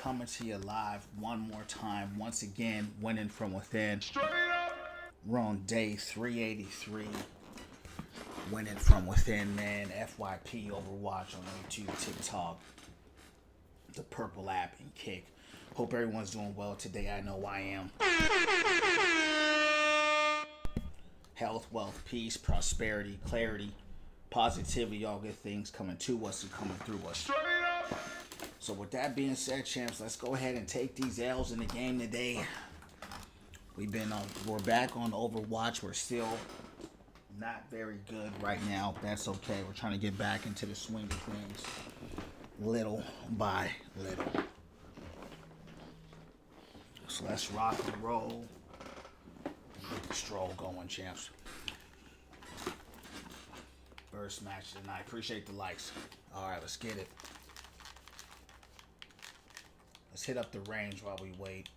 coming to you live one more time. Once again, winning from within. We're on day 383. Winning from within, man. FYP Overwatch on YouTube, TikTok, the Purple app, and Kick. Hope everyone's doing well today. I know I am. Health, wealth, peace, prosperity, clarity, positivity, all good things coming to us and coming through us. So with that being said, champs, let's go ahead and take these L's in the game today. We're back on Overwatch. We're still not very good right now. That's okay. We're trying to get back into the swing of things little by little. So let's rock and roll. Get the stroll going, champs. First match tonight. Appreciate the likes. Alright, let's get it. Let's hit up the range while we wait.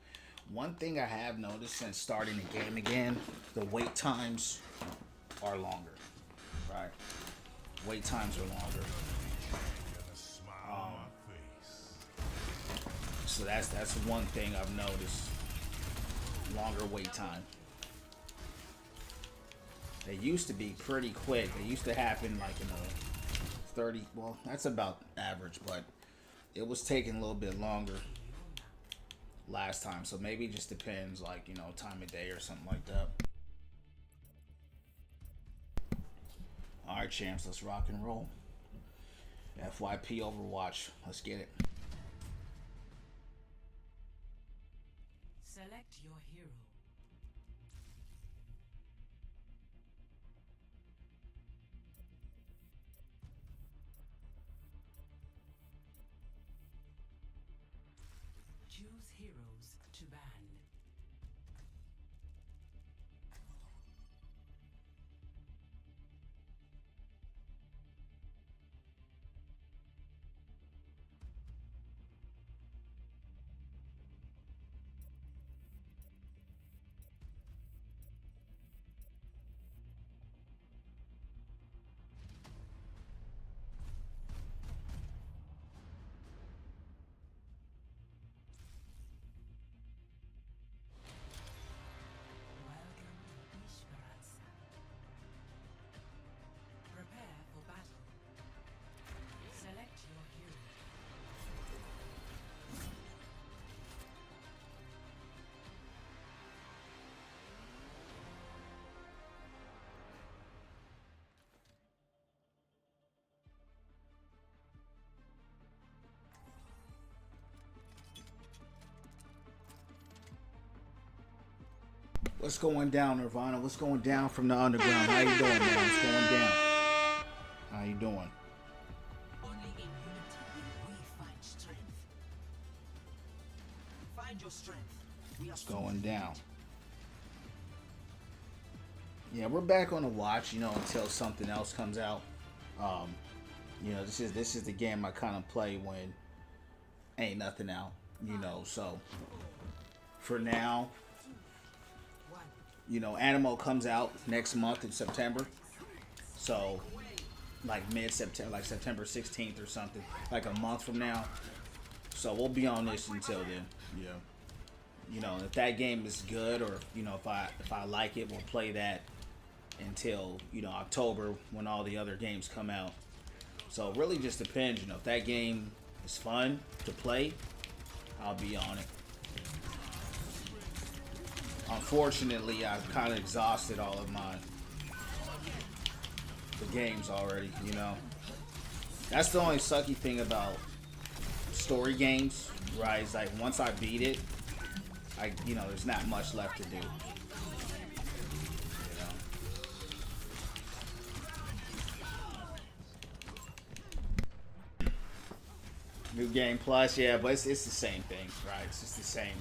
One thing I have noticed since starting the game again, the wait times are longer. Right? Wait times are longer. So that's one thing I've noticed. Longer wait time. They used to be pretty quick. They used to happen like in a 30, well, that's about average, but it was taking a little bit longer last time. So maybe it just depends, like, you know, time of day or something like that. Alright, champs, let's rock and roll. FYP Overwatch. Let's get it. Select your hero. Choose heroes to ban. Prepare for battle. Select your hero. What's going down, Nirvana? What's going down from the underground? How you doing, man? What's going down? How you doing? Only in unity will we find strength. Find your strength. We are Going down. Yeah, we're back on the watch, you know, until something else comes out. You know, this is the game I kind of play when ain't nothing out, you know. So for now, you know, Animo comes out next month in September. So like mid-September, like September 16th or something, like a month from now. So we'll be on this until then. Yeah. You know, if that game is good, or you know, if I like it, we'll play that until, you know, October when all the other games come out. So it really just depends, you know, if that game is fun to play, I'll be on it. Unfortunately, I've kind of exhausted all of the games already, you know. That's the only sucky thing about story games, right? It's like once I beat it, you know, there's not much left to do. You know? New Game Plus, yeah, but it's the same thing, right? It's just the same.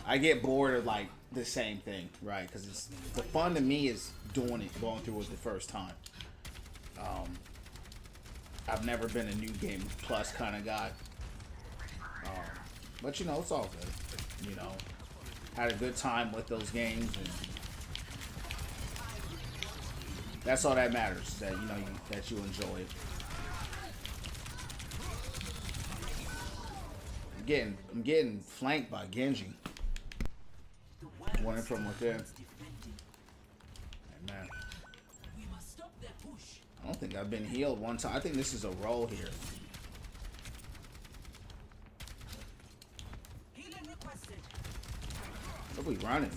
I get bored of like the same thing, right? Because it's the fun to me is doing it, going through it the first time. I've never been a New Game Plus kind of guy, but you know, it's all good. You know, had a good time with those games, and that's all that matters. That you know that you enjoy it. I'm getting flanked by Genji. Winning from within. Hey, man. We must stop their push. I don't think I've been healed one time. I think this is a roll here. Healing requested. What are we running?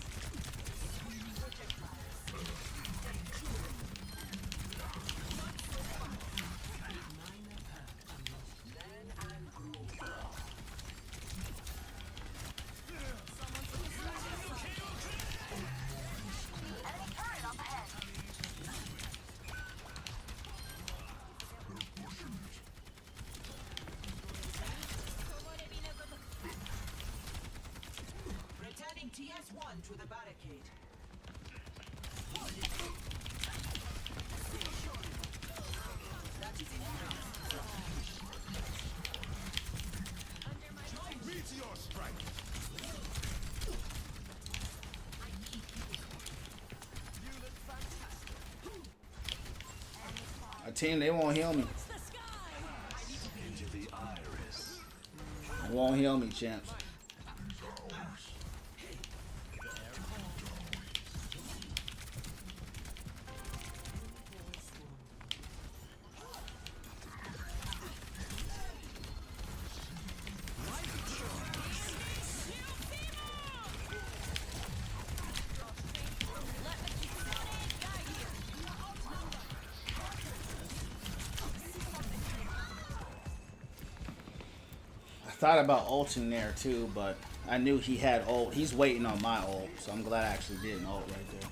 Returning TS1 to the barricade. Meteor strike. A team, they won't heal me. Into the iris. They won't heal me, champs. I thought about ulting there too, but I knew he had ult. He's waiting on my ult, so I'm glad I actually did an ult right there.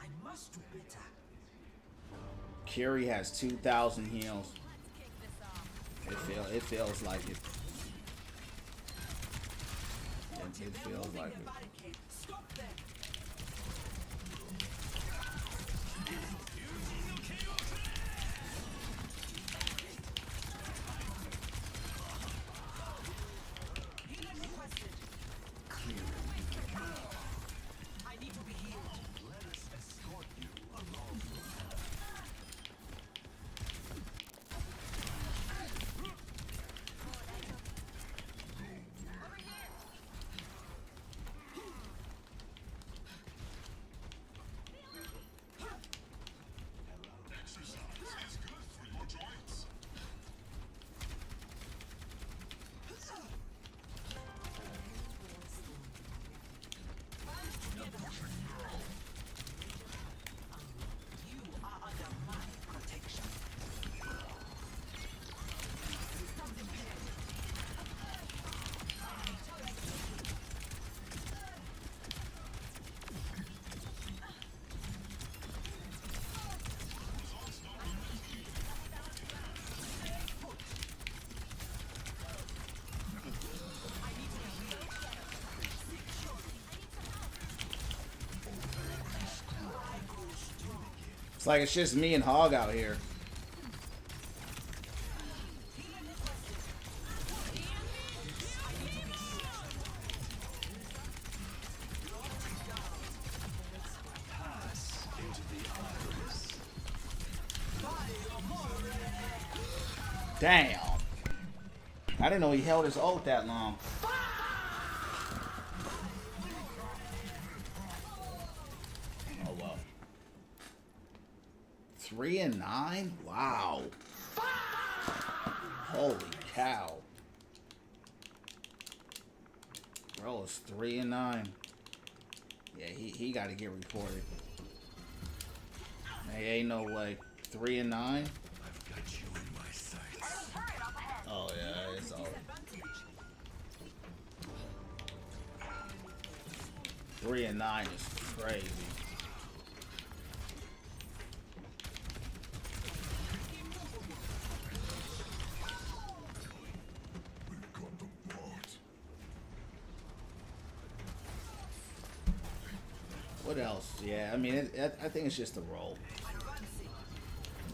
I must do better. Curie has 2,000 heals. It feels like it. It feels like it. Barricade. Stop them. Healing requested. I need to be healed. Let us escort you along. Exercise is good for your joints. You are under my protection. It's like it's just me and Hog out here. Pass into the iris. Damn. I didn't know he held his ult that long. Oh well. 3 and 9? Wow. Holy cow. Bro, it's 3 and 9. Yeah, he got to get reported. Hey, ain't no way. 3 and 9? I've got you in my sights. Oh yeah, it's over. 3 and 9 is crazy. What else? Yeah, I mean, I think it's just a roll.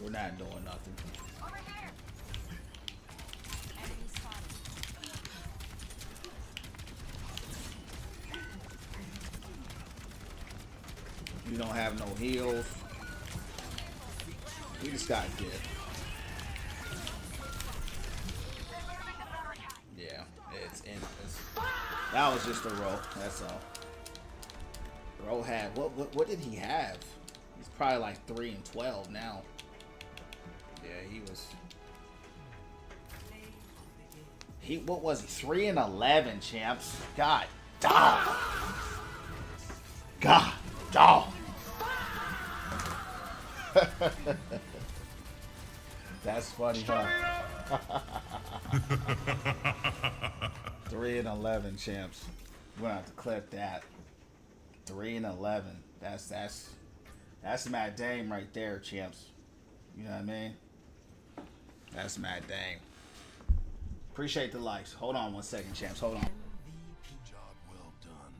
We're not doing nothing. You don't have no heals. We just got good. That was just a roll. That's all. Roll had what did he have? He's probably like 3-12 now. Yeah, he was. What was he? 3-11, champs. God, dog. God, dog. That's funny, huh? 3-11, champs. We're gonna have to clip that. 3-11. That's Matt Dame right there, champs. You know what I mean? That's Matt Dame. Appreciate the likes. Hold on 1 second, champs. Hold on. Job well done.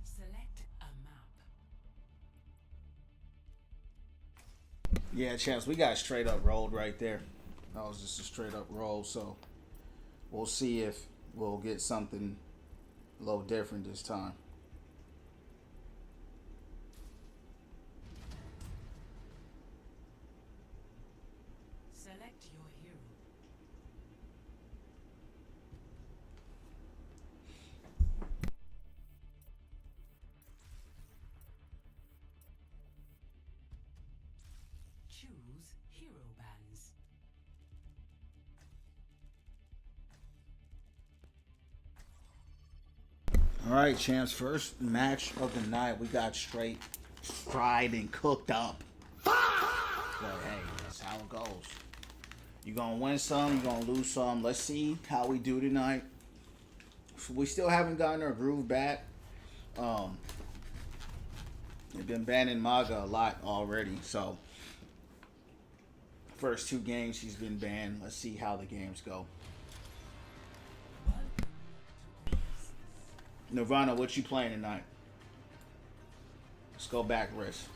Select a map. Yeah, champs, we got straight up rolled right there. That was just a straight up roll. So we'll see if we'll get something a little different this time. Select your hero. Choose hero bands. All right, champs. First match of the night, we got straight fried and cooked up. But hey, that's how it goes. You gonna win some, you gonna lose some. Let's see how we do tonight. We still haven't gotten our groove back. They've been banning Mauga a lot already, so first 2 games he's been banned. Let's see how the games go. Nirvana, what you playing tonight? Let's go back, Riz.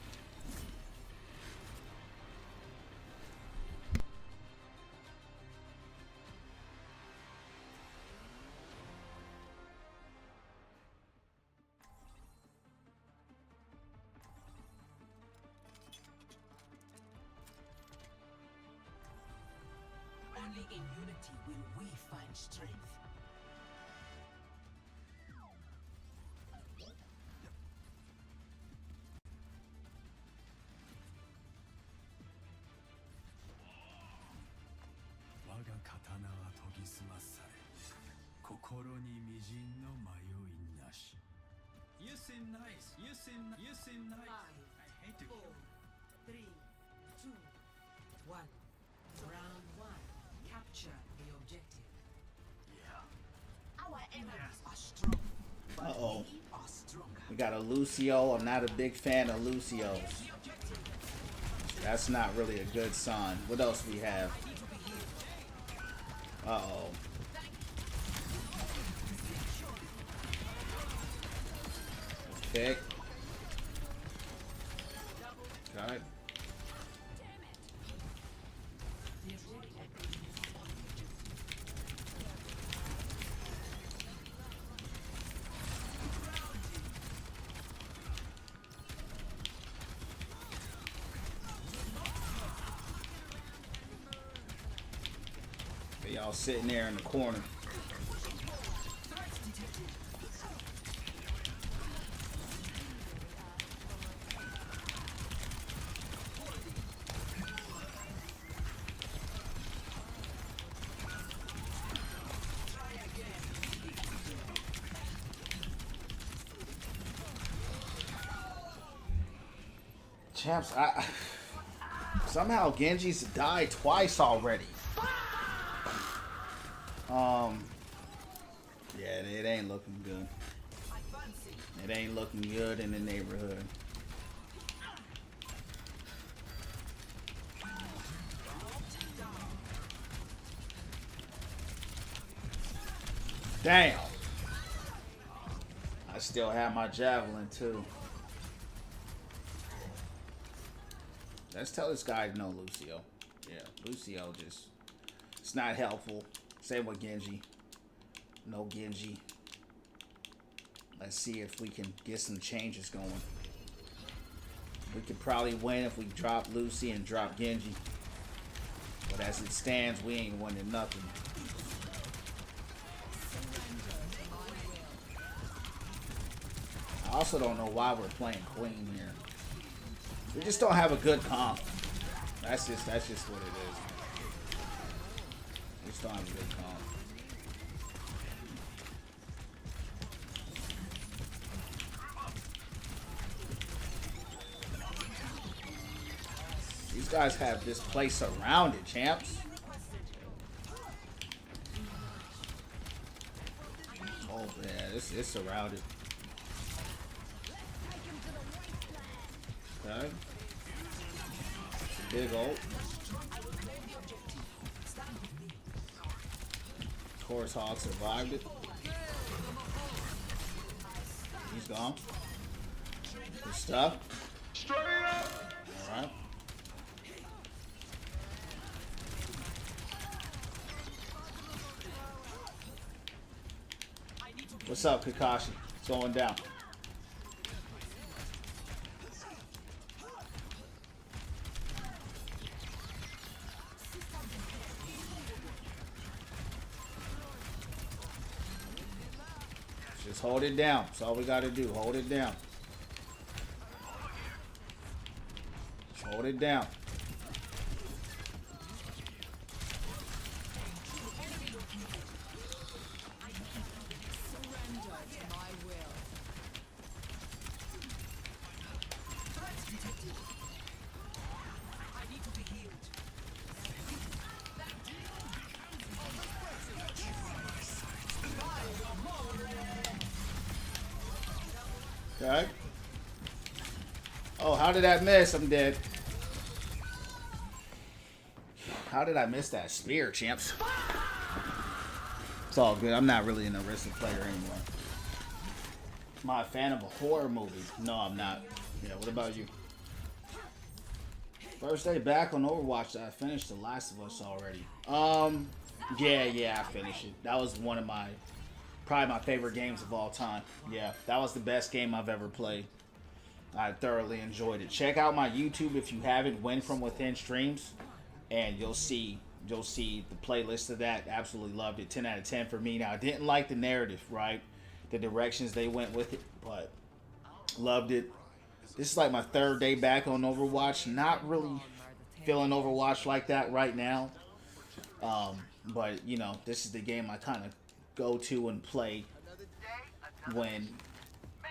Only in unity will we find strength. You seem nice. You seem nice. 5, I hate to 4, 3, 2, 1. Round 1. Capture the objective. Our enemies are strong, but Uh-oh. we are stronger. We got a Lucio. I'm not a big fan of Lucio's. That's not really a good sign. What else we have? Uh-oh. Pick. Got it. Y'all sitting there in the corner. Champs, somehow Genji's died twice already. Yeah, it ain't looking good. It ain't looking good in the neighborhood. Damn. I still have my javelin too. Let's tell this guy no Lucio. Yeah, Lucio just, it's not helpful. Same with Genji. No Genji. Let's see if we can get some changes going. We could probably win if we drop Lucy and drop Genji. But as it stands, we ain't winning nothing. I also don't know why we're playing Queen here. We just don't have a good comp. That's just what it is. We just don't have a good comp. These guys have this place surrounded, champs. Oh yeah, it's surrounded. Okay. Big ult. Of course, Hog survived it. He's gone. Good stuff. Alright. What's up, Kakashi? It's going down. Just hold it down. That's all we got to do. Hold it down. Just hold it down. Okay. Oh, how did that miss? I'm dead. How did I miss that spear, champs? It's all good. I'm not really an Arista player anymore. Am I a fan of a horror movie? No, I'm not. Yeah, what about you? First day back on Overwatch. I finished The Last of Us already. Yeah, I finished it. That was one of my... probably my favorite games of all time. Yeah, that was the best game I've ever played. I thoroughly enjoyed it. Check out my YouTube if you haven't. Win From Within streams, and you'll see the playlist of that. Absolutely loved it. 10 out of 10 for me. Now I didn't like the narrative, right? The directions they went with it, but loved it. This is like my third day back on Overwatch. Not really feeling Overwatch like that right now. But you know, this is the game I kind of go to and play when,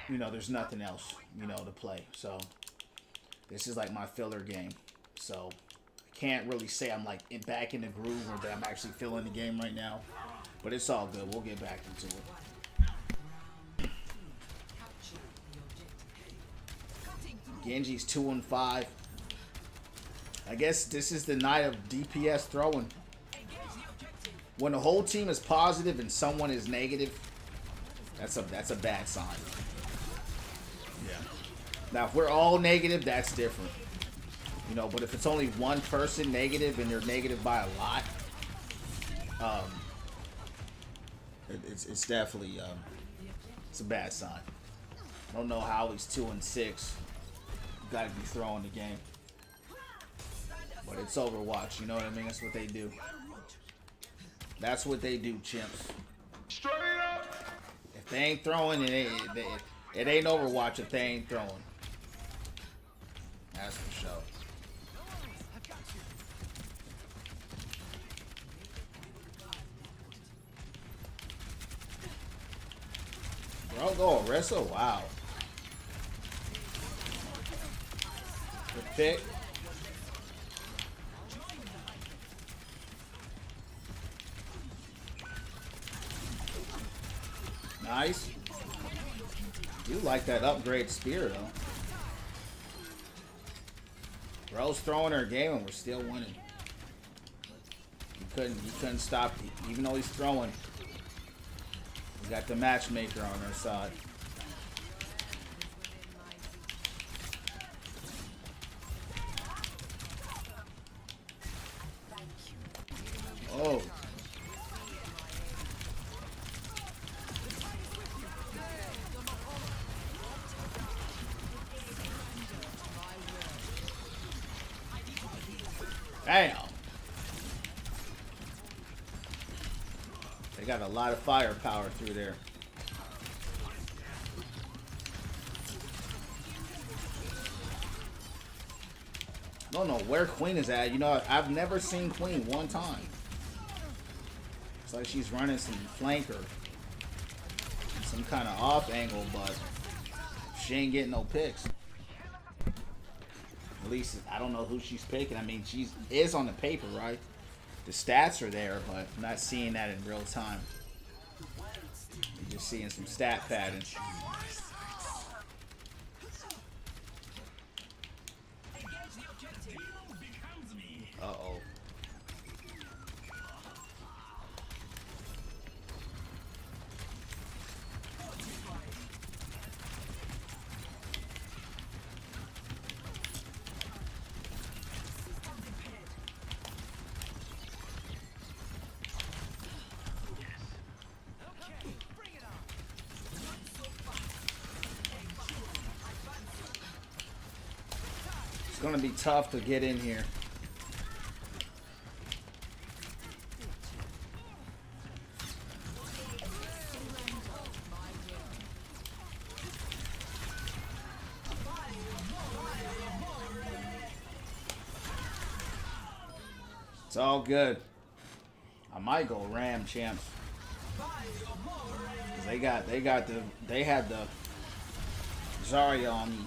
you know, there's nothing else, you know, to play. So this is like my filler game. So I can't really say I'm like back in the groove or that I'm actually feeling the game right now. But it's all good. We'll get back into it. Genji's 2-5. I guess this is the night of DPS throwing. When the whole team is positive and someone is negative, that's a bad sign. Yeah. Now, if we're all negative, that's different. You know, but if it's only one person negative and they're negative by a lot, it's definitely it's a bad sign. I don't know how he's 2-6. Got to be throwing the game, but it's Overwatch. You know what I mean? That's what they do. That's what they do, chimps. If they ain't throwing, it ain't Overwatch if they ain't throwing. That's for sure. Bro, go Orisa? Wow. Good pick. Nice. You like that upgrade spear though. Bro's throwing her game and we're still winning. You couldn't stop it. Even though he's throwing. We got the matchmaker on our side. Oh. Damn. They got a lot of firepower through there. I don't know where Queen is at. You know, I've never seen Queen one time. It's like she's running some flanker. Some kind of off angle, but she ain't getting no picks. At least, I don't know who she's picking. I mean, she is on the paper, right? The stats are there, but I'm not seeing that in real time. You're just seeing some stat patterns. Uh-oh. It's gonna be tough to get in here. It's all good. I might go Ram champs. 'Cause they had the Zarya on me.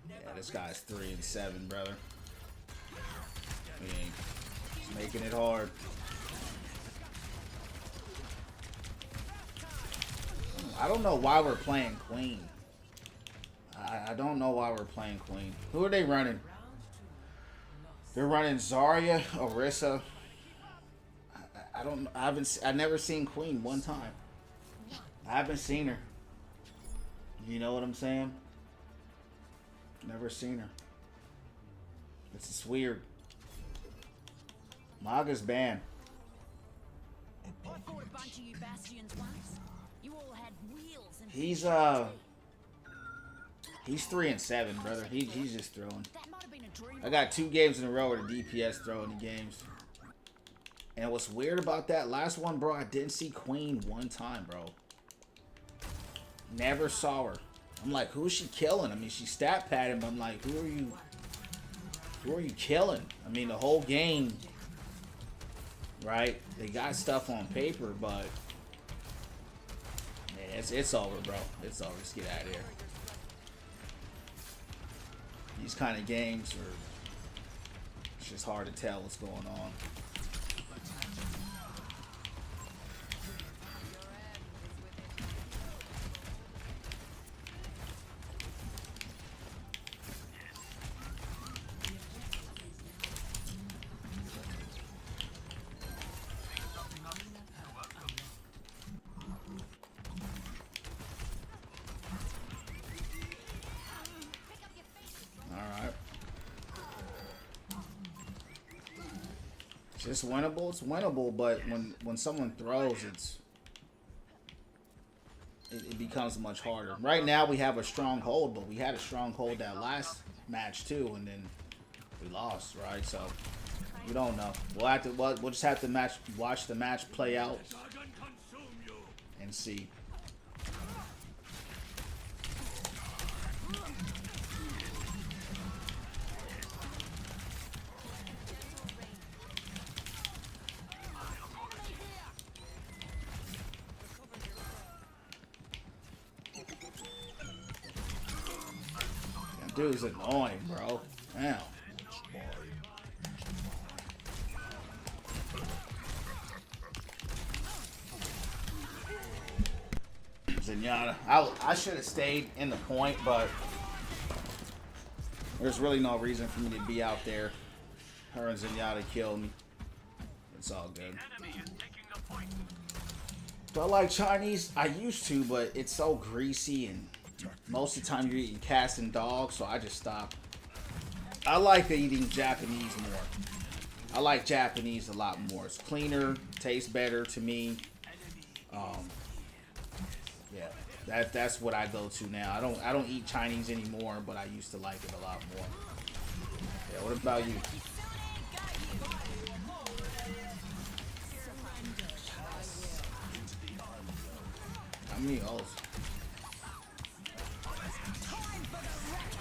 Yeah, this guy's 3-7, brother. He's making it hard. I don't know why we're playing Queen. I don't know why we're playing Queen. Who are they running? They're running Zarya, Orisa. I've never seen Queen one time. I haven't seen her. You know what I'm saying? Never seen her. It's just weird. Mauga's banned. I fought a bunch of you bastions once. You all had wheels and He's 3-7, brother. He's just throwing. that might have been a dream. I got 2 games in a row with a DPS throwing the games. And what's weird about that last one, bro, I didn't see Queen one time, bro. Never saw her. I'm like, who is she killing? I mean, she stat padded, but I'm like, who are you killing? I mean, the whole game, right? They got stuff on paper, but yeah, it's over, bro. It's over. Let's get out of here. These kind of games are, it's just hard to tell what's going on. It's winnable. It's winnable, but when someone throws, it becomes much harder. Right now we have a strong hold, but we had a strong hold that last match too, and then we lost, right? So We don't know. We'll just have to watch the match play out and see. That dude's annoying, bro. Damn. Zenyatta. I should have stayed in the point, but there's really no reason for me to be out there. Her and Zenyatta killed me. It's all good. Do I like Chinese? I used to, but it's so greasy and most of the time you're eating cats and dogs, so I just stopped. I like eating Japanese more. I like Japanese a lot more. It's cleaner, tastes better to me. Yeah, that's what I go to now. I don't eat Chinese anymore, but I used to like it a lot more. Yeah, what about you? How many O's?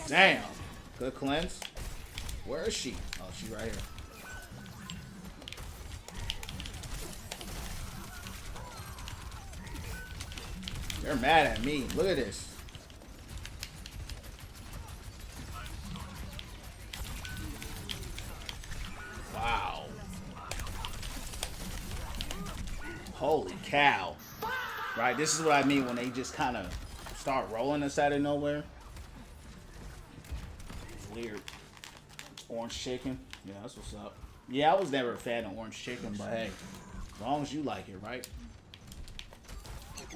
Damn. Good cleanse. Where is she? Oh, she's right here. They're mad at me. Look at this. Wow. Holy cow. Right, this is what I mean when they just kind of start rolling us out of nowhere. It's weird. Orange chicken. Yeah, that's what's up. Yeah, I was never a fan of orange chicken, but hey, as long as you like it, right?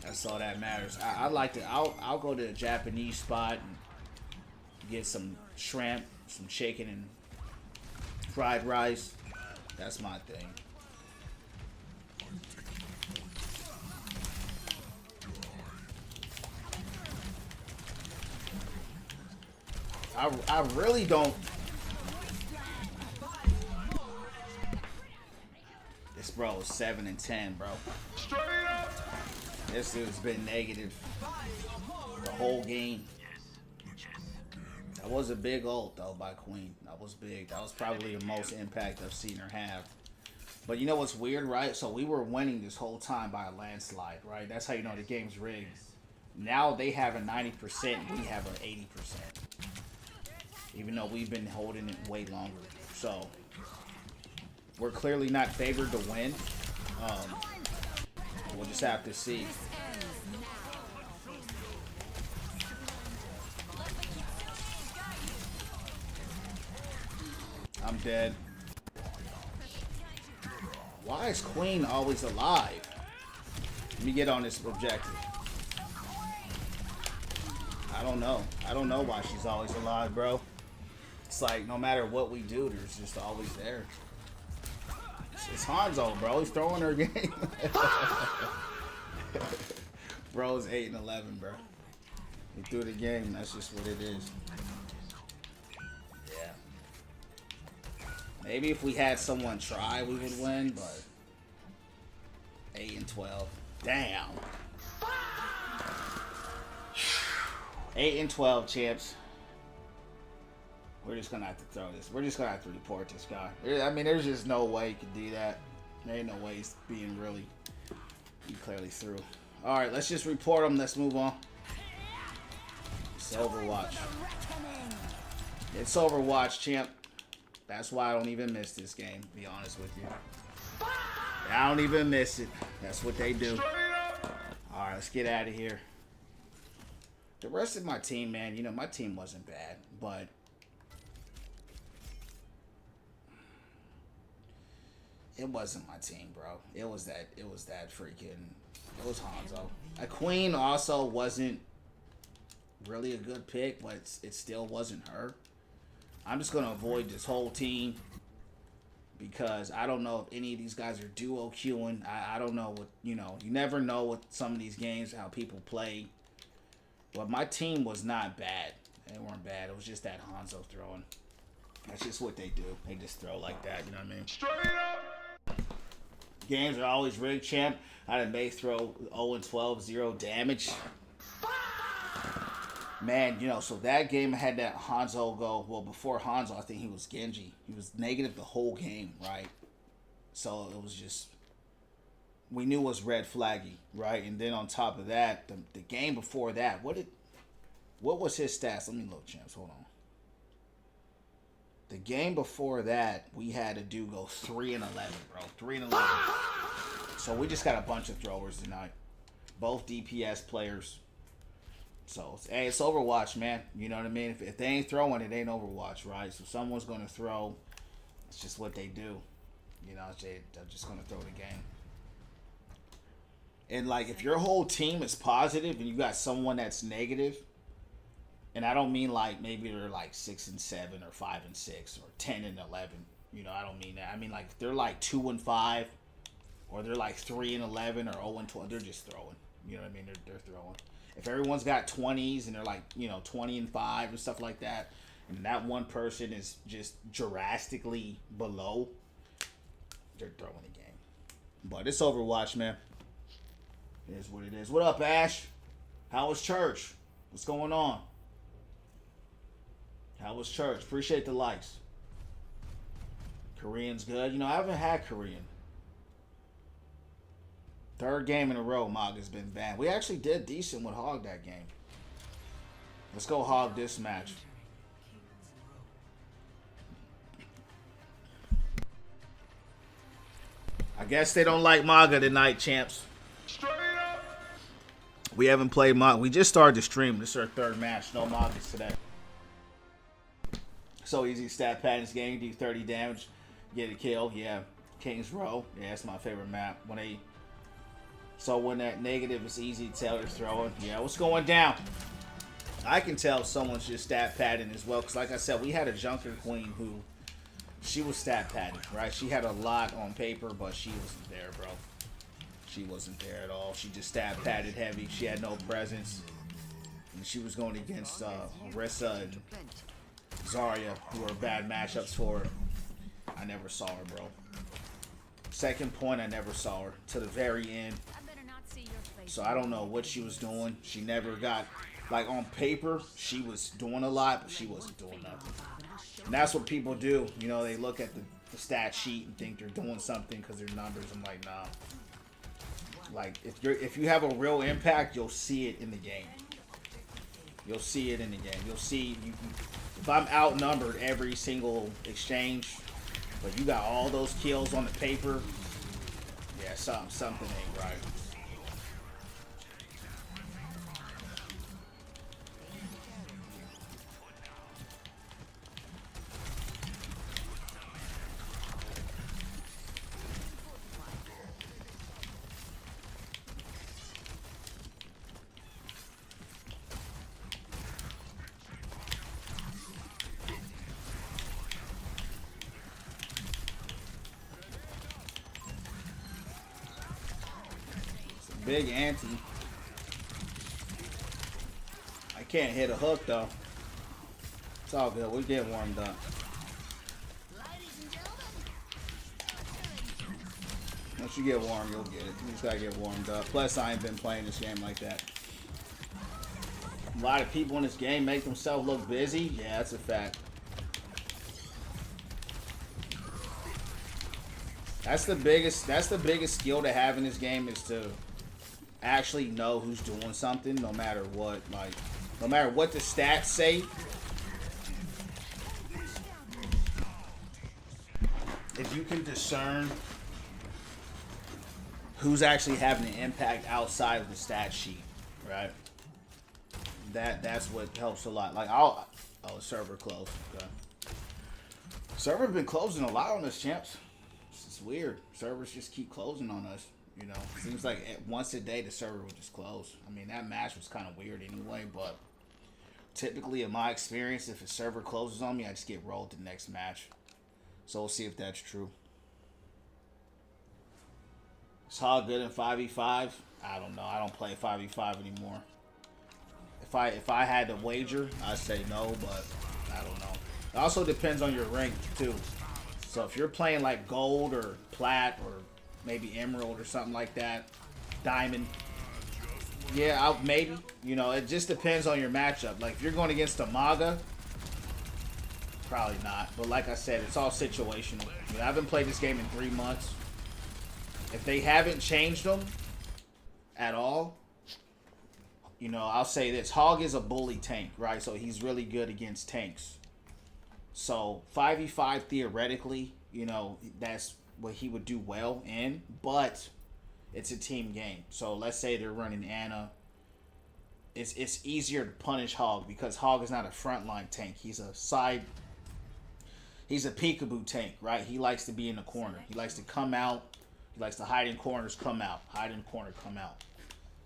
That's all that matters. I like to. I'll go to a Japanese spot and get some shrimp, some chicken, and fried rice. That's my thing. I really don't. This bro is 7 and 10, bro. Straight up. This dude's been negative the whole game. That was a big ult though by Queen. That was big. That was probably the most impact I've seen her have. But you know what's weird, right? So we were winning this whole time by a landslide, right? That's how you know the game's rigged. Now they have a 90%, we have an 80%. Even though we've been holding it way longer. So we're clearly not favored to win. We'll just have to see. I'm dead. Why is Queen always alive? Let me get on this objective. I don't know. I don't know why she's always alive, bro. It's like no matter what we do, there's just always there. It's Hanzo, bro. He's throwing her game. Bro's 8 and 11, bro. He threw the game. That's just what it is. Yeah. Maybe if we had someone try, we would win, but 8 and 12. Damn. 8 and 12, champs. We're just gonna have to throw this. We're just gonna have to report this guy. I mean, there's just no way you could do that. There ain't no way he's being really. He clearly threw. All right, let's just report him. Let's move on. It's Overwatch. It's Overwatch, champ. That's why I don't even miss this game. To be honest with you, I don't even miss it. That's what they do. All right, let's get out of here. The rest of my team, man. You know, my team wasn't bad, but. It wasn't my team, bro. It was that freaking. It was Hanzo. A Queen also wasn't really a good pick, but it still wasn't her. I'm just gonna avoid this whole team because I don't know if any of these guys are duo queuing. I don't know what you never know with some of these games how people play. But my team was not bad. They weren't bad. It was just that Hanzo throwing. That's just what they do. They just throw like that. You know what I mean? Straight up. Games are always rigged, champ. I done May throw 0-12, 0 damage. Man, you know, so that game had that Hanzo go. Well, before Hanzo, I think he was Genji. He was negative the whole game, right? So it was just, we knew it was red flaggy, right? And then on top of that, the game before that, what was his stats? Let me look, champs. Hold on. The game before that, we had a dude go 3-11, bro. 3-11. So we just got a bunch of throwers tonight. Both DPS players. So, hey, it's Overwatch, man. You know what I mean? If they ain't throwing, it ain't Overwatch, right? So someone's going to throw. It's just what they do. You know, they're just going to throw the game. And, like, if your whole team is positive and you got someone that's negative, and I don't mean, like, maybe they're, like, 6-7 or 5-6 or 10-11. You know, I don't mean that. I mean, like, if they're, like, 2-5 or they're, like, 3-11 or 0-12, they're just throwing. You know what I mean? They're throwing. If everyone's got 20s and they're like, you know, 20-5 and stuff like that, and that one person is just drastically below, they're throwing the game. But it's Overwatch, man. It is what it is. What up, Ash? How was church? What's going on? How was church? Appreciate the likes. Korean's good. You know, I haven't had Korean. Third game in a row, Mauga's been banned. We actually did decent with Hog that game. Let's go Hog this match. I guess they don't like Mauga tonight, champs. We haven't played Mauga. We just started the stream. This is our third match. No Maugas today. So easy stat pad in this game. You do 30 damage. Get a kill. Yeah. King's Row. Yeah, that's my favorite map. So when that negative is easy to tell you're throwing. Yeah, what's going down? I can tell someone's just stat padding as well. Because like I said, we had a Junker Queen who, she was stat padding, right? She had a lot on paper, but she wasn't there, bro. She wasn't there at all. She just stat padded heavy. She had no presence. And she was going against Orisa and Zarya, who were bad matchups for her. I never saw her, bro. Second point, I never saw her to the very end. So I don't know what she was doing. She never got, like on paper, she was doing a lot, but she wasn't doing nothing. And that's what people do. You know, they look at the stat sheet and think they're doing something because their numbers. I'm like, nah. Like if you have a real impact, you'll see it in the game. You'll see it in the game. You'll see if I'm outnumbered every single exchange, but you got all those kills on the paper, yeah, something ain't right. Big ante. I can't hit a hook though. It's all good. We get warmed up. Once you get warm, you'll get it. You just gotta get warmed up. Plus, I ain't been playing this game like that. A lot of people in this game make themselves look busy. Yeah, that's a fact. That's the biggest skill to have in this game, is to actually know who's doing something, no matter what. Like, no matter what the stats say. If you can discern who's actually having an impact outside of the stat sheet, right? That's what helps a lot. Like, oh, server closed. Okay. Server been closing a lot on us, champs. It's weird. Servers just keep closing on us. You know, it seems like once a day the server would just close. I mean, that match was kind of weird anyway, but typically in my experience, if a server closes on me, I just get rolled to the next match. So we'll see if that's true. Is Hog good in 5v5? I don't know. I don't play 5v5 anymore. If I had to wager, I'd say no, but I don't know. Also depends on your rank too. So if you're playing like gold or plat or maybe emerald or something like that, diamond. Yeah, maybe. You know, it just depends on your matchup. Like if you're going against a Mauga, probably not. But like I said, it's all situational. I haven't played this game in 3 months. If they haven't changed them at all, you know, I'll say this. Hog is a bully tank, right? So he's really good against tanks. So 5v5 theoretically, you know, that's what he would do well in. But it's a team game. So let's say they're running Anna. It's easier to punish Hog because Hog is not a frontline tank. He's a peekaboo tank, right? He likes to be in the corner. He likes to come out. He likes to hide in corners, come out. Hide in corner, come out.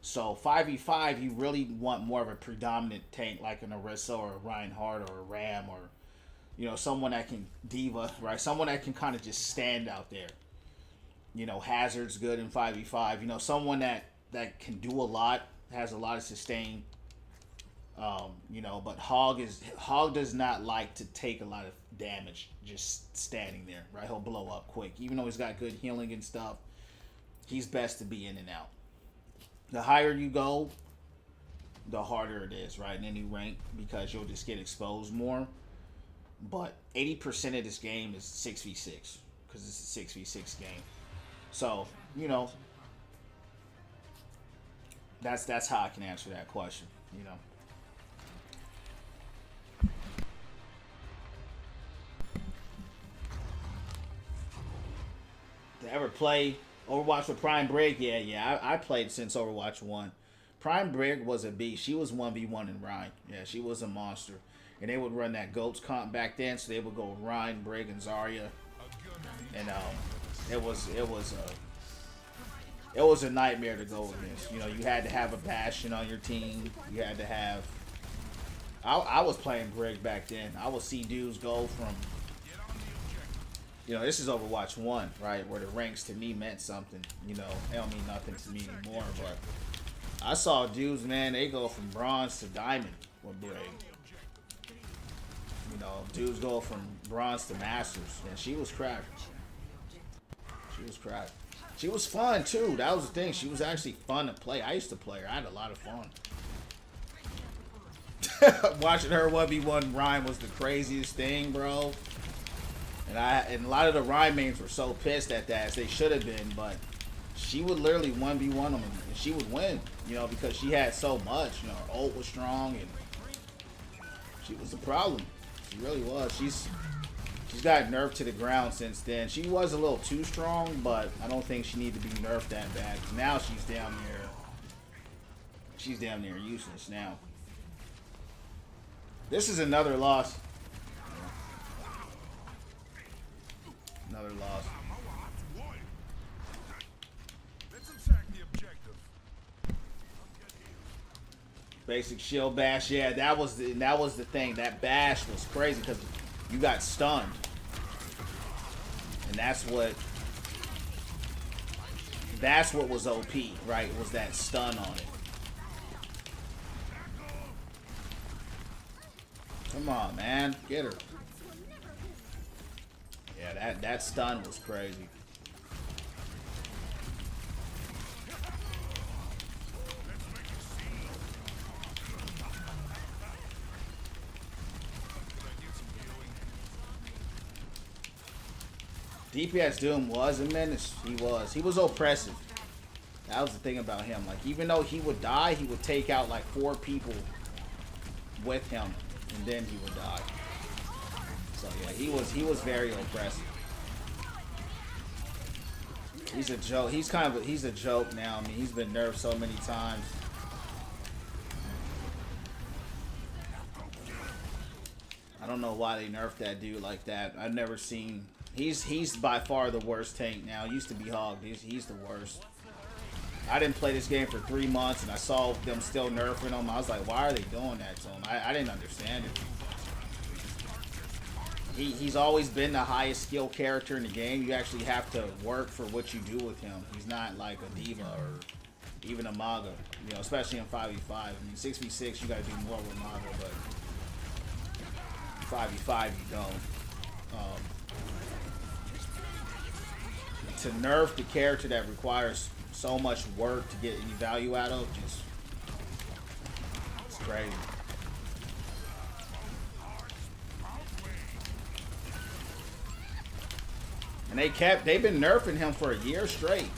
So 5v5, you really want more of a predominant tank like an Orisa or a Reinhardt or a Ram or, you know, someone that can diva, right? Someone that can kind of just stand out there. You know, Hazard's good in 5v5. You know, someone that can do a lot, has a lot of sustain. You know, but Hog does not like to take a lot of damage just standing there, right? He'll blow up quick. Even though he's got good healing and stuff, he's best to be in and out. The higher you go, the harder it is, right? In any rank, because you'll just get exposed more. But 80% of this game is 6v6, because it's a 6v6 game. So, you know, that's how I can answer that question, you know. To ever play Overwatch with Prime Brig? Yeah. I played since Overwatch 1. Prime Brig was a beast. She was 1v1 in Rhine. Yeah, she was a monster. And they would run that GOATS comp back then, so they would go Rhine, Brig, and Zarya. And it was a nightmare to go against. You know, you had to have a Bastion on your team. You had to have... I was playing Brig back then. I would see dudes go from... You know, this is Overwatch 1, right? Where the ranks to me meant something. You know, they don't mean nothing to me anymore. But I saw dudes, man, they go from bronze to diamond with Brig. You know, dudes go from bronze to masters. And she was cracked. She was cracked. She was fun, too. That was the thing. She was actually fun to play. I used to play her. I had a lot of fun. Watching her 1v1 Rhyme was the craziest thing, bro. And a lot of the Rhyme mains were so pissed at that, as they should have been, but she would literally 1v1 them, and she would win, you know, because she had so much. You know, her ult was strong, and she was the problem. She really was. She's got nerfed to the ground since then. She was a little too strong, but I don't think she needed to be nerfed that bad. Now she's damn near useless now. This is another loss. Another loss. Basic shield bash. Yeah, that was the thing. That bash was crazy because you got stunned, and that's what was OP, right? Was that stun on it? Come on, man, get her. Yeah, that stun was crazy. DPS Doom was a menace. He was oppressive. That was the thing about him. Like, even though he would die, he would take out like 4 people with him, and then he would die. So yeah, he was very oppressive. He's a joke. He's a joke now. I mean, he's been nerfed so many times. I don't know why they nerfed that dude like that. I've never seen. He's by far the worst tank now. Used to be Hog. He's the worst. I didn't play this game for 3 months, and I saw them still nerfing him. I was like, why are they doing that to him? I didn't understand it. He's always been the highest skill character in the game. You actually have to work for what you do with him. He's not like a diva or even a Mauga, you know, especially in 5v5. I mean, 6v6, you got to do more with Mauga, but 5v5 you don't. To nerf the character that requires so much work to get any value out of, just it's crazy. And they've been nerfing him for a year straight.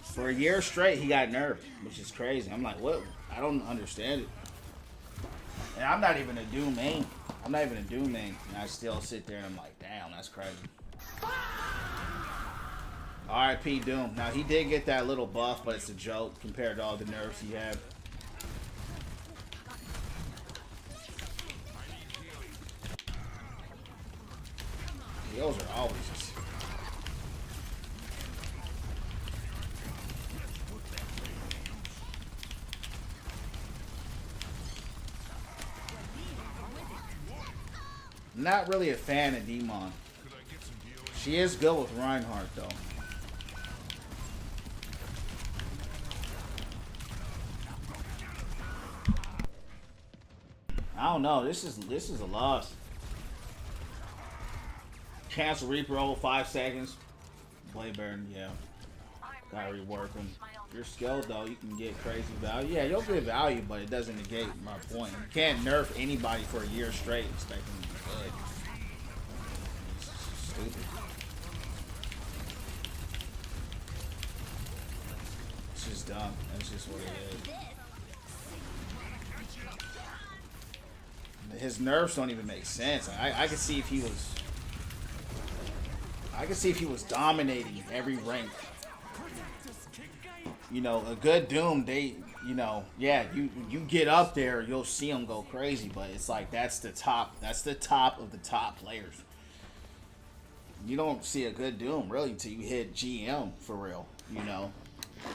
For a year straight, he got nerfed, which is crazy. I'm like, what? I don't understand it. And I'm not even a Doom main. I'm not even a Doom main. And I still sit there and I'm like, damn, that's crazy. RIP Doom. Now, he did get that little buff, but it's a joke compared to all the nerfs he had. Those are always just... Not really a fan of Demon. She is good with Reinhardt, though. I don't know. This is a loss. Cancel Reaper 5 seconds. Blade Baron, yeah. Gotta rework them. If you're skilled though, you can get crazy value. Yeah, you'll get value, but it doesn't negate my point. You can't nerf anybody for a year straight expecting them to be good. It's stupid. It's just dumb. That's just what it is. His nerfs don't even make sense. I could see if he was... I can see if he was dominating every rank. You know, a good Doom, they, you know, yeah, you get up there, you'll see him go crazy, but it's like that's the top of the top players. You don't see a good Doom really until you hit GM for real, you know.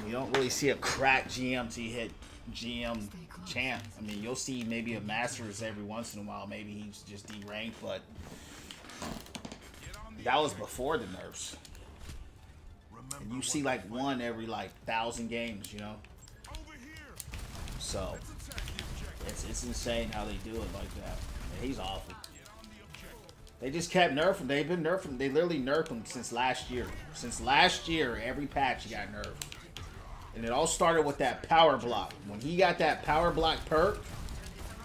You don't really see a crack GM till you hit GM champ. I mean, you'll see maybe a Masters every once in a while, maybe he's just D-ranked, but that was before the nerfs. And you see like one every like 1,000 games, you know. So it's insane how they do it like that. Yeah, he's awful. They just kept nerfing. They've been nerfing. They literally nerfed him since last year. Since last year, every patch he got nerfed. And it all started with that power block. When he got that power block perk,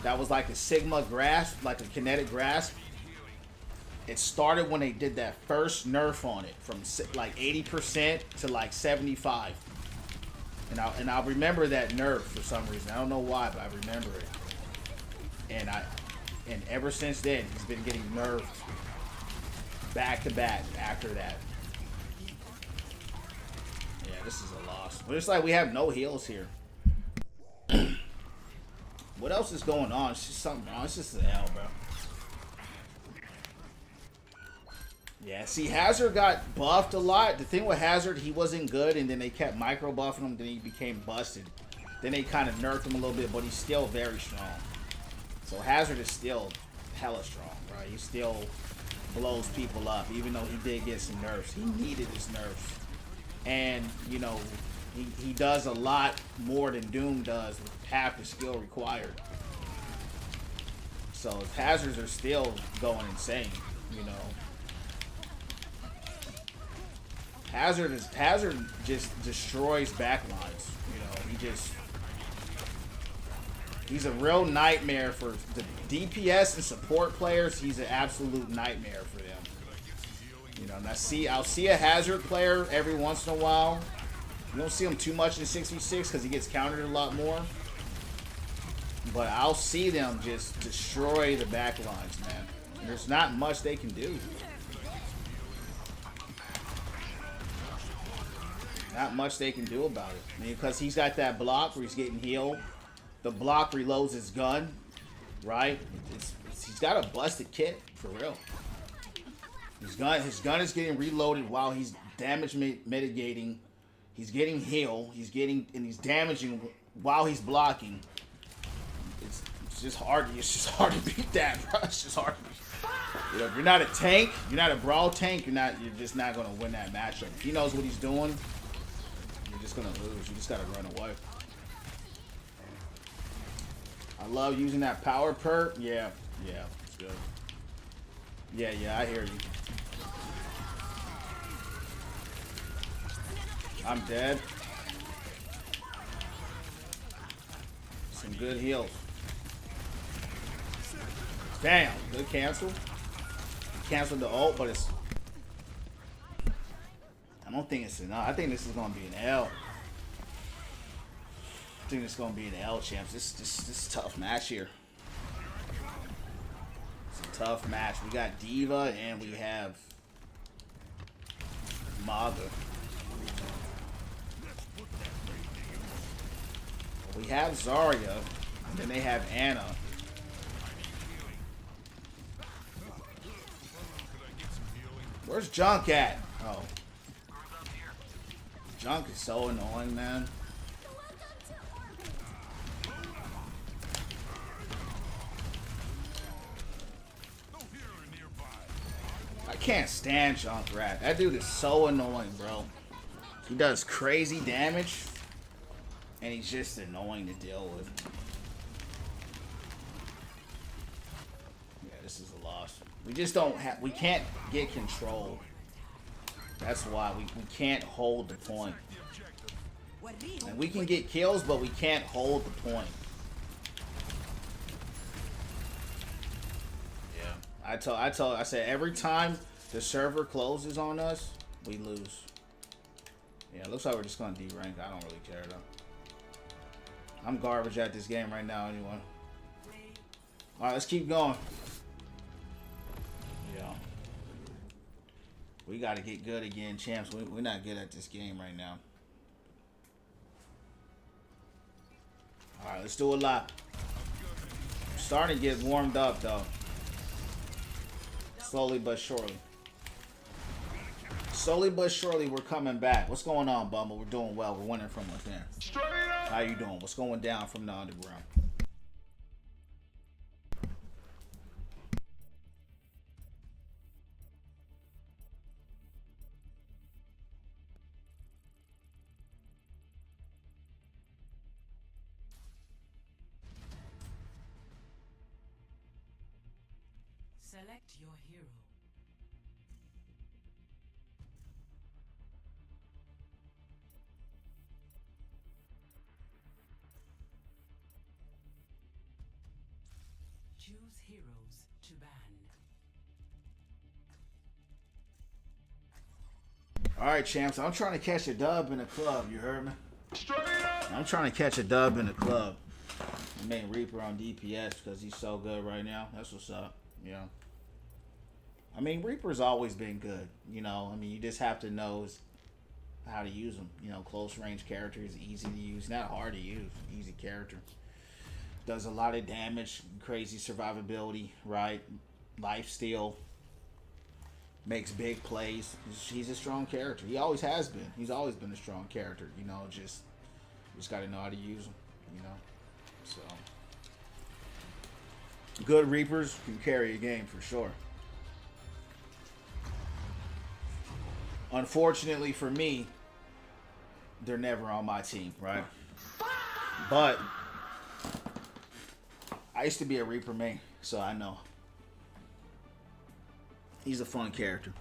that was like a Sigma grasp, like a kinetic grasp. It started when they did that first nerf on it, from like 80% to like 75. And I'll remember that nerf for some reason. I don't know why, but I remember it. And ever since then, he's been getting nerfed back to back after that. Yeah, this is a loss. But it's like we have no heals here. What else is going on? It's just something wrong. It's just an L, bro. Yeah, see, Hazard got buffed a lot. The thing with Hazard, he wasn't good, and then they kept micro buffing him, then he became busted. Then they kind of nerfed him a little bit, but he's still very strong. So Hazard is still hella strong, right? He still blows people up, even though he did get some nerfs. He needed his nerfs. And, you know, he does a lot more than Doom does with half the skill required. So his Hazards are still going insane, you know. Hazard just destroys backlines. You know, he's a real nightmare for the DPS and support players. He's an absolute nightmare for them. You know, and I'll see a Hazard player every once in a while. You don't see him too much in 6v6 because he gets countered a lot more. But I'll see them just destroy the backlines, man. And there's not much they can do. Not much they can do about it. I mean, because he's got that block where he's getting healed. The block reloads his gun, right? He's got a busted kit, for real. His gun is getting reloaded while he's damage mitigating. He's getting healed. He's damaging while he's blocking. It's just hard. It's just hard to beat that, bro. It's just hard to beat. You know, if you're not a tank, you're not a brawl tank. You're just not gonna win that matchup. If he knows what he's doing, you're just gonna lose. You just gotta run away. I love using that power perk. Yeah, yeah, it's good. Yeah, I hear you. I'm dead. Some good heals. Damn, good cancel. Canceled the ult, but it's... I don't think it's enough. I think this is going to be an L. I think it's going to be an L, champs. This is a tough match here. It's a tough match. We got D.Va and we have Mauga. We have Zarya, and then they have Anna. Where's Junk at? Oh. Junk is so annoying, man. I can't stand Junkrat. That dude is so annoying, bro. He does crazy damage, and he's just annoying to deal with. Yeah, this is a loss. We just don't have... We can't get control. That's why we can't hold the point. And we can get kills, but we can't hold the point. Yeah. I said every time the server closes on us, we lose. Yeah, it looks like we're just gonna D-rank. I don't really care though. I'm garbage at this game right now anyway. Alright, let's keep going. Yeah. We gotta get good again, champs. We're not good at this game right now. Alright, let's do a lot. Starting to get warmed up though. Slowly but surely. Slowly but surely we're coming back. What's going on, Bumble? We're doing well. We're winning from within. How you doing? What's going down from the underground? Select your hero. Choose heroes to ban. Alright, champs. I'm trying to catch a dub in the club. You heard me? I'm trying to catch a dub in the club. I made Reaper on DPS because he's so good right now. That's what's up. Yeah. I mean, Reaper's always been good. You know, I mean, you just have to know how to use him. You know, close range character is easy to use. Not hard to use. Easy character. Does a lot of damage. Crazy survivability, right? Lifesteal. Makes big plays. He's a strong character. He always has been. He's always been a strong character. You know, just got to know how to use him. You know, so good Reapers can carry a game for sure. Unfortunately for me, they're never on my team, right? But I used to be a Reaper main, so I know. He's a fun character.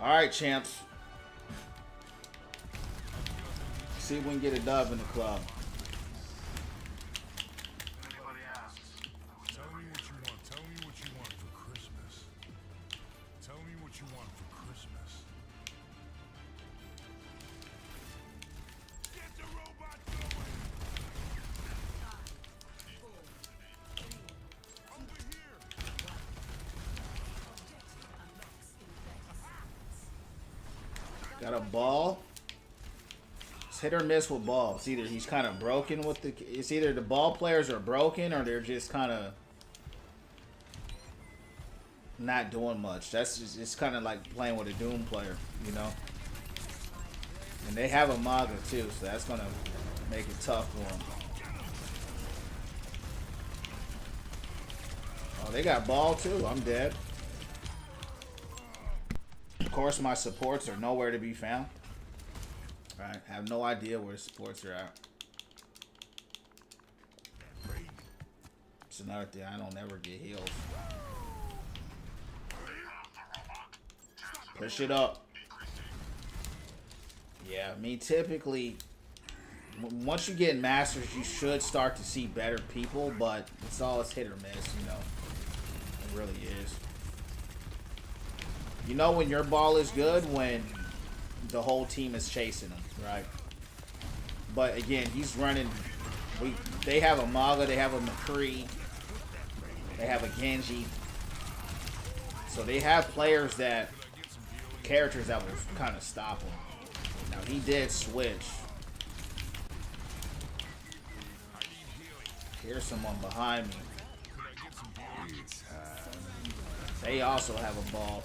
Alright, champs. See if we can get a dub in the club. Got a ball. It's hit or miss with ball. It's either he's kind of broken with the... It's either the ball players are broken or they're just kind of not doing much. That's just... It's kind of like playing with a Doom player, you know? And they have a Mauga too, so that's going to make it tough for them. Oh, they got ball too. I'm dead. Of course, my supports are nowhere to be found. Right? Have no idea where the supports are at. It's another thing. I don't ever get heals. Push it up. Yeah, I mean, typically, once you get masters, you should start to see better people, but it's always hit or miss, you know. It really is. You know when your ball is good when the whole team is chasing him, right? But again, he's running. They have a Mauga, they have a McCree, they have a Genji. So they have players characters that will kind of stop him. Now he did switch. Here's someone behind me. They also have a ball.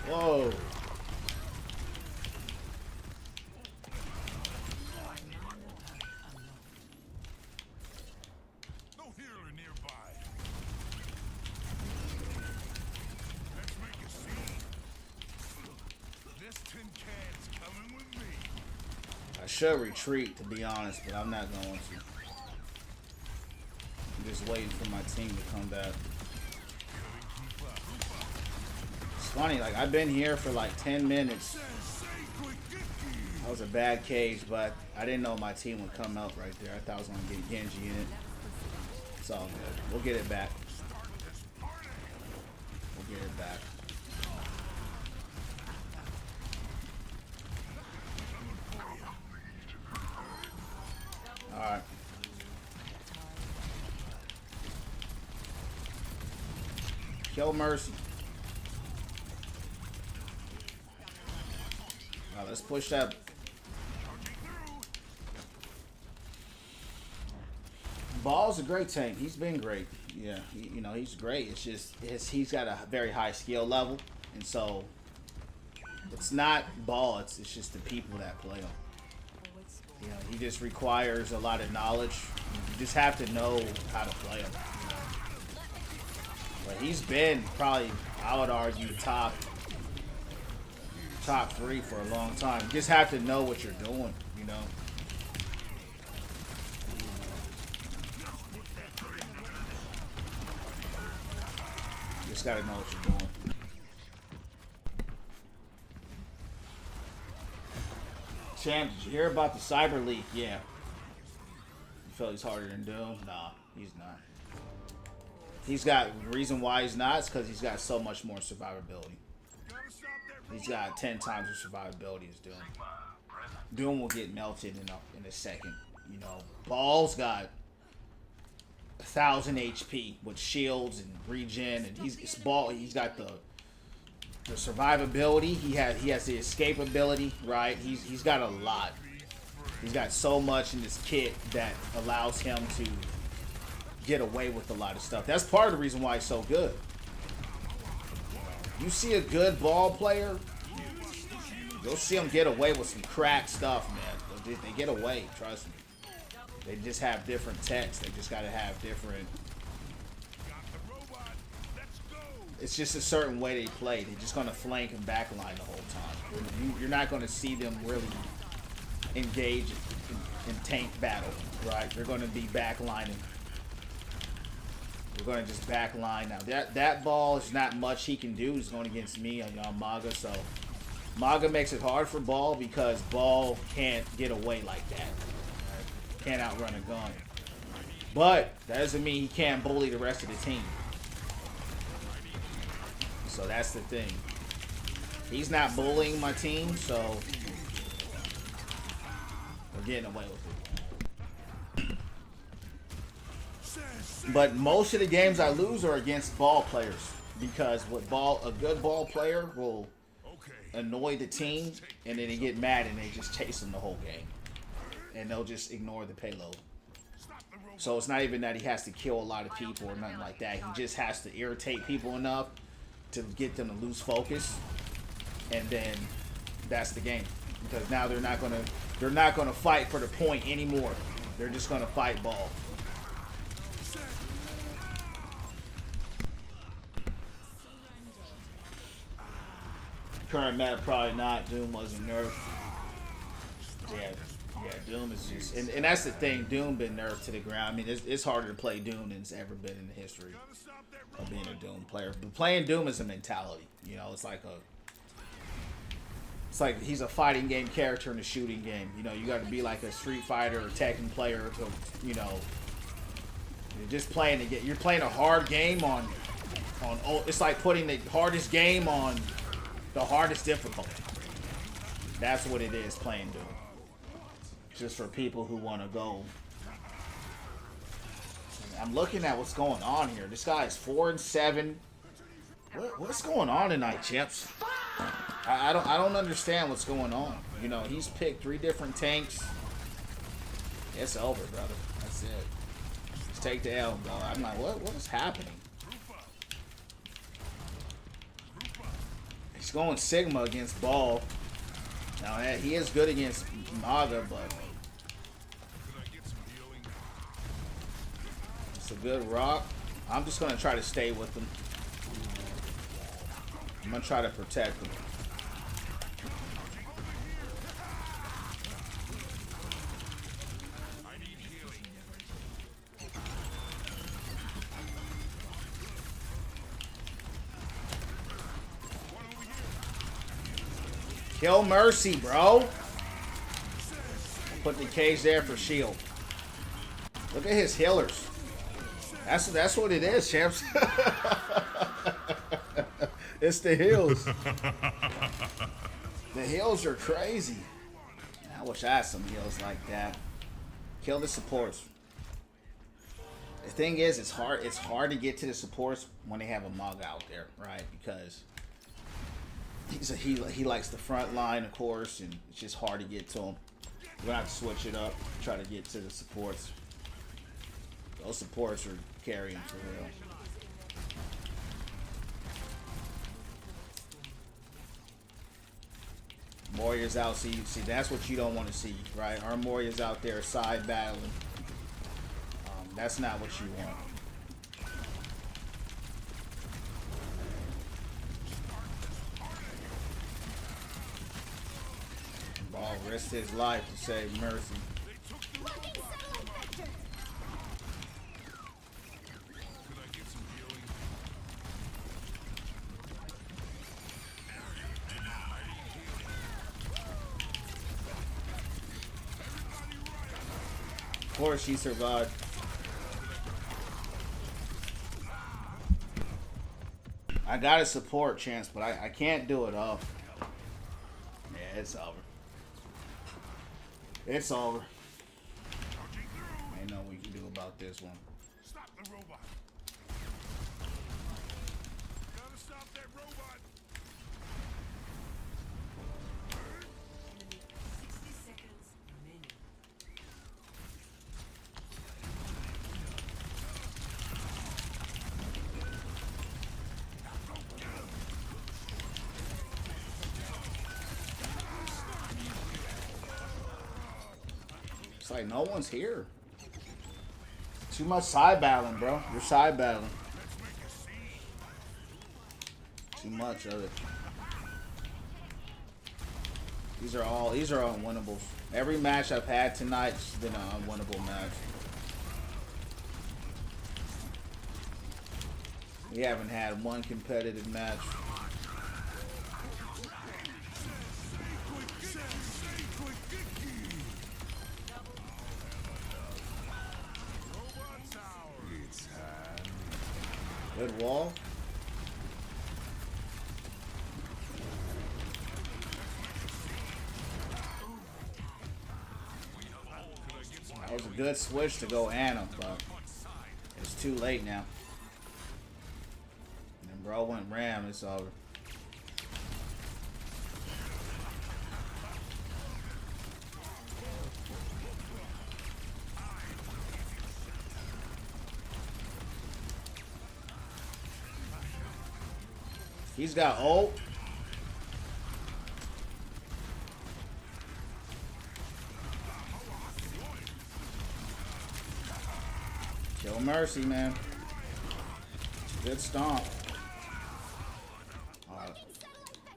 Whoa. No healer nearby. Let's make a scene. This tin can's coming with me. I should retreat, to be honest, but I'm not going to. I'm just waiting for my team to come back. It's funny, like, I've been here for like 10 minutes. That was a bad cage, but I didn't know my team would come out right there. I thought I was going to get Genji in it. It's all good. We'll get it back. We'll get it back. Alright. Kill Mercy. Now let's push that. Ball's a great tank. He's been great. Yeah, you know, he's great. It's just he's got a very high skill level, and so it's not Ball. It's just the people that play him. You know, he just requires a lot of knowledge. You just have to know how to play him. You know? But he's been probably, I would argue, top 3 for a long time. You just have to know what you're doing, you know. You just gotta know what you're doing. Champ, did you hear about the cyber leak? Yeah. You feel he's harder than Doom? Nah, he's not. He's got, the reason why he's not is because he's got so much more survivability. He's got 10 times the survivability as Doom. Doom will get melted in a second. You know, Ball's got 1,000 HP with shields and regen, and he's got the survivability. He has the escapability, right? He's got a lot. He's got so much in this kit that allows him to get away with a lot of stuff. That's part of the reason why he's so good. You see a good Ball player, you'll see them get away with some crack stuff, man. They get away, trust me. They just have different techs. They just gotta have different. It's just a certain way they play. They're just gonna flank and backline the whole time. You're not gonna see them really engage in tank battle, right? They're gonna be backlining. We're gonna just backline now. That Ball is not much he can do. He's going against me on Mauga, so Mauga makes it hard for Ball because Ball can't get away like that. Right? Can't outrun a gun. But that doesn't mean he can't bully the rest of the team. So that's the thing. He's not bullying my team, so we're getting away with it. But most of the games I lose are against Ball players because a good Ball player will annoy the team, and then they get mad and they just chase them the whole game, and they'll just ignore the payload. So it's not even that he has to kill a lot of people or nothing like that. He just has to irritate people enough to get them to lose focus, and then that's the game. Because now they're not gonna fight for the point anymore. They're just gonna fight Ball. Current map, probably not. Doom wasn't nerfed. Yeah, Doom is just, and that's the thing. Doom been nerfed to the ground. I mean, it's harder to play Doom than it's ever been in the history of being a Doom player. But playing Doom is a mentality. You know, it's like he's a fighting game character in a shooting game. You know, you got to be like a Street Fighter or Tekken player to, you know, you're just playing to get. You're playing a hard game on. It's like putting the hardest game on the hardest difficulty. That's what it is playing Doom. Just for people who want to go. I'm looking at what's going on here. This guy is 4-7. What's going on tonight, champs? I don't understand what's going on. You know, he's picked 3 different tanks. It's over, brother. That's it. Just take the L, bro. I'm like, what is happening? He's going Sigma against Ball. Now, he is good against Mauga, but it's a good rock. I'm just going to try to stay with him. I'm going to try to protect him. Kill Mercy, bro. Put the cage there for shield. Look at his healers. That's what it is, champs. It's the heals. The heals are crazy. I wish I had some heals like that. Kill the supports. The thing is, it's hard to get to the supports when they have a Mauga out there, right? Because he likes the front line, of course, and it's just hard to get to him. We're gonna have to switch it up, try to get to the supports. Those supports are carrying for real. Warriors out, see, that's what you don't want to see, right? Our Warriors out there side battling. That's not what you want. Ball risked his life to save Mercy. Of course she survived. I got a support chance, but I can't do it up. Yeah, it's over. It's over. Ain't nothing we can do about this one. Stop the robot. Gotta stop that robot. 60 seconds remaining. It's like no one's here. Too much side battling, bro. You're side battling. Too much of it. These are all unwinnables. Every match I've had tonight's been an unwinnable match. We haven't had one competitive match. Good wall. That was a good switch to go Anna, but it's too late now. And bro went Ram, it's over. He's got ult. Kill Mercy, man. Good stomp.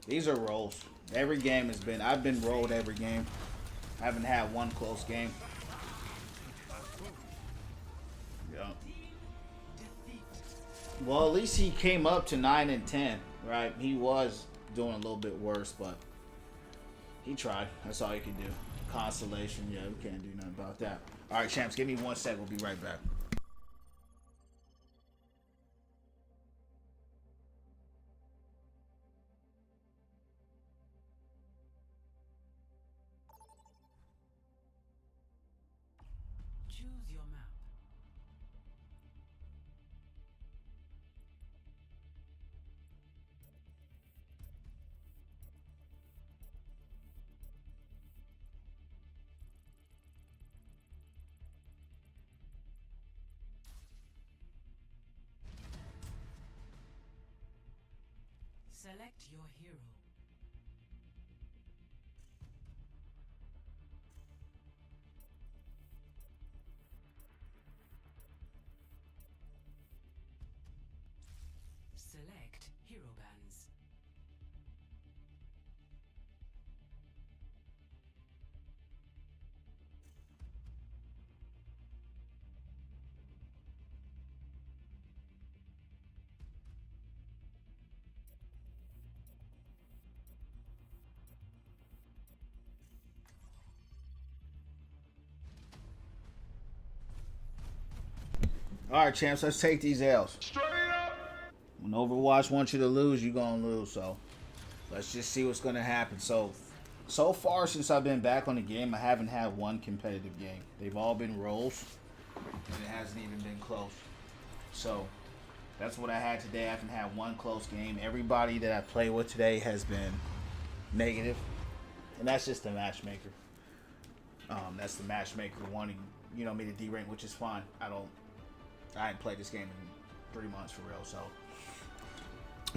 These are rolls. Every game has been. I've been rolled every game. I haven't had one close game. Yeah. Well, at least he came up to 9 and 10, right? He was doing a little bit worse, but he tried. That's all you can do. Consolation. Yeah, we can't do nothing about that. All right, champs, give me 1 sec. We'll be right back. Choose your map. Select your hero. Select hero bands. All right, champs, let's take these L's. Straight up! When Overwatch wants you to lose, you're going to lose. So let's just see what's going to happen. So far since I've been back on the game, I haven't had one competitive game. They've all been rolls, and it hasn't even been close. So that's what I had today. I haven't had one close game. Everybody that I play with today has been negative, and that's just the matchmaker. That's the matchmaker wanting, me to derank, which is fine. I ain't played this game in 3 months for real, so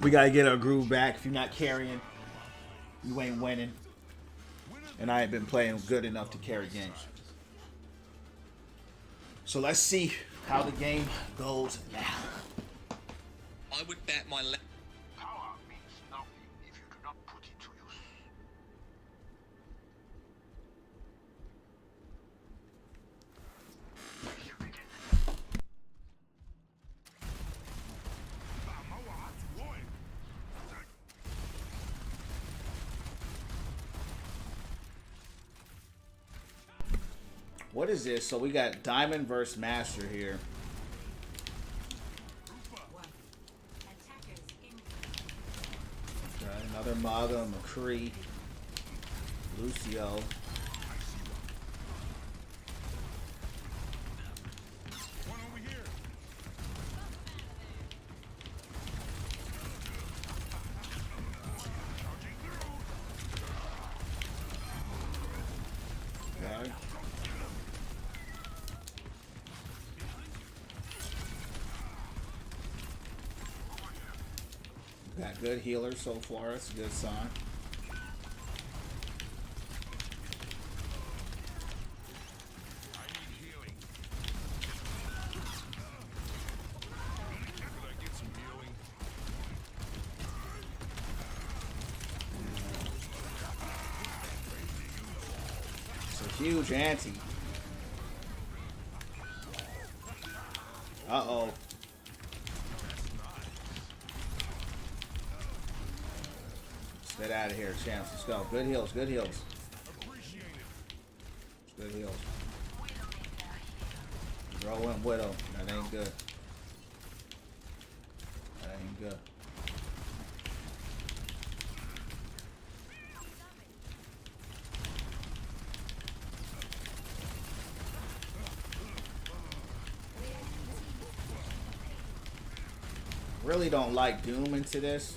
we gotta get our groove back. If you're not carrying, you ain't winning. And I ain't been playing good enough to carry games. So let's see how the game goes now. I would bet my Power means nothing if you do not put it to use. What is this? So we got Diamond versus Master here. Attackers in. Okay, another Mauga, McCree, Lucio. One over here. Okay. Got good healers so far. That's a good sign. I need healing. Could I get some healing? It's a huge ante. Uh-oh. Let's get out of here, champs. Let's go. Good heals, good heals. Appreciate it. Good heals. Throw in Widow. That ain't good. That ain't good. Really don't like Doom into this.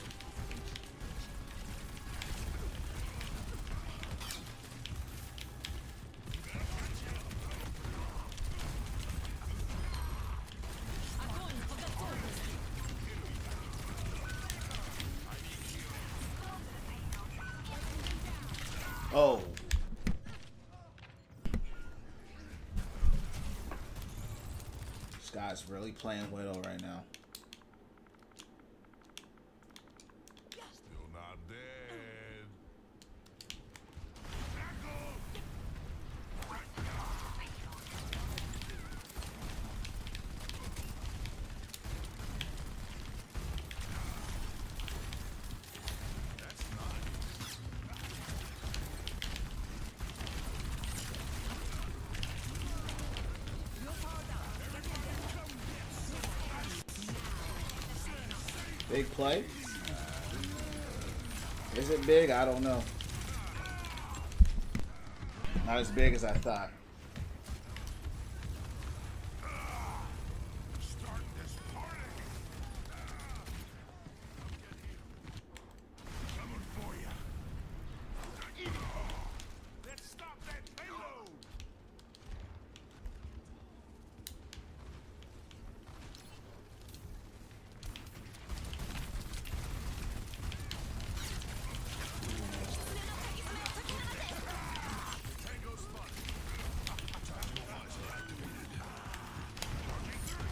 Oh. This guy's really playing Widow right now. Still not dead. Big play. Is it big? I don't know. Not as big as I thought. Start this party. Coming for you. Let's stop that payload.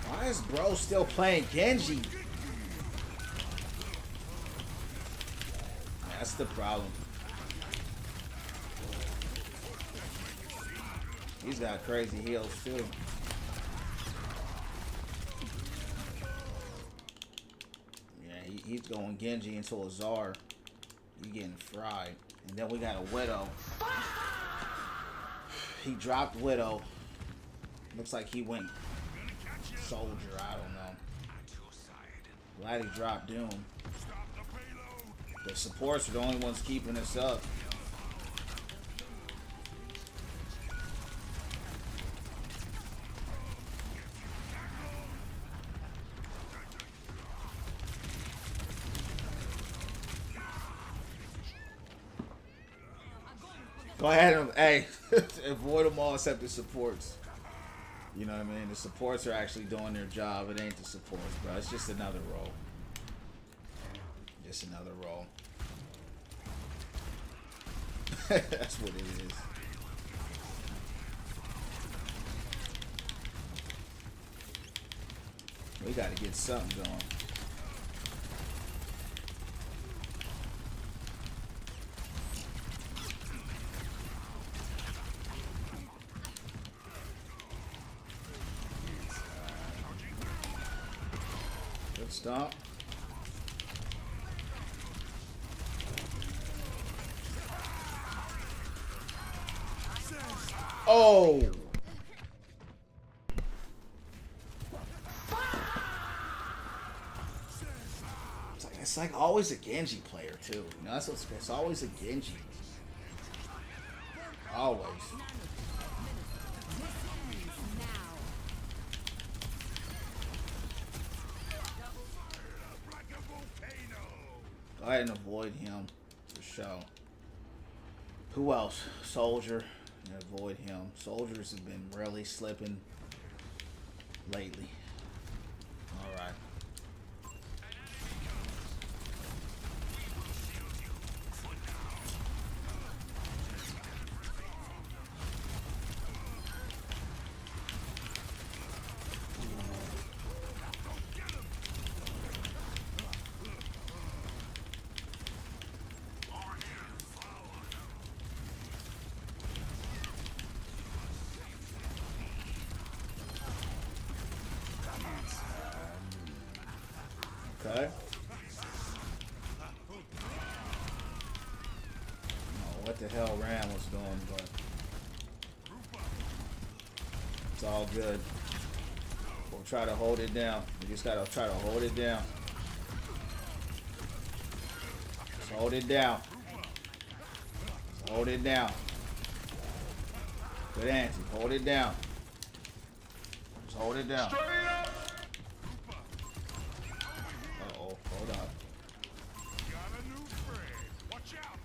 Why is bro still playing Genji? That's the problem. He's got crazy heals too. Yeah, he's going Genji into a Czar. He's getting fried. And then we got a Widow. He dropped Widow. Looks like he went Soldier, I don't know. Glad he dropped Doom. The supports are the only ones keeping us up. Go ahead and, hey, avoid them all except the supports. You know what I mean? The supports are actually doing their job. It ain't the supports, bro. It's just another role. Just another role. That's what it is. We gotta get something going. Good stop. Oh! It's like always a Genji player too. You know, it's always a Genji. Always. Go ahead and avoid him for sure. Who else? Soldier. Avoid him. Soldiers have been really slipping lately. Alright. Okay. I don't know what the hell Ram was doing, but it's all good. We'll try to hold it down. We just gotta try to hold it down. Just hold it down. Just hold it down. Good answer. Hold it down. Just hold it down. Hold up. Got a new friend. Watch out.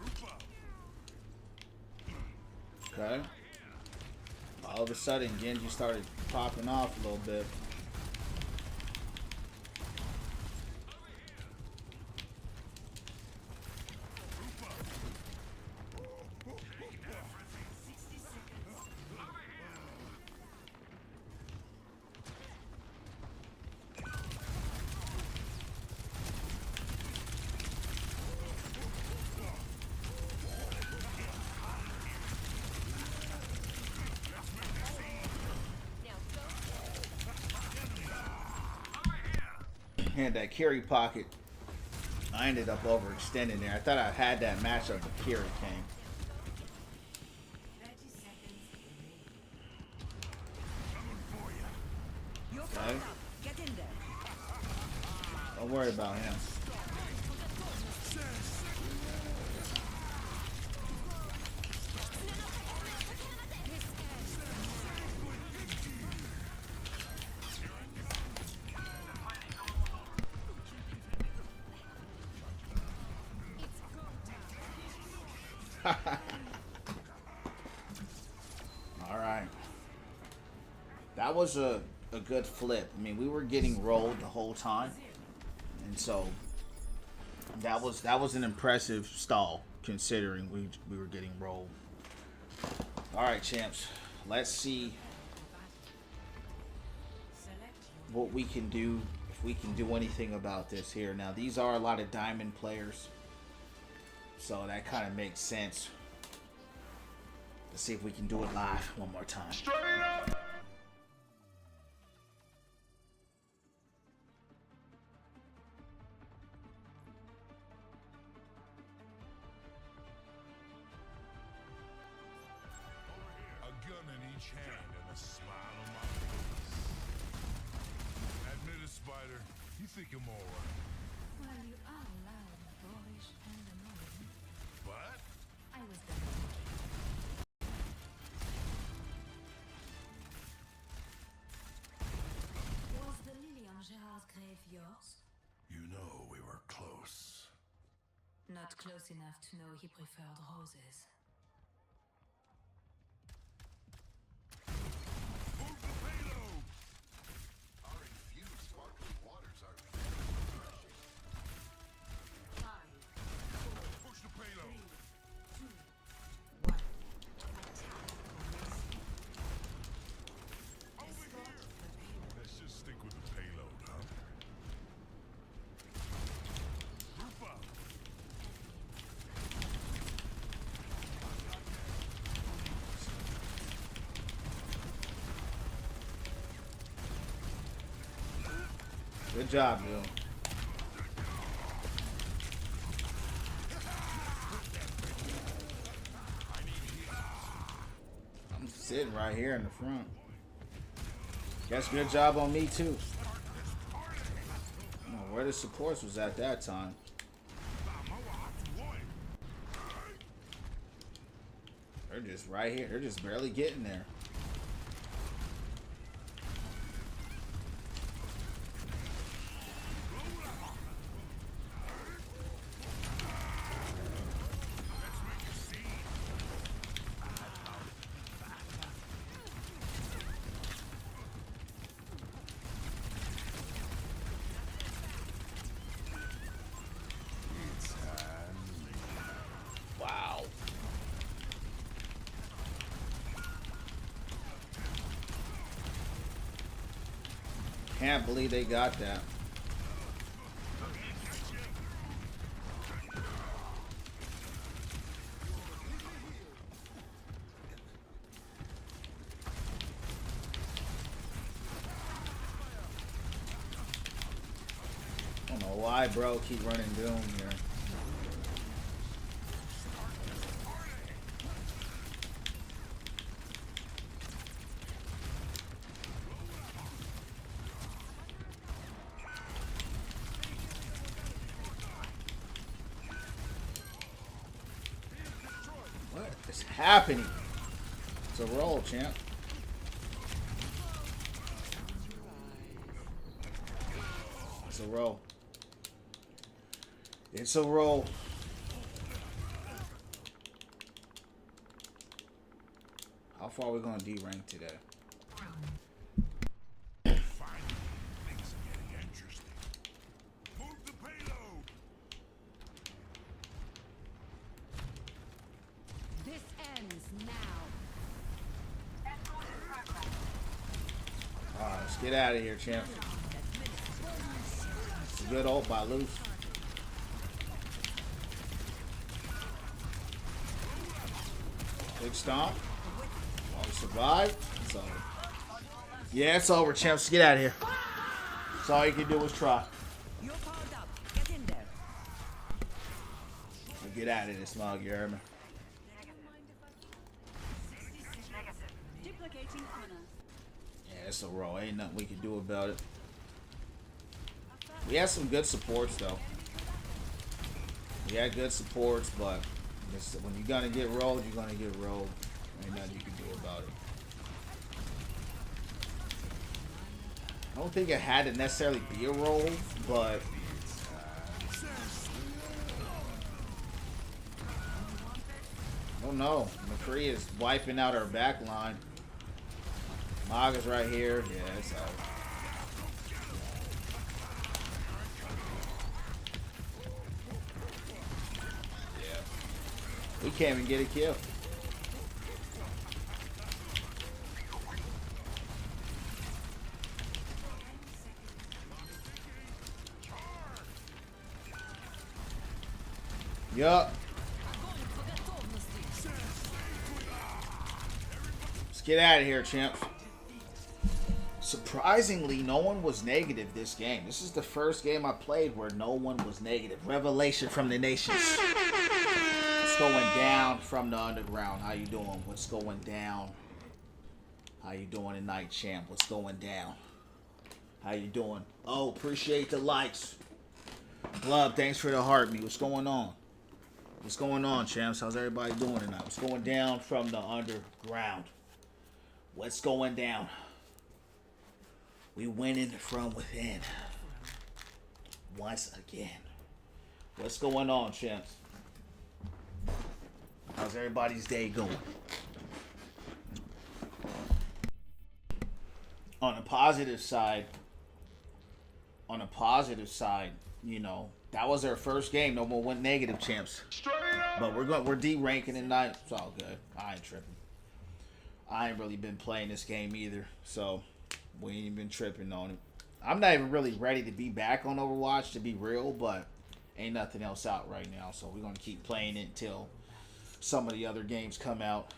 Rupa. Okay. All of a sudden, Genji started popping off a little bit. Had that carry pocket. I ended up overextending there. I thought I had that matchup, but carry came. Okay. Get in there. Don't worry about him. All right. That was a good flip. I mean, we were getting rolled the whole time, and so that was an impressive stall considering we were getting rolled. All right, champs. Let's see what we can do, if we can do anything about this here. Now, these are a lot of diamond players, so that kind of makes sense. Let's see if we can do it live one more time. Straight up! A gun in each hand and a smile on my face. Admit it, Spider. You think I'm alright. Well, you are loud, boyish, and annoying. But I was done. Was the lily on Gerard's grave yours? you know we were close. Not close enough to know he preferred roses. Move the payload! Our infused sparkling waters are refreshing. Push the payload! Over here! Let's just stick with the payload, huh? Group up! Good job, Bill. I'm sitting right here in the front. Guess good job on me too. I don't know where the supports was at that time. They're just right here. They're just barely getting there. Wow. Can't believe they got that. I don't know why bro keep running Doom here. What is happening? It's a roll, champ. It's a roll. It's a roll. How far are we going to D-rank today? Finally, things are getting interesting. Move the payload! This ends now. Alright, let's get out of here, champ. It's a good ult by Loose. Big stomp. Oh, we survived. It's over. Yeah, it's over, champ. Let's get out of here. That's all you can do is try. You're powered up. Get in there. We'll get out of this, Mauga, you heard me? Duplicating honor. Yeah, it's a roll. Ain't nothing we can do about it. We had some good supports though. We had good supports, but when you're gonna get rolled, you're gonna get rolled. Ain't nothing you can do about it. I don't think it had to necessarily be a roll, but oh no, McCree is wiping out our back line. Mauga's right here. Yeah, it's out. Yeah. We can't even get a kill. Yup. Let's get out of here, champs. Surprisingly, no one was negative this game. This is the first game I played where no one was negative. Revelation from the nations. What's going down from the underground? How you doing? What's going down? How you doing tonight, champ? What's going down? How you doing? Oh, appreciate the likes. Glove, thanks for the heartbeat. What's going on? What's going on, champs? How's everybody doing tonight? What's going down from the underground? What's going down? We winning from within. Once again. What's going on, champs? How's everybody's day going? On the positive side, you know, that was our first game. No one went negative, champs. But we're D-ranking tonight. It's all good. I ain't tripping. I ain't really been playing this game either, so we ain't even been tripping on it. I'm not even really ready to be back on Overwatch, to be real, but ain't nothing else out right now, so we're gonna keep playing it until some of the other games come out.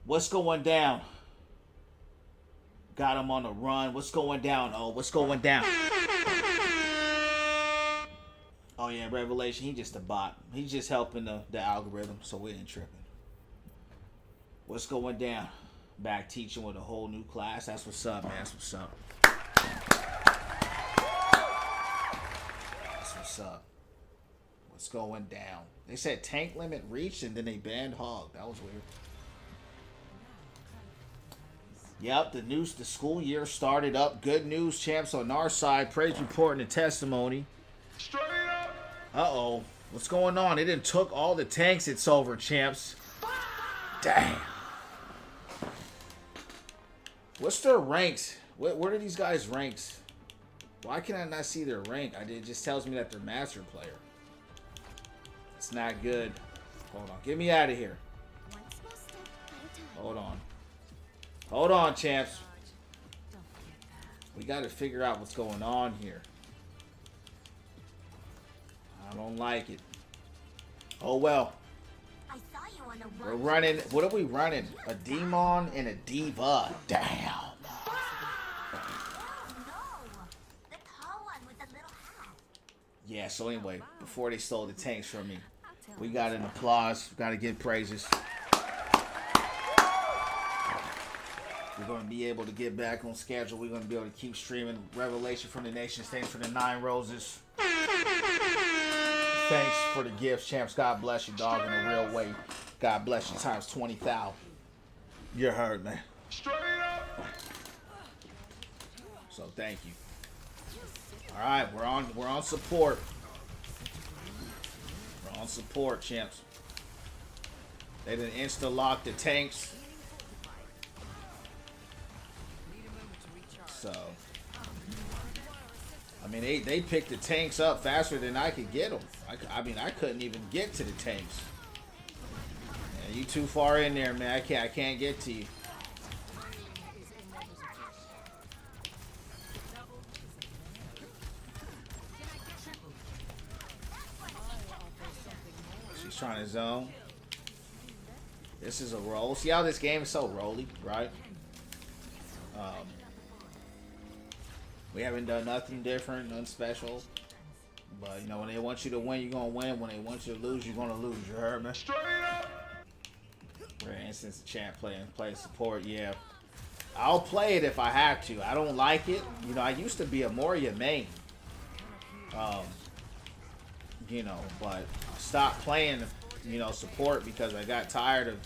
What's going down? Got him on the run. What's going down? Oh, what's going down? Oh yeah, Revelation. He just a bot. He's just helping the algorithm, so we ain't tripping. What's going down? Back teaching with a whole new class. That's what's up, man. That's what's up. That's what's up. What's going down? They said tank limit reached and then they banned Hog. That was weird. Yep, the school year started up. Good news, champs, on our side. Praise report and the testimony. Straight up. Uh-oh. What's going on? They done took all the tanks. It's over, champs. Damn. What's their ranks? What are these guys' ranks? Why can I not see their rank? It just tells me that they're master player. It's not good. Hold on. Get me out of here. Hold on. Hold on, champs. We got to figure out what's going on here. I don't like it. Oh, well. We're running. What are we running? A Demon and a Diva. Damn. Yeah, so anyway, before they stole the tanks from me, we got an applause. We got to give praises. We're going to be able to get back on schedule. We're going to be able to keep streaming Revelation from the Nations. Thanks for the 9 roses. Thanks for the gifts, champs. God bless you, dog, in a real way. God bless you times 20,000. You heard, man. So thank you. All right, we're on support. We're on support, champs. They done insta-lock the tanks. So, I mean, they picked the tanks up faster than I could get them. I mean, I couldn't even get to the tanks. Yeah, you too far in there, man. I can't get to you. She's trying to zone. This is a roll. See how this game is so rolly, right? We haven't done nothing different, nothing special. But, you know, when they want you to win, you're going to win. When they want you to lose, you're going to lose. You heard me? For instance, the champ playing support, yeah. I'll play it if I have to. I don't like it. You know, I used to be a Moria main. You know, but I stopped playing, you know, support because I got tired of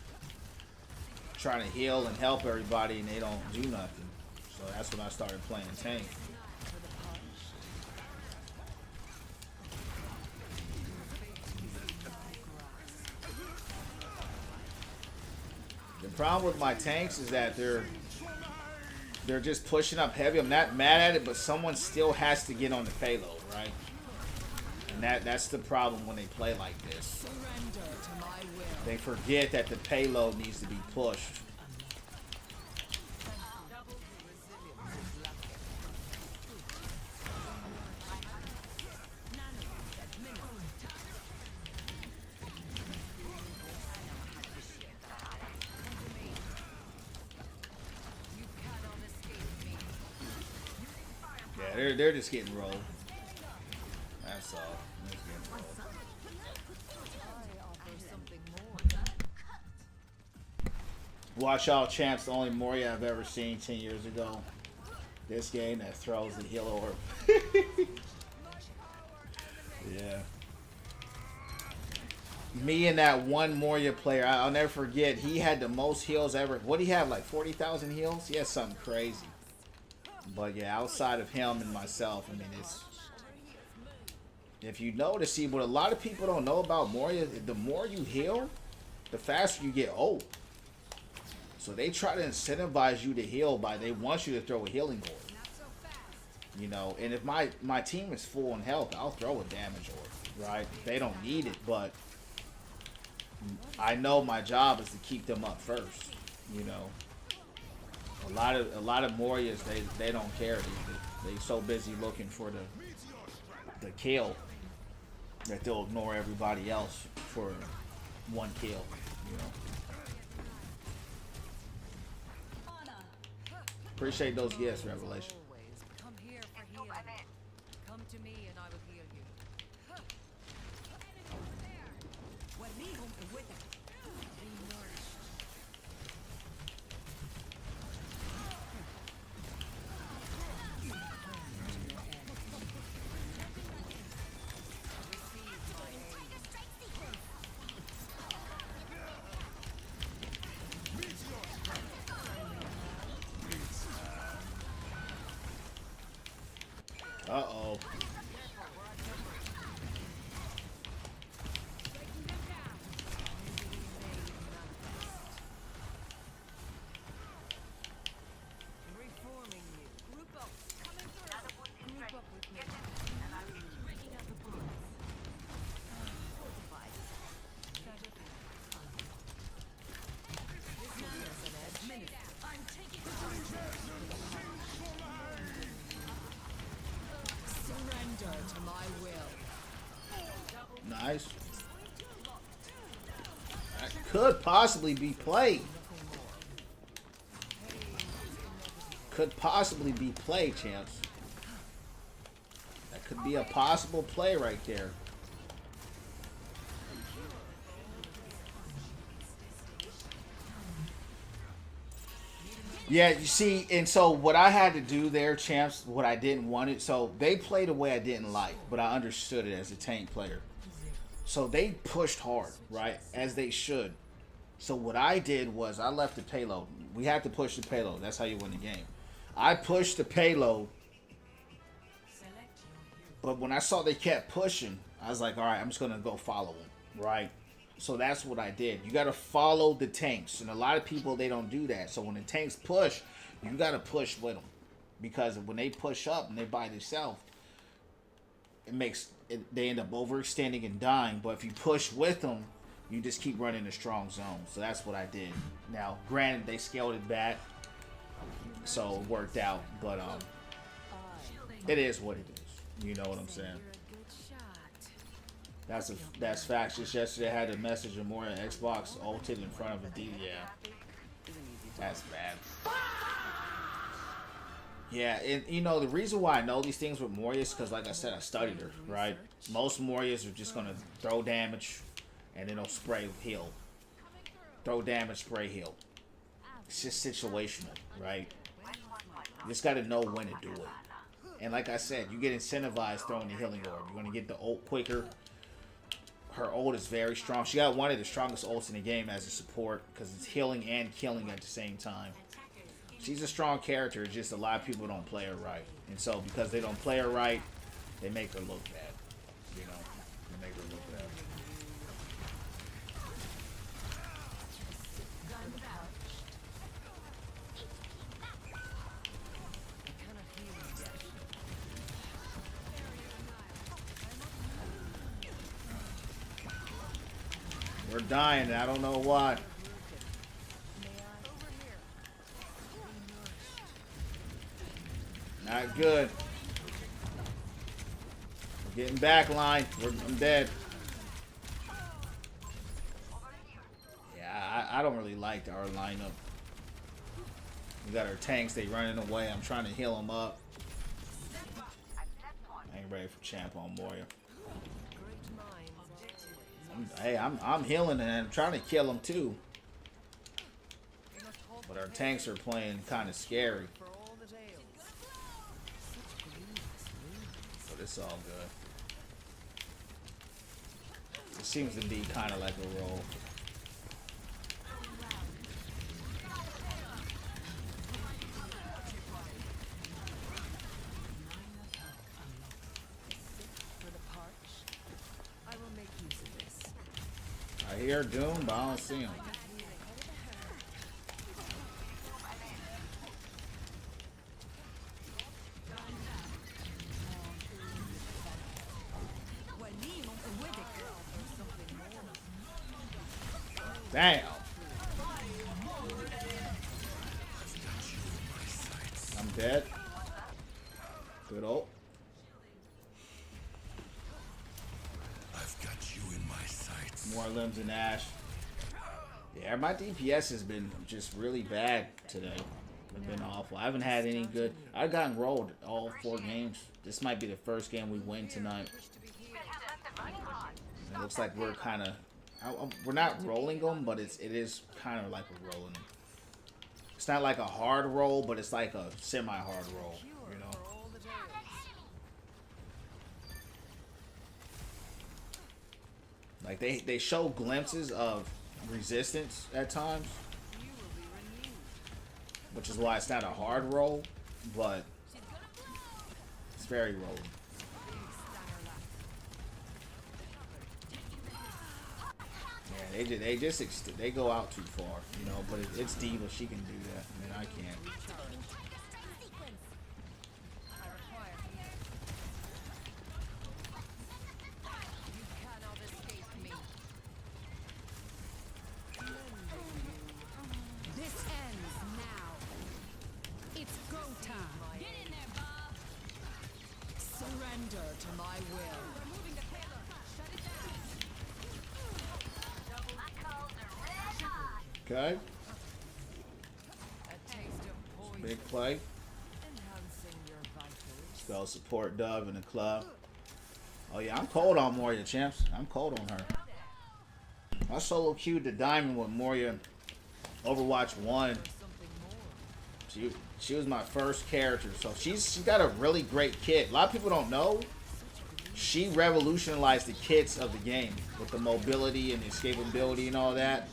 trying to heal and help everybody and they don't do nothing. So that's when I started playing tank. The problem with my tanks is that they're just pushing up heavy. I'm not mad at it, but someone still has to get on the payload, right? And that's the problem when they play like this. They forget that the payload needs to be pushed. Yeah, they're just getting rolled. That's all. They're just getting rolled. Watch out, champs. The only Moria I've ever seen 10 years ago. This game that throws the heal orb. Yeah. Me and that one Moria player, I'll never forget. He had the most heals ever. What did he have? Like 40,000 heals? He had something crazy. But yeah, outside of him and myself, I mean, it's. If you notice, see, what a lot of people don't know about Moria, the more you heal, the faster you get old. So they try to incentivize you to heal by they want you to throw a healing orb. You know, and if my team is full in health, I'll throw a damage orb, right? They don't need it, but I know my job is to keep them up first. You know, a lot of Morias they don't care. They so busy looking for the kill that they'll ignore everybody else for one kill. You know. Appreciate those gifts, Revelation. Come here for healing. Come to me and I will heal you. Be nourished. Uh-oh. Reforming you. Group up. Coming through. Group up with me. Breaking out the bullets. Fortified. This will give us an edge. Minute. I'm taking surrender to my will. Nice. That could possibly be played. Could possibly be played, champs. That could be a possible play right there. Yeah, you see, and so what I had to do there, champs, what I didn't want it, so they played a way I didn't like, but I understood it as a tank player. So they pushed hard, right, as they should. So what I did was I left the payload. We had to push the payload. That's how you win the game. I pushed the payload, but when I saw they kept pushing, I was like, all right, I'm just going to go follow them, right? So that's what I did. You got to follow the tanks. And a lot of people, they don't do that. So when the tanks push, you got to push with them. Because when they push up and they by themselves, they end up overextending and dying. But if you push with them, you just keep running a strong zone. So that's what I did. Now, granted, they scaled it back. So it worked out. But it is what it is. You know what I'm saying? That's facts. Just yesterday I had a message of more Xbox ulted in front of a D. Yeah. That's bad. Yeah, and you know, the reason why I know these things with Moria is because, like I said, I studied her, right? Most Morias are just going to throw damage and then they'll spray heal. Throw damage, spray heal. It's just situational, right? You just got to know when to do it. And like I said, you get incentivized throwing the healing orb. You're going to get the ult quicker. Her ult is very strong. She got one of the strongest ults in the game as a support because it's healing and killing at the same time. She's a strong character. It's just a lot of people don't play her right. And so because they don't play her right, they make her look bad. You know, they make her look bad. We're dying. I don't know why. Not good. We're getting back line. I'm dead. Yeah, I don't really like our lineup. We got our tanks. They running away. I'm trying to heal them up. I ain't ready for champ on Moria. Hey, I'm healing and I'm trying to kill him too. But our tanks are playing kind of scary. But it's all good. It seems to be kind of like a roll. I hear Doom, but I don't see him. Damn. I'm dead. Good ult. I've got you in my sights. More limbs and Ash. Yeah, my DPS has been just really bad today. It's been awful. I haven't had any good. I've gotten rolled all 4 games. This might be the first game we win tonight. It looks like we're kind of. We're not rolling them, but it is kind of like we're rolling them. It's not like a hard roll, but it's like a semi-hard roll, you know. Like they show glimpses of resistance at times, which is why it's not a hard roll, but it's very rolling. They go out too far, you know. But it's Diva; she can do that. I mean, I can't. This ends now. It's go time. Get in there, Bob. Surrender to my will. Removing the payload. Shut it down. Okay. Big play. Spell support Dove in the club. Oh yeah, I'm cold on Moria, champs. I'm cold on her. I solo queued the diamond with Moria Overwatch 1. She was my first character, so she's got a really great kit. A lot of people don't know. She revolutionized the kits of the game with the mobility and the escapability and all that.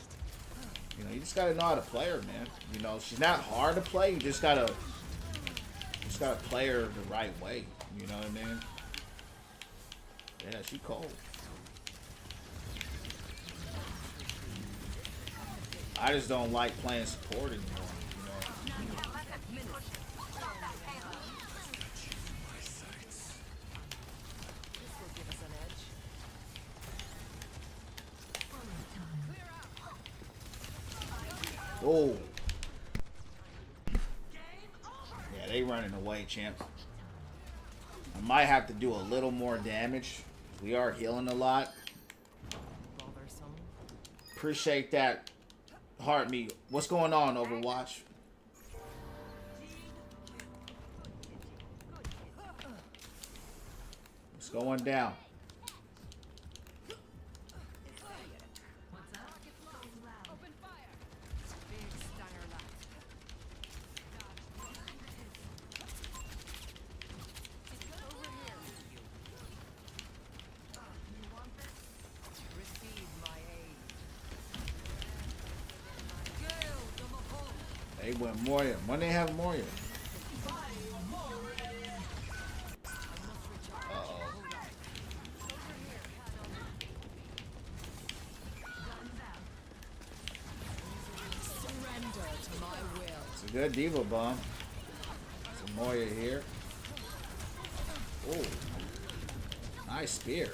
You know, you just gotta know how to play her, man. You know, she's not hard to play. You just gotta play her the right way. You know what I mean? Yeah, she cold. I just don't like playing support anymore. You know? Oh. Yeah, they running away, champs. I might have to do a little more damage. We are healing a lot. Appreciate that, Heartmeat. What's going on, Overwatch? What's going down? They went Moria. When they have Moria? Uh-oh. Surrender to my will. It's a good diva bomb. Some Moria here. Oh, nice spear.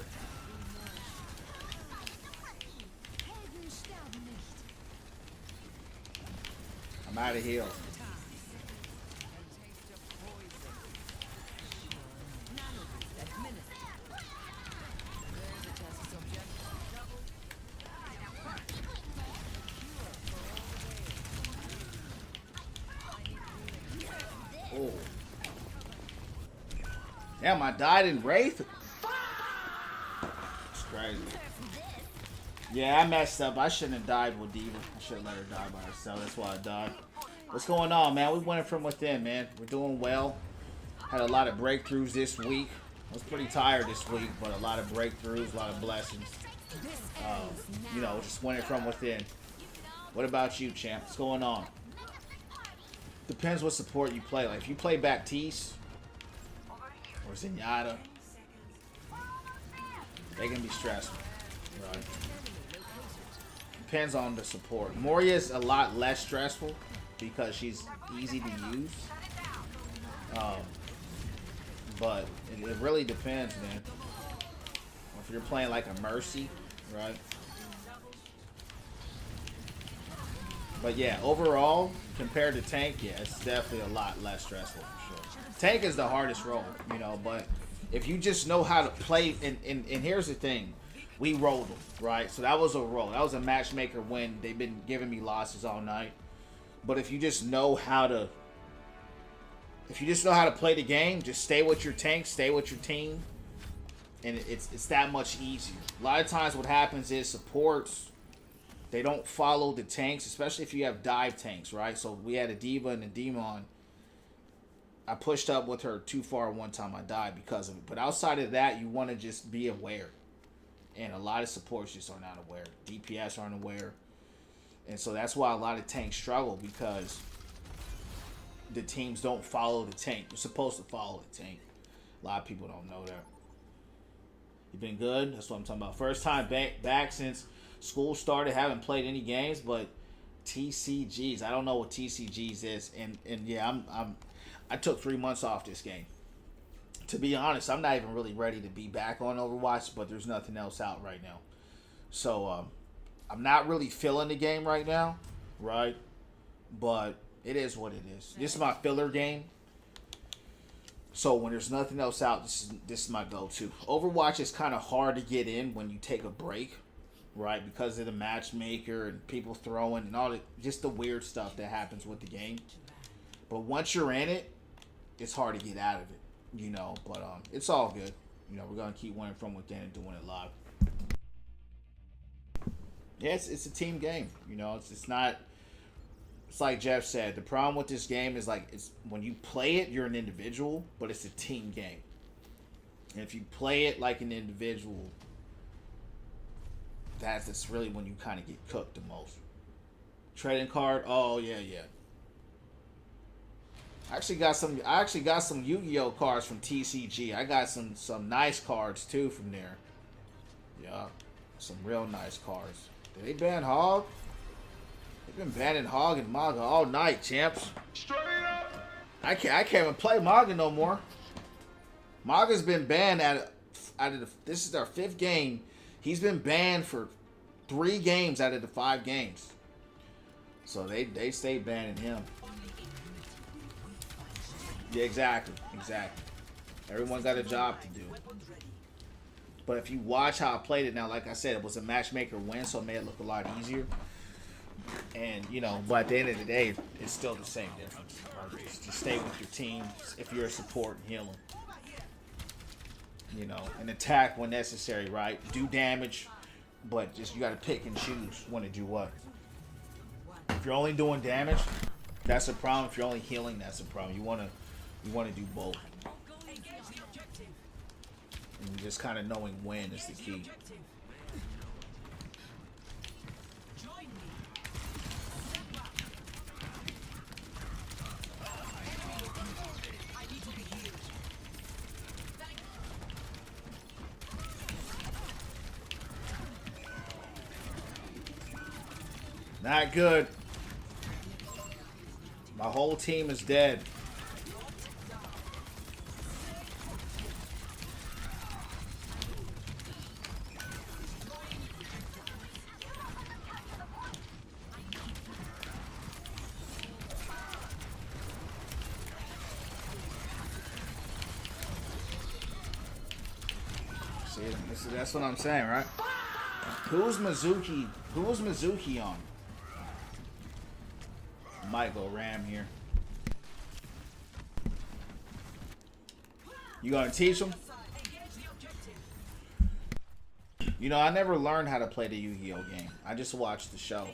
I'm out of heals. Oh. Damn, I died in Wraith? It's crazy. Yeah, I messed up. I shouldn't have died with Diva. I should have let her die by herself. That's why I died. What's going on, man? We winning from within, man. We're doing well. Had a lot of breakthroughs this week. I was pretty tired this week, but a lot of breakthroughs, a lot of blessings. You know, just winning from within. What about you, champ? What's going on? Depends what support you play. Like, if you play Baptiste or Zenyatta, they can be stressful. Right? Depends on the support. Moria's a lot less stressful because she's easy to use. But it really depends, man. If you're playing like a Mercy, right? But yeah, overall, compared to Tank, yeah, it's definitely a lot less stressful for sure. Tank is the hardest role, you know, but if you just know how to play, and here's the thing, we rolled them, right? So that was a roll. That was a matchmaker win. They've been giving me losses all night. But if you just know how to, play the game, just stay with your tank, stay with your team, and it's that much easier. A lot of times what happens is supports, they don't follow the tanks, especially if you have dive tanks, right? So we had a Diva and a Demon. I pushed up with her too far one time. I died because of it. But outside of that, you want to just be aware. And a lot of supports just are not aware. DPS aren't aware. And so that's why a lot of tanks struggle, because the teams don't follow the tank. You're supposed to follow the tank. A lot of people don't know that. You've been good. That's what I'm talking about. First time back since school started. Haven't played any games, but TCGs. I don't know what TCGs is. And yeah, I took 3 months off this game. To be honest, I'm not even really ready to be back on Overwatch, but there's nothing else out right now. So, I'm not really feeling the game right now, right? But it is what it is. This is my filler game. So when there's nothing else out, this is my go-to. Overwatch is kind of hard to get in when you take a break, right? Because of the matchmaker and people throwing and all the, just the weird stuff that happens with the game. But once you're in it, it's hard to get out of it, you know. But it's all good. You know, we're gonna keep winning from within and doing it live. Yeah, it's a team game. You know, it's not. It's like Jeff said. The problem with this game is like it's when you play it, you're an individual, but it's a team game. And if you play it like an individual, that's really when you kind of get cooked the most. Trading card. Oh yeah. I actually got some Yu-Gi-Oh cards from TCG. I got some nice cards too from there. Yeah, some real nice cards. Did they ban Hog? They've been banning Hog and Mauga all night, champs. Straight up. I can't even play Mauga no more. Mauga's been banned this is our 5th game. He's been banned for 3 games out of the 5 games. So they stay banning him. Yeah, exactly. Everyone got a job to do. But if you watch how I played it now, like I said, it was a matchmaker win, so it made it look a lot easier. And, you know, but at the end of the day, it's still the same difference. Just stay with your team if you're a support and healing. You know, and attack when necessary, right? Do damage, but just you got to pick and choose when to do what. If you're only doing damage, that's a problem. If you're only healing, that's a problem. You want to do both. And just kind of knowing when is the key. Not good. My whole team is dead. See, that's what I'm saying, right? Who's Mizuki? Who was Mizuki on? Might go Ram here. You gonna teach him? You know, I never learned how to play the Yu-Gi-Oh game. I just watched the show.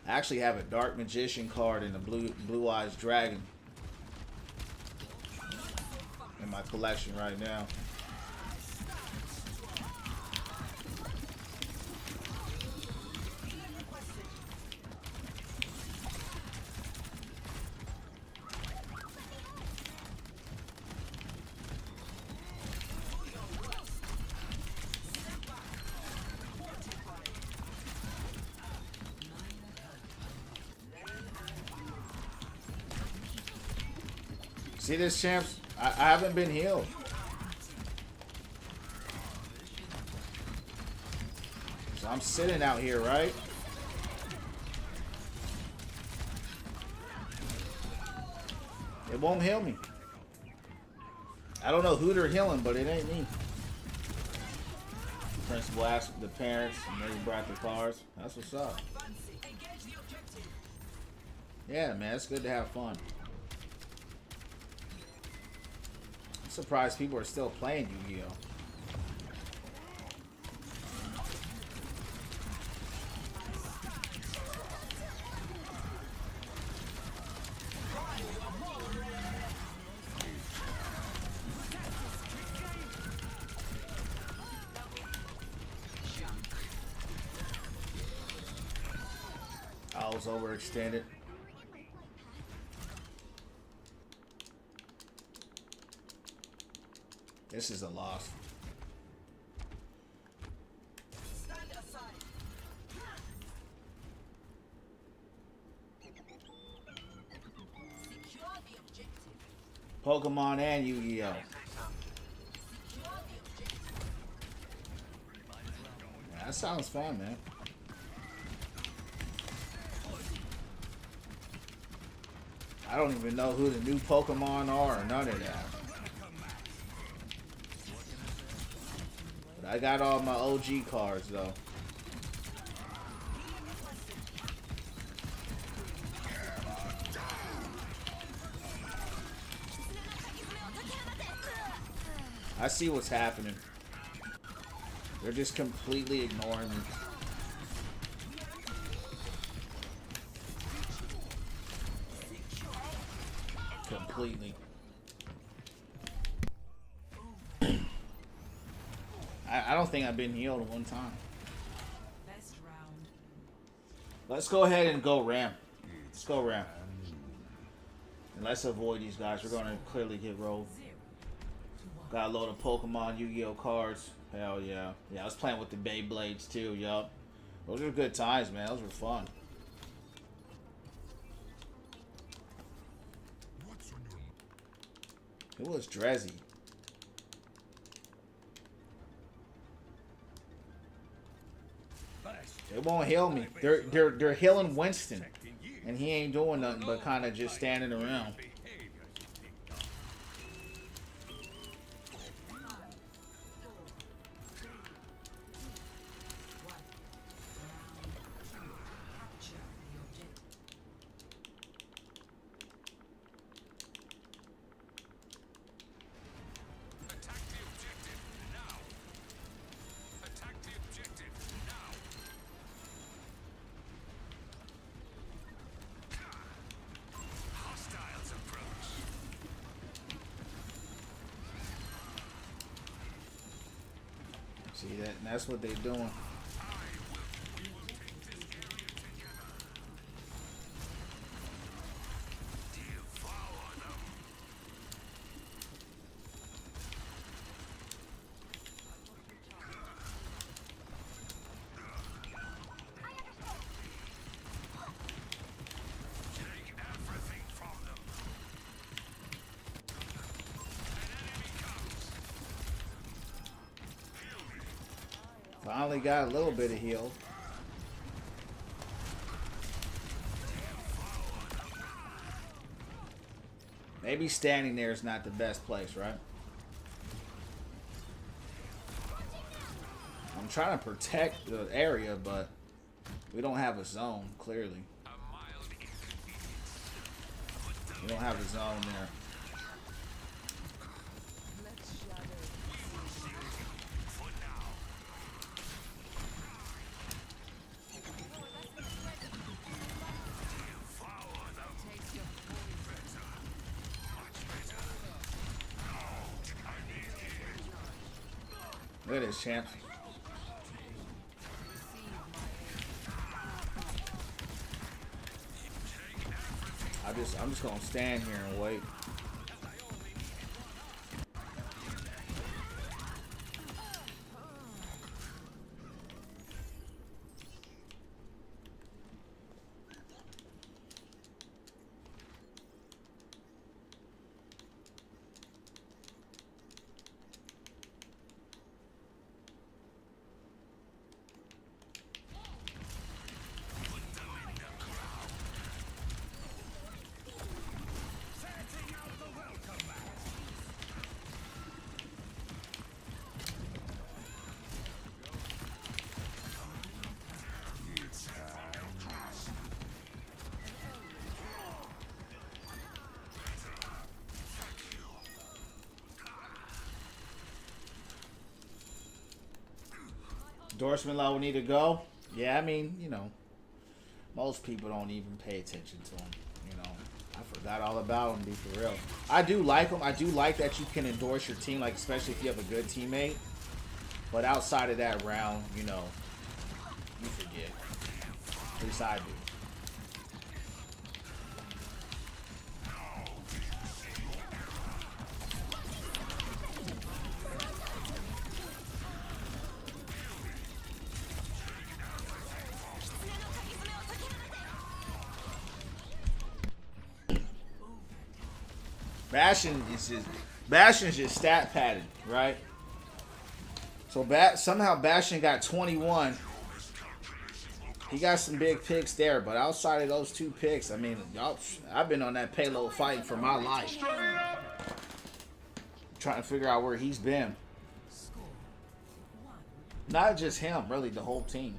I actually have a Dark Magician card and a Blue Eyes Dragon in my collection right now. See this, champs? I haven't been healed. So I'm sitting out here, right? It won't heal me. I don't know who they're healing, but it ain't me. Principal asked the parents, and they brought the cars. That's what's up. Yeah, man, it's good to have fun. I'm surprised people are still playing Yu-Gi-Oh! I was overextended. This is a loss. Pokemon and Yu-Gi-Oh! Yeah, that sounds fun, man. I don't even know who the new Pokemon are or none of that. But I got all my OG cards though. I see what's happening. They're just completely ignoring me. Completely. I don't think I've been healed one time. Best round. Let's go ahead and go Ram. Let's go Ram. And let's avoid these guys. We're going to clearly get rolled. Got a load of Pokemon Yu-Gi-Oh cards. Hell yeah. Yeah, I was playing with the Beyblades too, yup. Those were good times, man. Those were fun. It was Drezzy. It won't heal me. They're healing Winston, and he ain't doing nothing but kind of just standing around. See that? And that's what they're doing. Finally got a little bit of heal. Maybe standing there is not the best place, right? I'm trying to protect the area, but we don't have a zone, clearly. We don't have a zone there. Look at this, champ. I'm just gonna stand here and wait. Endorsement level need to go. Yeah, I mean, you know, most people don't even pay attention to them. You know, I forgot all about them, be for real. I do like them. I do like that you can endorse your team, like especially if you have a good teammate. But outside of that round, you know, you forget. At least I do. Bastion's just stat padded, right? So somehow Bastion got 21. He got some big picks there, but outside of those 2 picks, I mean, I've been on that payload fighting for my life, trying to figure out where he's been. Not just him, really, the whole team.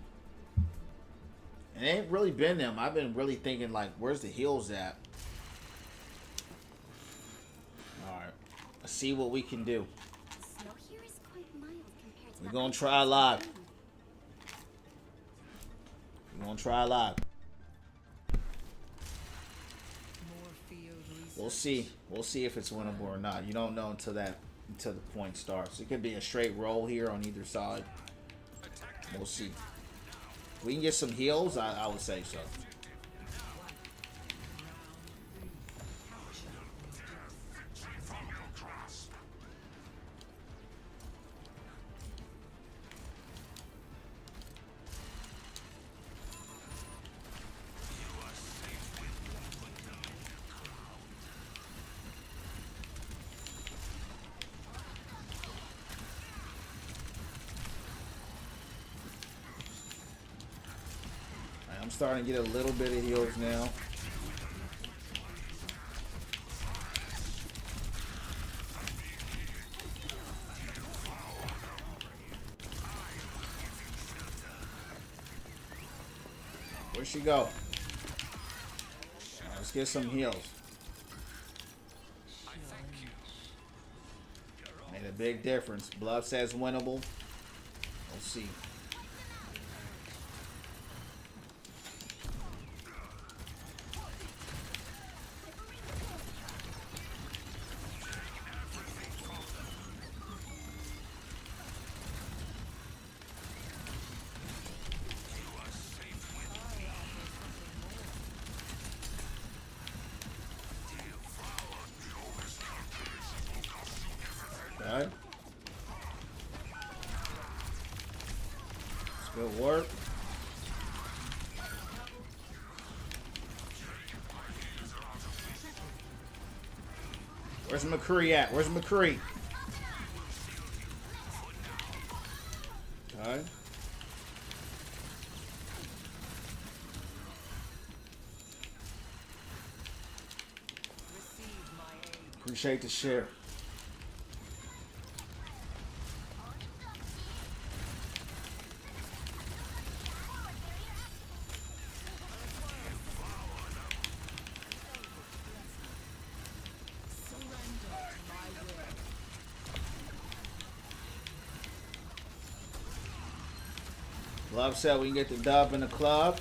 It ain't really been them. I've been really thinking, like, where's the heals at? Alright. Let's see what we can do. We're gonna try live. We're gonna try live. We'll see. We'll see if it's winnable or not. You don't know until the point starts. It could be a straight roll here on either side. We'll see. If we can get some heals, I would say so. I'm starting to get a little bit of heals now. Where'd she go? Let's get some heals. Made a big difference. Bluff says winnable. We'll see. Okay. It's good work. Where's McCree at? Where's McCree? Okay. Appreciate the share. Love said we can get the dub in the club.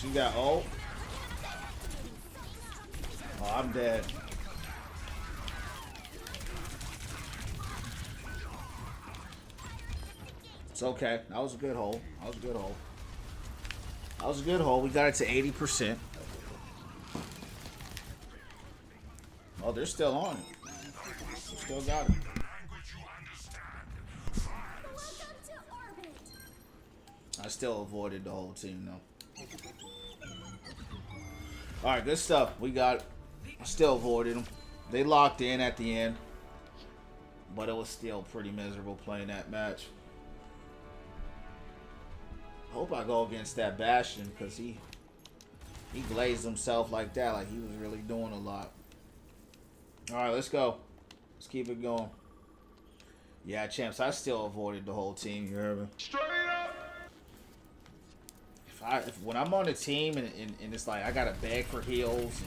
She got ult. Oh, I'm dead. It's okay. That was a good hole. That was a good hole. That was a good hole. We got it to 80%. Oh, they're still on it. They still got it. I still avoided the whole team, though. Alright, good stuff. We got it. I still avoided them. They locked in at the end. But it was still pretty miserable playing that match. Hope I go against that Bastion, because he glazed himself like that, like he was really doing a lot. Alright, let's go. Let's keep it going. Yeah, champs, I still avoided the whole team, you heard me? Straight up! If when I'm on a team and it's like I gotta beg for heals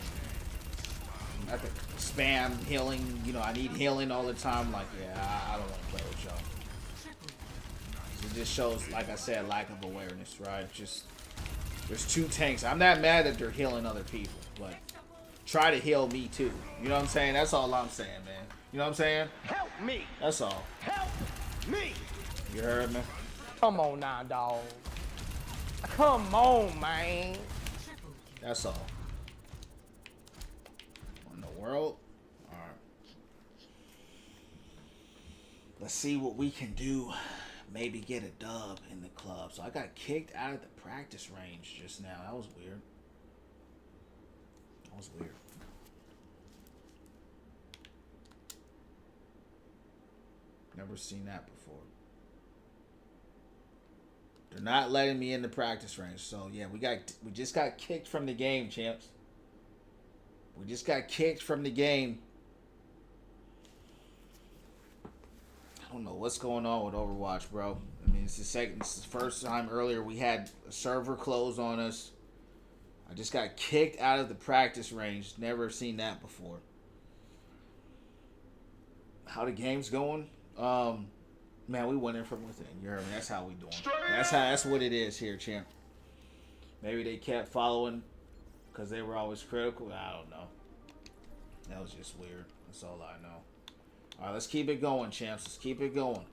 and I have to spam healing, you know, I need healing all the time, like, yeah, I don't want to play with y'all. It just shows, like I said, lack of awareness, right? Just, there's two tanks. I'm not mad that they're healing other people, but try to heal me too. You know what I'm saying? That's all I'm saying, man. You know what I'm saying? Help me! That's all. Help me! You heard me? Come on now, dog. Come on, man. That's all. What in the world? Alright. Let's see what we can do. Maybe get a dub in the club. So I got kicked out of the practice range just now. That was weird. That was weird. Never seen that before. They're not letting me in the practice range. So yeah, we just got kicked from the game, champs. We just got kicked from the game. I don't know what's going on with Overwatch, bro. I mean, it's the first time earlier we had a server close on us. I just got kicked out of the practice range. Never seen that before. How the game's going? Man, we winning from within. You heard me? That's how we doing. That's what it is here, champ. Maybe they kept following because they were always critical. I don't know. That was just weird. That's all I know. All right, let's keep it going, champs. Let's keep it going.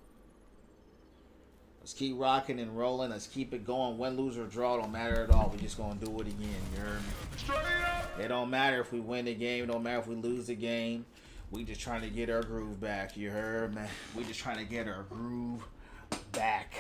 Let's keep rocking and rolling. Let's keep it going. Win, lose, or draw don't matter at all. We're just going to do it again. You heard me? It don't matter if we win the game. It don't matter if we lose the game. We just trying to get our groove back. You heard me? We just trying to get our groove back.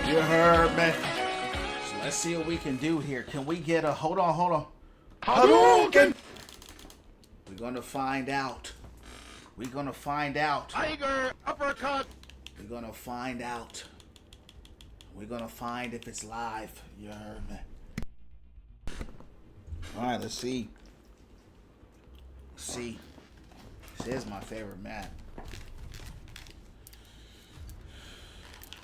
You heard me. So let's see what we can do here. Can we get a... Hold on. Hadouken! We're going to find out. We're going to find out. Tiger uppercut. We're going to find out. We're going to find if it's live. You heard me. Alright, let's see. Let's see. This is my favorite map.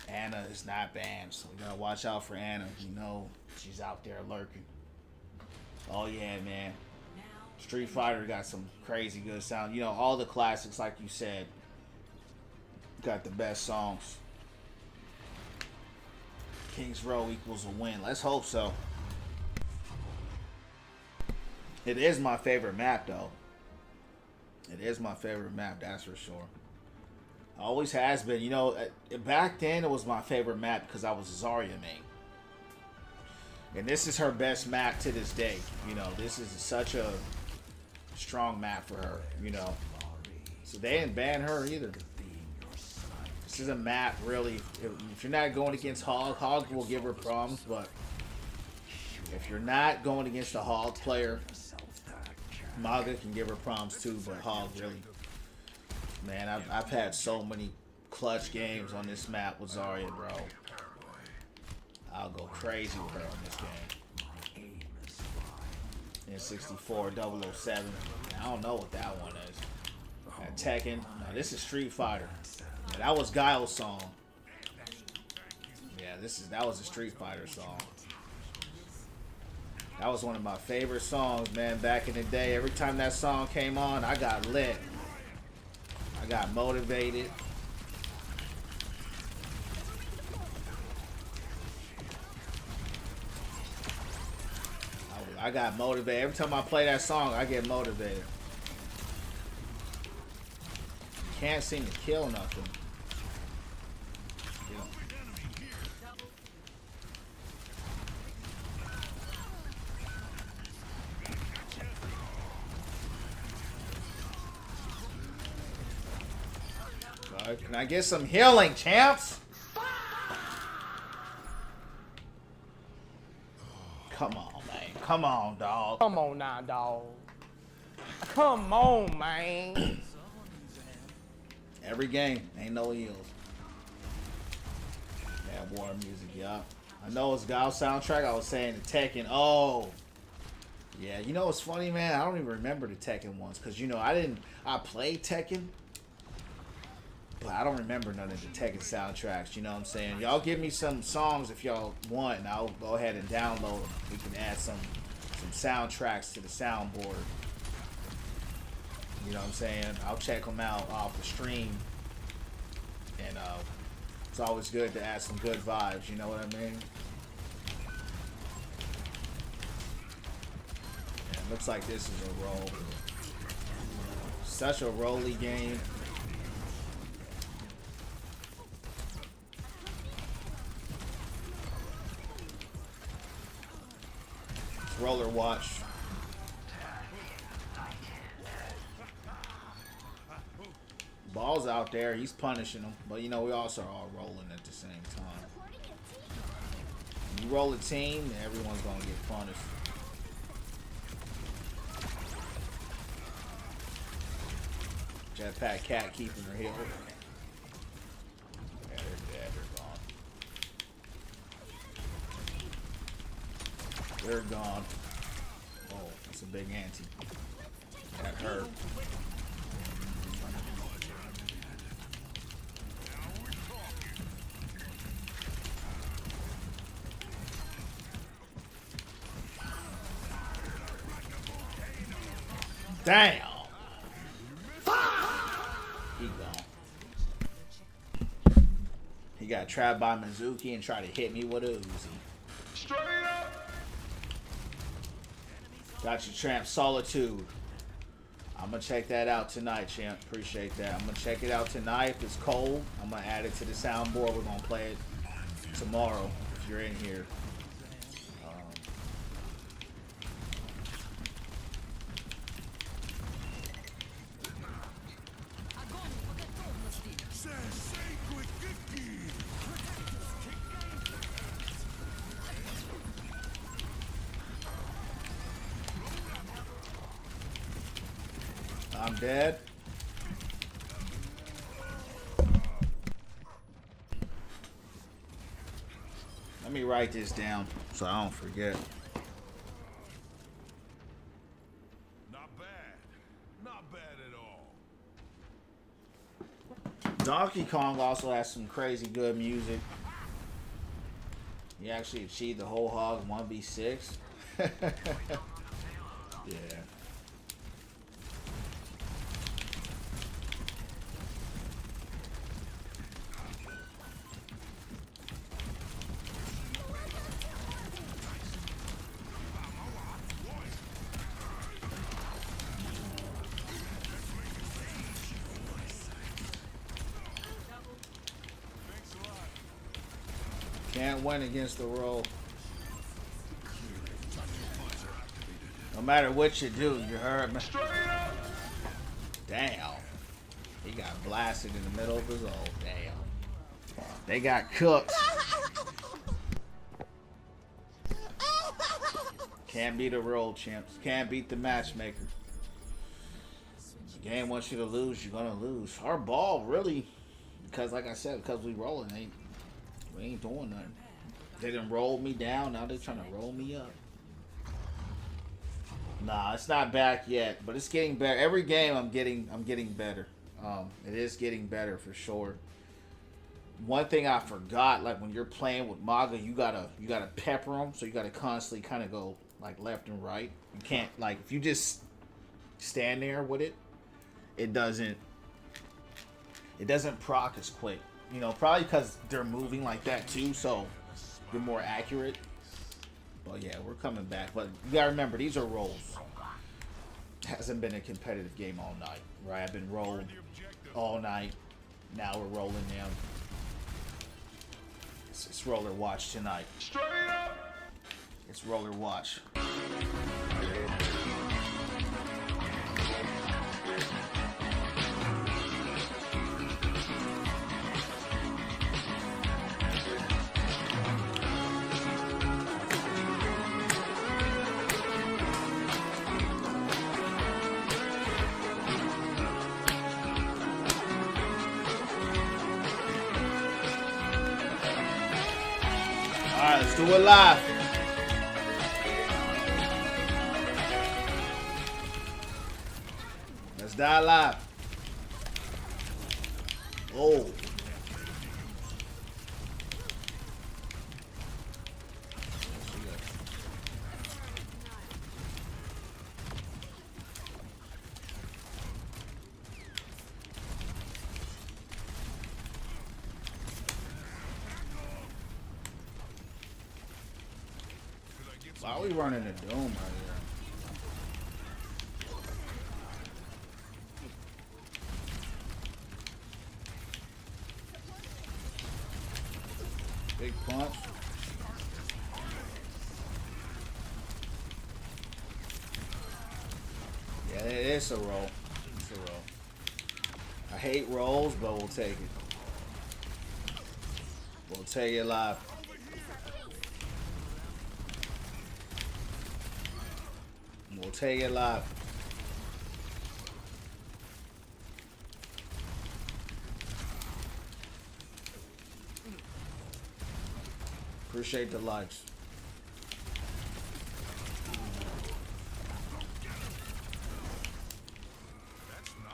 Anna is not banned, so we gotta watch out for Anna. You know she's out there lurking. Oh yeah, man. Street Fighter got some crazy good sound. You know, all the classics, like you said, got the best songs. King's Row equals a win. Let's hope so. It is my favorite map, though. It is my favorite map, that's for sure. Always has been. You know, back then it was my favorite map because I was Zarya main. And this is her best map to this day. You know, this is such a strong map for her, you know. So they didn't ban her either. This is a map, really. If you're not going against Hog, Hog will give her problems, but if you're not going against a Hog player, Mauga can give her problems too, but Hog really. Man, I've had so many clutch games on this map with Zarya, bro. I'll go crazy with her on this game. N64 007. I don't know what that one is. That Tekken. No, this is Street Fighter. Yeah, that was Guile's song. Yeah, that was a Street Fighter song. That was one of my favorite songs, man, back in the day. Every time that song came on, I got lit. I got motivated. I got motivated. Every time I play that song, I get motivated. Can't seem to kill nothing. Can I get some healing, champs? Come on, man. Come on, dog. Come on now, dog. Come on, man. Every game, ain't no heals. Yeah, war music, yeah. I know it's Guile soundtrack. I was saying the Tekken. Oh, yeah. You know what's funny, man? I don't even remember the Tekken ones because you know I played Tekken, but I don't remember none of the Tekken soundtracks. You know what I'm saying? Y'all give me some songs if y'all want, and I'll go ahead and download them. We can add some soundtracks to the soundboard. You know what I'm saying? I'll check them out off the stream. And it's always good to add some good vibes, you know what I mean? Yeah, it looks like this is a roll. Such a rolly game. It's Roller Watch. Ball's out there, he's punishing them, but you know we also are all rolling at the same time. When you roll a team, then everyone's gonna get punished. Jetpack Cat keeping her healed. Yeah, they're dead, they're gone. They're gone. Oh, that's a big ante. That hurt. Damn. He gone. He got trapped by Mizuki and tried to hit me with a Uzi. Straight up. Got your Tramp Solitude. I'm gonna check that out tonight, champ. Appreciate that. I'm gonna check it out tonight. If it's cold, I'm gonna add it to the soundboard. We're gonna play it tomorrow if you're in here. I'm dead. Let me write this down so I don't forget. Not bad. Not bad at all. Donkey Kong also has some crazy good music. He actually achieved the whole hog 1v6. Yeah. Can't win against the roll. No matter what you do, you heard me. Damn. He got blasted in the middle of his old. Damn. They got cooked. Can't beat the roll champs. Can't beat the matchmaker. The game wants you to lose, you're gonna lose. Our ball really, because like I said, because we rolling, we ain't doing nothing. They done rolled me down, now they trying to roll me up. Nah, it's not back yet, but it's getting better. Every game I'm getting better. It is getting better for sure. One thing I forgot, like when you're playing with Mauga, you gotta pepper them, so you gotta constantly kind of go like left and right. You can't, like, if you just stand there with it, it doesn't proc as quick. You know, probably because they're moving like that too, so you're more accurate. But yeah, we're coming back. But you gotta remember, these are rolls. Hasn't been a competitive game all night, right? I've been rolled all night. Now we're rolling them. It's roller watch tonight. Straight up. It's roller watch. Alright, let's do it live. Let's die live. Oh. Why are we running a dome right here? Big punch. Yeah, it's a roll. It's a roll. I hate rolls, but we'll take it. We'll take it live. We'll take it live. Appreciate the likes. That's nice.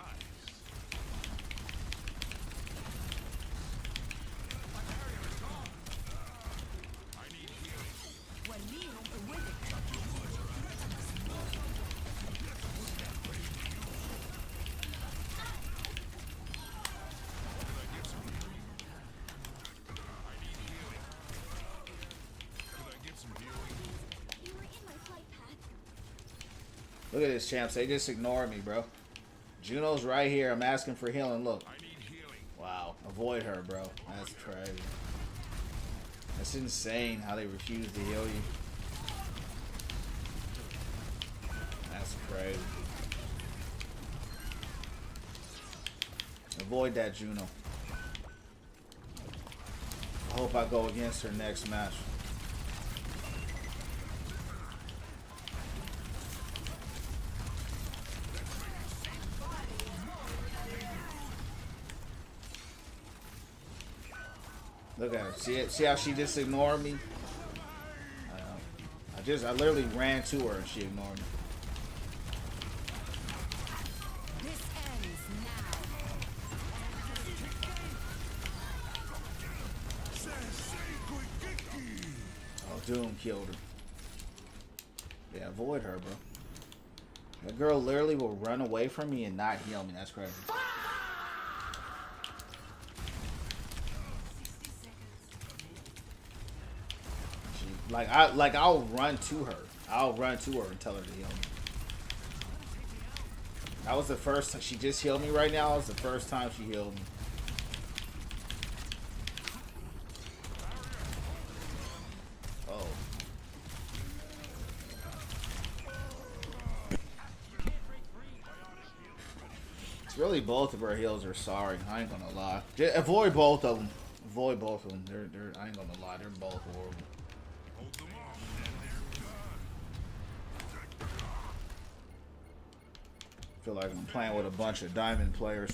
I need healing. Look at this, champs. They just ignored me, bro. Juno's right here. I'm asking for healing. Look. I need healing. Wow. Avoid her, bro. That's crazy. That's insane how they refuse to heal you. That's crazy. Avoid that, Juno. I hope I go against her next match. Look at her. See it? See how she just ignored me? I literally ran to her and she ignored me. This ends now. Oh, Doom killed her. Yeah, avoid her, bro. That girl literally will run away from me and not heal me. That's crazy. I'll run to her. I'll run to her and tell her to heal me. That was the first time. She just healed me right now. That was the first time she healed me. Oh. Really, both of our heals are sorry. I ain't gonna lie. Just avoid both of them. Avoid both of them. They're. I ain't gonna lie. They're both horrible. Hold them off, and they're done. I feel like I'm playing with a bunch of diamond players.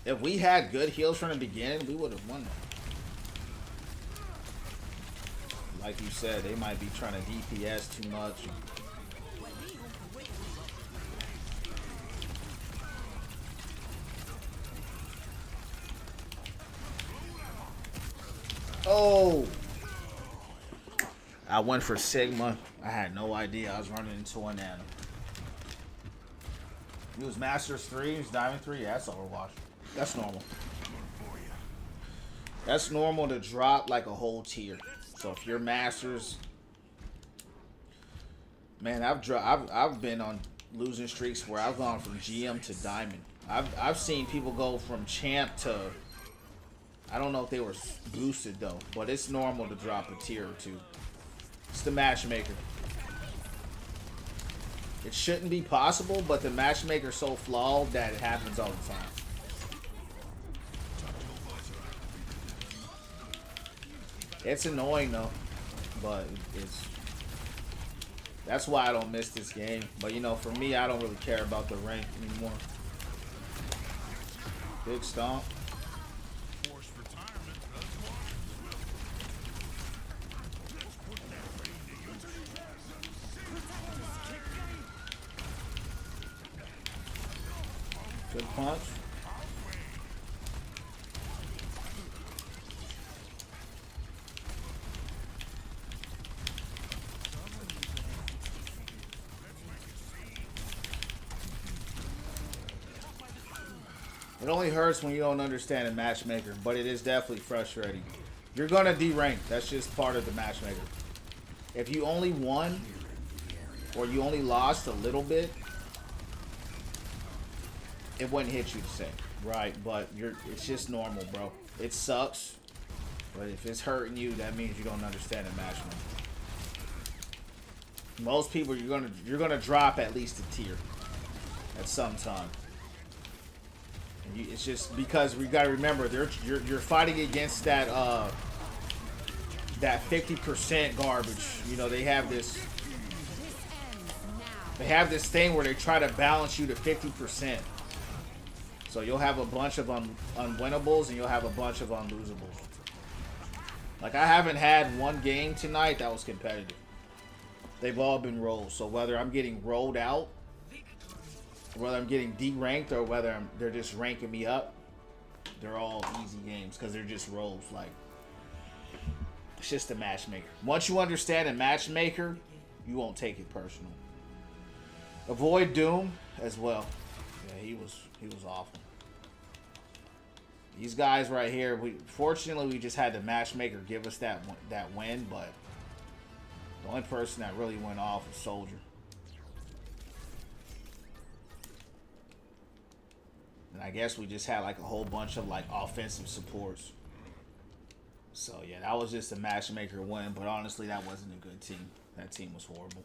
If we had good heals from the beginning, we would have won that. Like you said, they might be trying to DPS too much. Oh! I went for Sigma. I had no idea I was running into an Nano. He was Masters 3, he was Diamond 3. Yeah, that's Overwatch. That's normal. That's normal to drop like a whole tier. So if you're Masters, man, I've been on losing streaks where I've gone from GM to Diamond. I've seen people go from Champ to, I don't know if they were boosted though, but it's normal to drop a tier or two. It's the matchmaker. It shouldn't be possible, but the matchmaker's so flawed that it happens all the time. It's annoying though, but that's why I don't miss this game. But you know, for me, I don't really care about the rank anymore. Big stomp. Forced retirement does wonders. Good punch. It only hurts when you don't understand a matchmaker, but it is definitely frustrating. You're gonna derank. That's just part of the matchmaker. If you only won, or you only lost a little bit, it wouldn't hit you the same, right? But it's just normal, bro. It sucks, but if it's hurting you, that means you don't understand a matchmaker. Most people, you're gonna drop at least a tier at some time. It's just because we gotta remember, you're fighting against that that 50% garbage. You know, they have this thing where they try to balance you to 50%. So you'll have a bunch of unwinnables and you'll have a bunch of unlosables. Like, I haven't had one game tonight that was competitive. They've all been rolls. So whether I'm getting rolled out, whether I'm getting deranked, or whether they're just ranking me up, they're all easy games because they're just rolls. Like, it's just a matchmaker. Once you understand a matchmaker, you won't take it personal. Avoid Doom as well. Yeah, he was awful. These guys right here, fortunately we just had the matchmaker give us that win, but the only person that really went off was Soldier. And I guess we just had like a whole bunch of like offensive supports. So yeah, that was just a matchmaker win, but honestly that wasn't a good team. That team was horrible.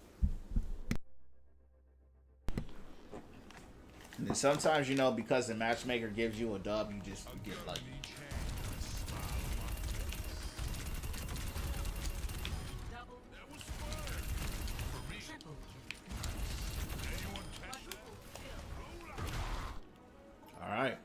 And then sometimes, you know, because the matchmaker gives you a dub, you get lucky. Alright.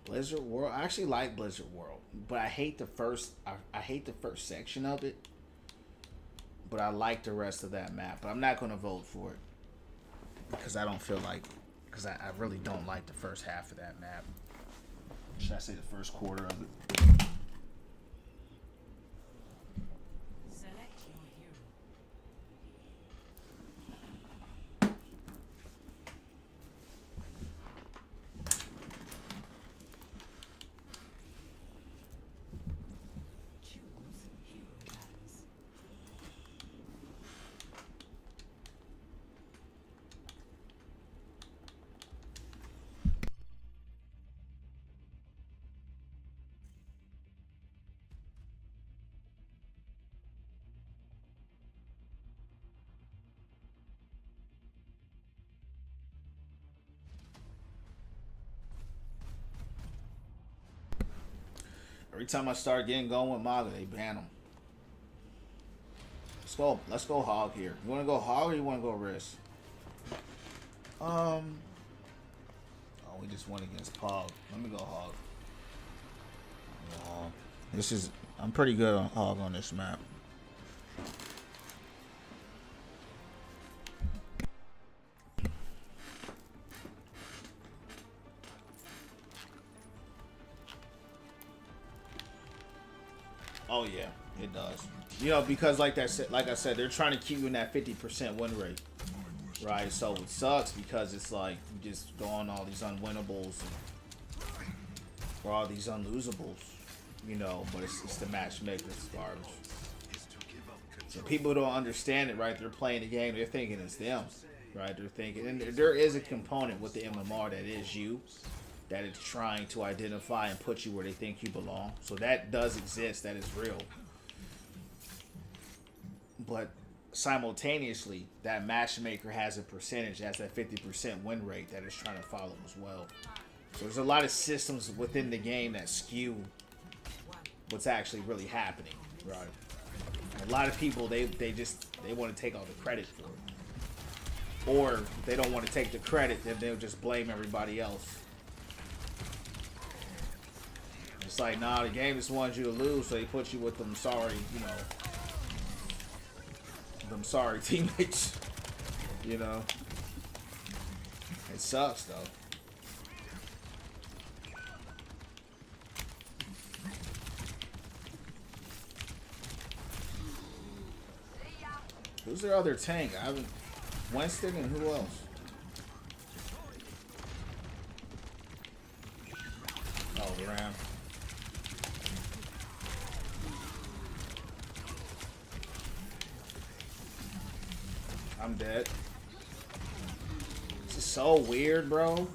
Blizzard World. I actually like Blizzard World, but I hate the first I hate the first section of it. But I like the rest of that map. But I'm not gonna vote for it. Because I don't feel like, because I really don't like the first half of that map. Should I say the first quarter of it? Select your hero. Choose hero patterns. Every time I start getting going with Mauga, they ban him. Let's go hog here. You want to go hog or you want to go risk? Oh, we just went against Pog. Let me go hog. This is, I'm pretty good on hog on this map. Oh yeah, it does. You know, because like I said, they're trying to keep you in that 50% win rate, right? So it sucks because it's like you just go on all these unwinnables or all these unlosables, you know. But it's the matchmaker's garbage. So people don't understand it, right? They're playing the game, they're thinking it's them, right? They're thinking, and there is a component with the MMR that is you, that it's trying to identify and put you where they think you belong. So that does exist, that is real. But simultaneously, that matchmaker has a percentage, has that 50% win rate that it's trying to follow as well. So there's a lot of systems within the game that skew what's actually really happening, right? A lot of people, they want to take all the credit for it. Or if they don't want to take the credit, then they'll just blame everybody else. It's like, nah, the game just wants you to lose, so they put you with them sorry, you know, them sorry teammates, you know. It sucks, though. Who's their other tank? I haven't... Winston and who else? Oh, Ram. I'm dead. This is so weird, bro.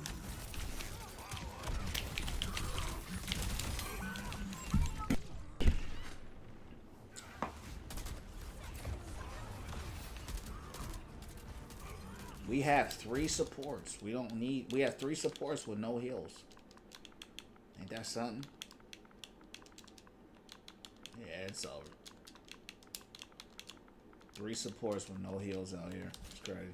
We have 3 supports. We have 3 supports with no heals. Ain't that something? Yeah, it's over. 3 supports with no heals out here. It's crazy.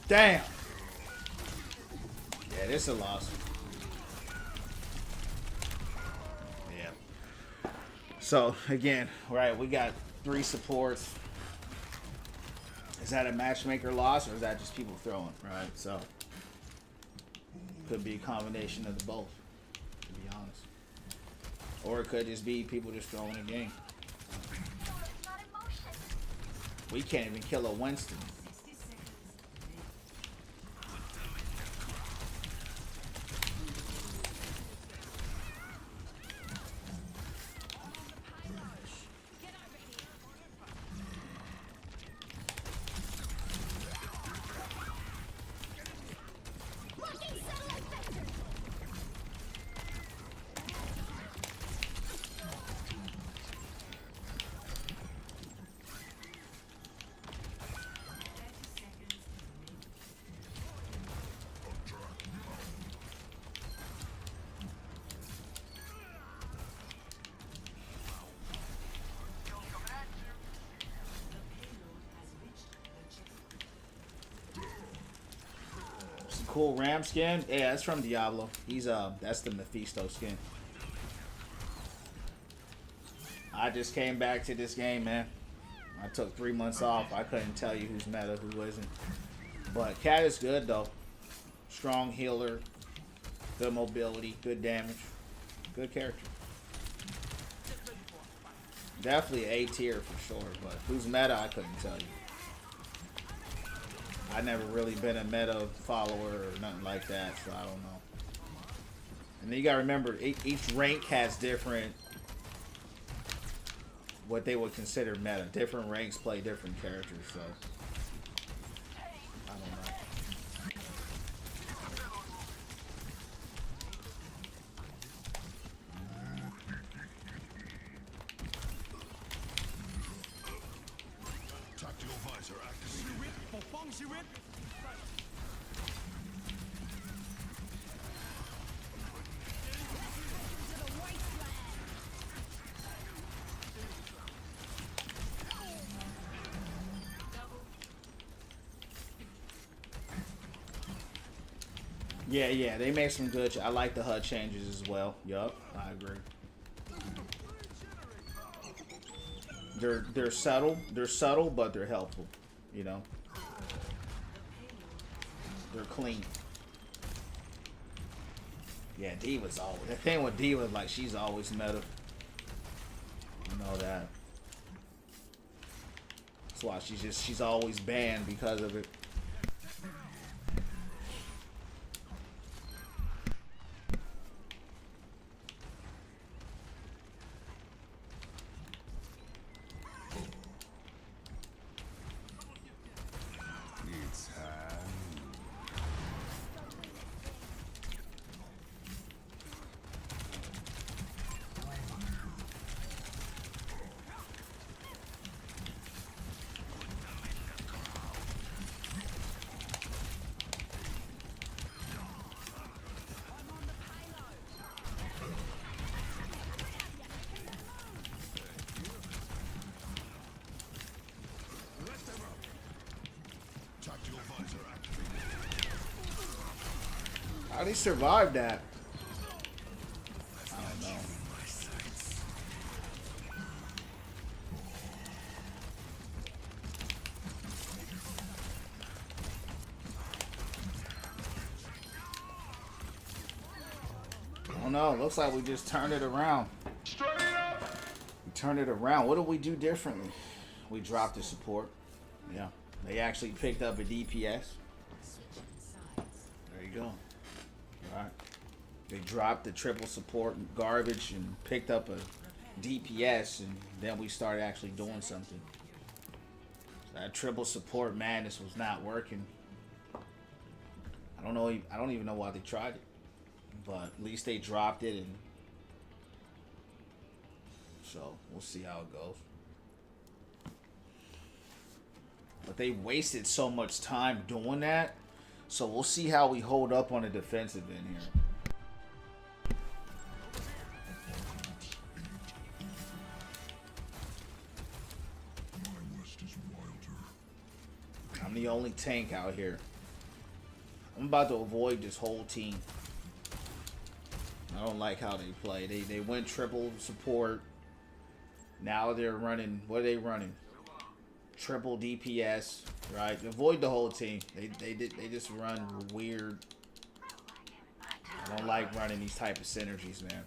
Damn. Yeah, this is a loss. Yeah. So, again, right, we got 3 supports. Is that a matchmaker loss, or is that just people throwing, right? So, could be a combination of the both, to be honest. Or it could just be people just throwing a game. We can't even kill a Winston. cool Ram skin. Yeah, that's from Diablo. He's that's the Mephisto skin. I just came back to this game, man. I took 3 months off. I couldn't tell you who's meta, who isn't. But Cat is good though. Strong healer, good mobility, good damage, good character. Definitely A tier for sure, but who's meta, I couldn't tell you. I never really been a meta follower or nothing like that, so I don't know. And then you gotta remember, each rank has different, what they would consider meta. Different ranks play different characters, so I don't know. Tactical visor activated. Yeah, they make some good. I like the HUD changes as well. Yup, I agree. They're subtle. They're subtle, but they're helpful. You know, they're clean. Yeah, Diva's always. The thing with Diva, like she's always meta. You know that. That's why she's always banned because of it. It's time. Tactical visor activated. How they survive that? I don't know. I don't know. Looks like we just turned it around. We turned it around. What do we do differently? We dropped the support. Yeah. They actually picked up a DPS. There you go. Alright. They dropped the triple support garbage and picked up a DPS, and then we started actually doing something. So that triple support madness was not working. I don't know. I don't even know why they tried it, but at least they dropped it, and so we'll see how it goes. But they wasted so much time doing that, so we'll see how we hold up on the defensive end here. I'm the only tank out here. I'm about to avoid this whole team. I don't like how they play. They went triple support. Now they're running. What are they running? Triple DPS, right? Avoid the whole team. They just run weird. I don't like running these type of synergies, man.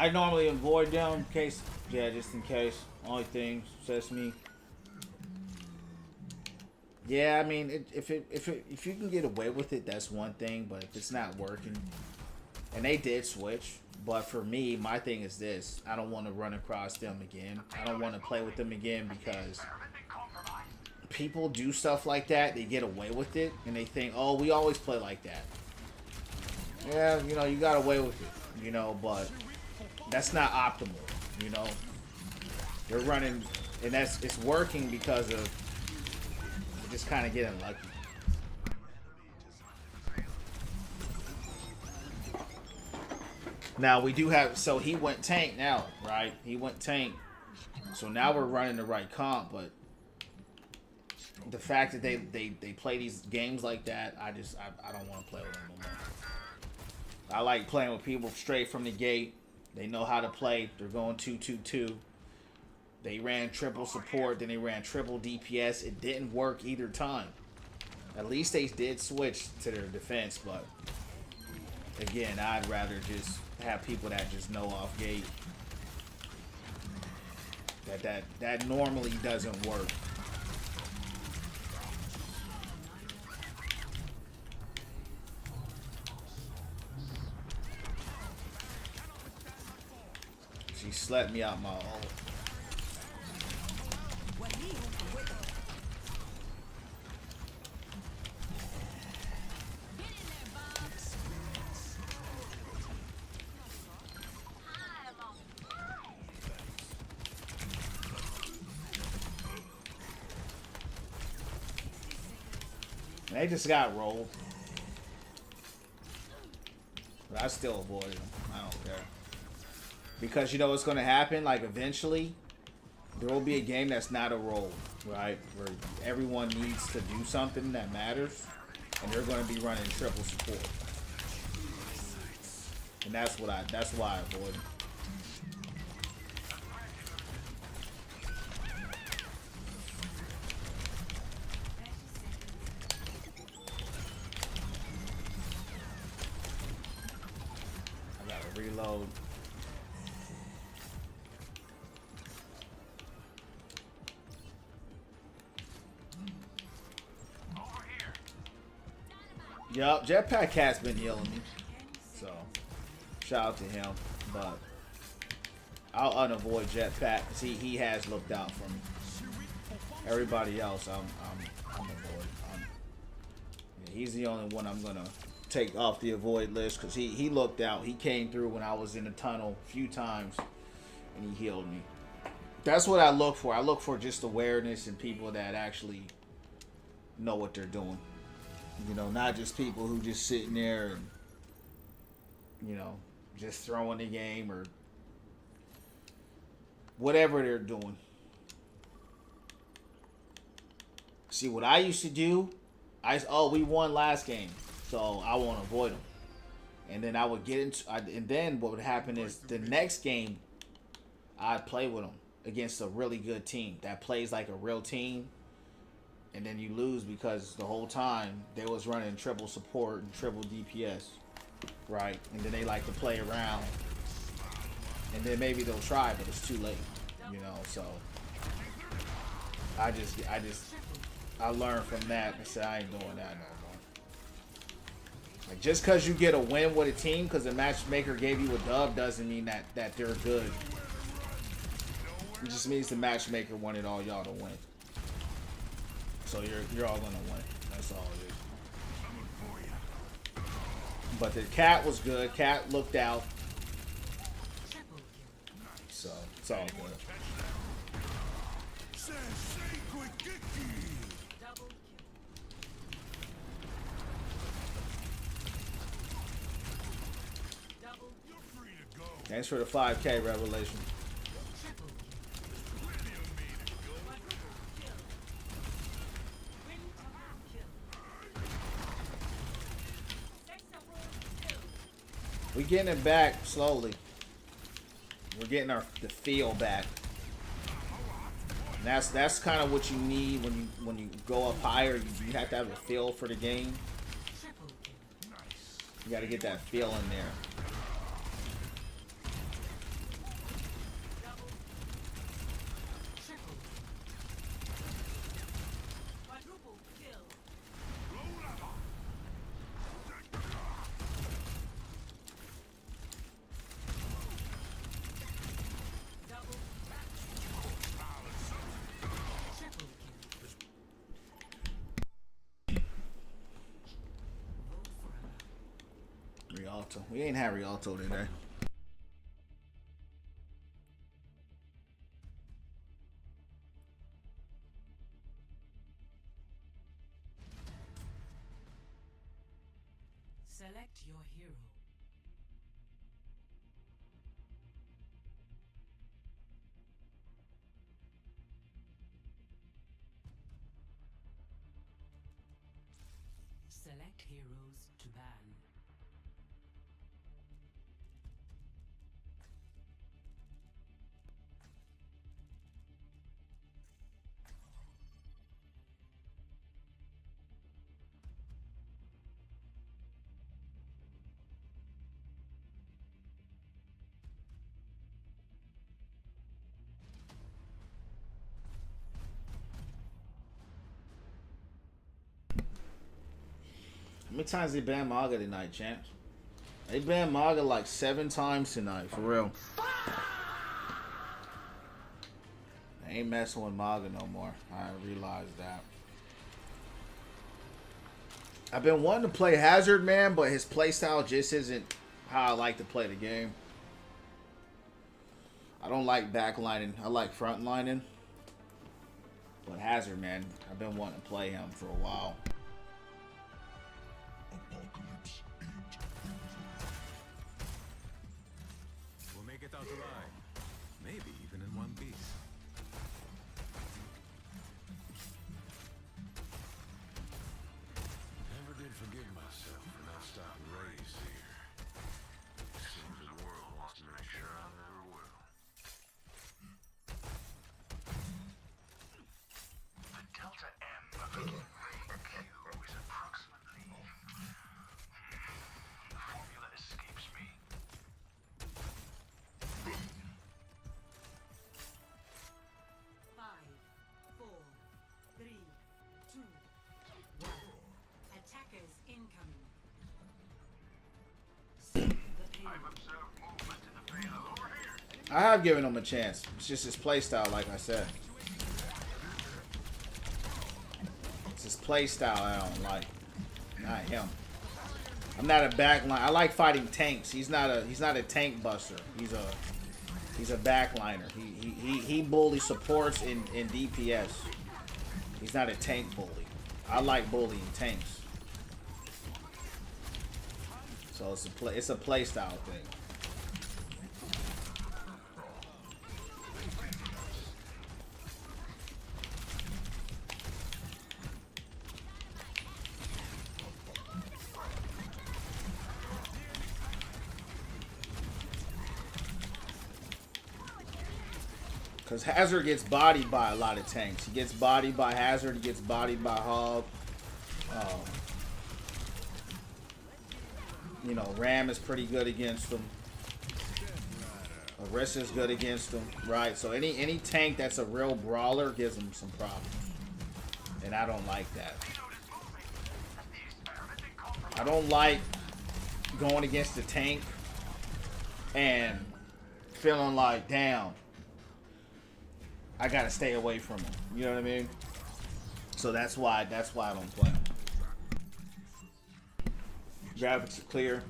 I normally avoid them in case, yeah, just in case. Only thing, Sesame. Yeah, I mean, if you can get away with it, that's one thing. But if it's not working, and they did switch, but for me, my thing is this: I don't want to run across them again. I don't want to play with them again because people do stuff like that. They get away with it, and they think, oh, we always play like that. Yeah, you know, you got away with it, you know, but that's not optimal, you know. They're running, and it's working because of just kind of getting lucky. Now we do have, so he went tank now, right? He went tank. So now we're running the right comp, but the fact that they play these games like that, I don't want to play with them no more. I like playing with people straight from the gate. They know how to play. They're going 2-2-2. They ran triple support, then they ran triple DPS. It didn't work either time. At least they did switch to their defense, but again, I'd rather just have people that just know off gate. That normally doesn't work. She slept me out my ult. They just got rolled. But I still avoid them. I don't care. Because you know what's going to happen? Like eventually, there will be a game that's not a roll, right? Where everyone needs to do something that matters. And they're going to be running triple support. And that's why I avoid them. Reload. Yup, Jetpack Cat's been healing me. So, shout out to him. But I'll unavoid Jetpack because he has looked out for me. Everybody else, I'm avoid. Yeah, he's the only one I'm gonna take off the avoid list because he looked out. He came through when I was in the tunnel a few times and he healed me. That's what I look for. I look for just awareness and people that actually know what they're doing. You know, not just people who just sitting there and, you know, just throwing the game or whatever they're doing. See, what I used to do, we won last game. So I won't avoid them, and then I would get into. And then what would happen is the next game, I'd play with them against a really good team that plays like a real team, and then you lose because the whole time they was running triple support and triple DPS, right? And then they like to play around, and then maybe they'll try, but it's too late, you know. So I learned from that and said I ain't doing that no more. Like just because you get a win with a team because the matchmaker gave you a dub doesn't mean that they're good. It just means the matchmaker wanted all y'all to win. So you're all gonna win. That's all it is. But the cat was good. Cat looked out. So it's all good. Thanks for the 5K revelation. We're getting it back slowly. We're getting the feel back. And that's kind of what you need when you go up higher. You have to have a feel for the game. You got to get that feel in there. Rialto. We ain't had Rialto today. Select your hero. Select heroes to ban. How many times they banned Mauga tonight, champs? They banned Mauga like 7 times tonight, for real. I ain't messing with Mauga no more. I realized that. I've been wanting to play Hazard, man, but his playstyle just isn't how I like to play the game. I don't like backlining. I like frontlining. But Hazard, man, I've been wanting to play him for a while. Apocalypse ain't We'll make it out alive. Maybe even in one piece. Never did forgive myself for not starting raised here. Seems the world wants to make sure I never will. The delta M of the ray Q is approximately. The formula escapes me. Five, four, three, two, one. Attackers incoming. Save the payload. Observed movement in the payload over here. I have given him a chance. It's just his playstyle, like I said. It's his playstyle I don't like. Not him. I'm not a backline. I like fighting tanks. He's not a tank buster. He's a backliner. He bully supports in DPS. He's not a tank bully. I like bullying tanks. So it's a playstyle thing. Because Hazard gets bodied by a lot of tanks. He gets bodied by Hazard. He gets bodied by Hog. You know, Ram is pretty good against him. Orisa's good against him. Right, so any tank that's a real brawler gives him some problems. And I don't like that. I don't like going against the tank and feeling like, damn, I gotta stay away from him. You know what I mean? So that's why I don't play him. Graphics are clear.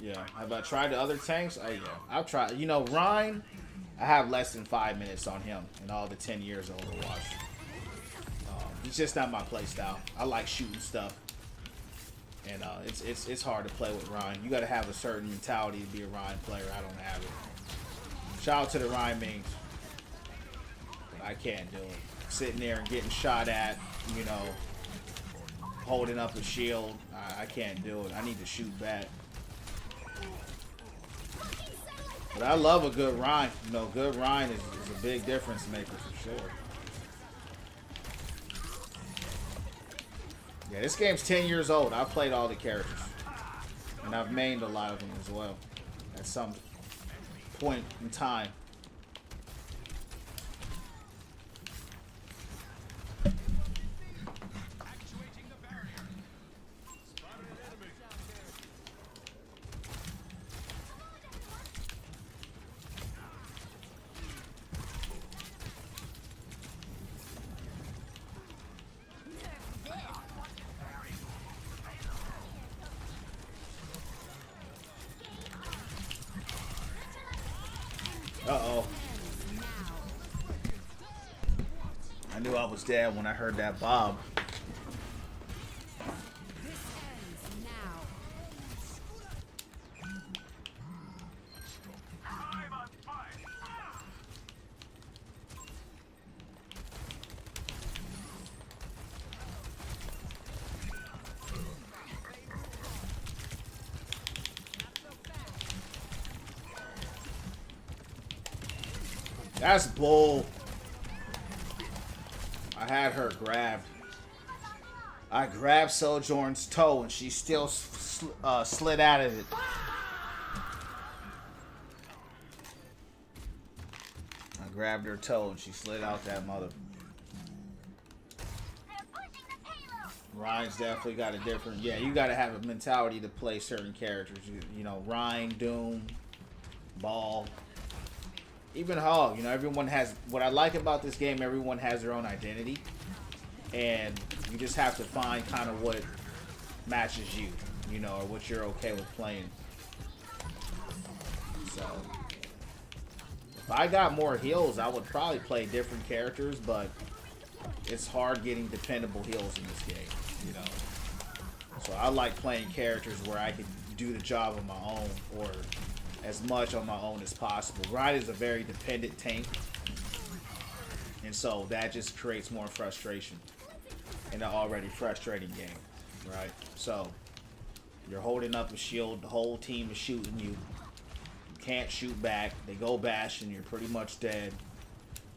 Yeah. Have I tried the other tanks? Oh yeah. I've tried. You know, Rhine, I have less than 5 minutes on him in all the 10 years of Overwatch. He's just not my playstyle. I like shooting stuff. And it's hard to play with Rhine. You gotta have a certain mentality to be a Rhine player. I don't have it. Shout out to the Rhine mains. I can't do it. Sitting there and getting shot at, you know, holding up a shield. I can't do it. I need to shoot back. But I love a good Rhine. You know, good Rhine is a big difference maker for sure. Yeah, this game's 10 years old. I've played all the characters. And I've mained a lot of them as well. At some point in time. I knew I was dead when I heard that Bob. This ends now. That's bull. I had her grabbed. I grabbed Sojourn's toe and she still slid out of it. I grabbed her toe and she slid out that mother. Ryan's definitely got a different. Yeah, you got to have a mentality to play certain characters. You know, Ryan, Doom, Ball. Even Hog, you know, everyone has, what I like about this game, everyone has their own identity, and you just have to find kind of what matches you, you know, or what you're okay with playing. So, if I got more heals, I would probably play different characters, but it's hard getting dependable heals in this game, you know. So I like playing characters where I can do the job on my own, or as much on my own as possible. Ryan is a very dependent tank, and so that just creates more frustration in an already frustrating game, right? So you're holding up a shield, the whole team is shooting you. You can't shoot back. They go bashing, you're pretty much dead.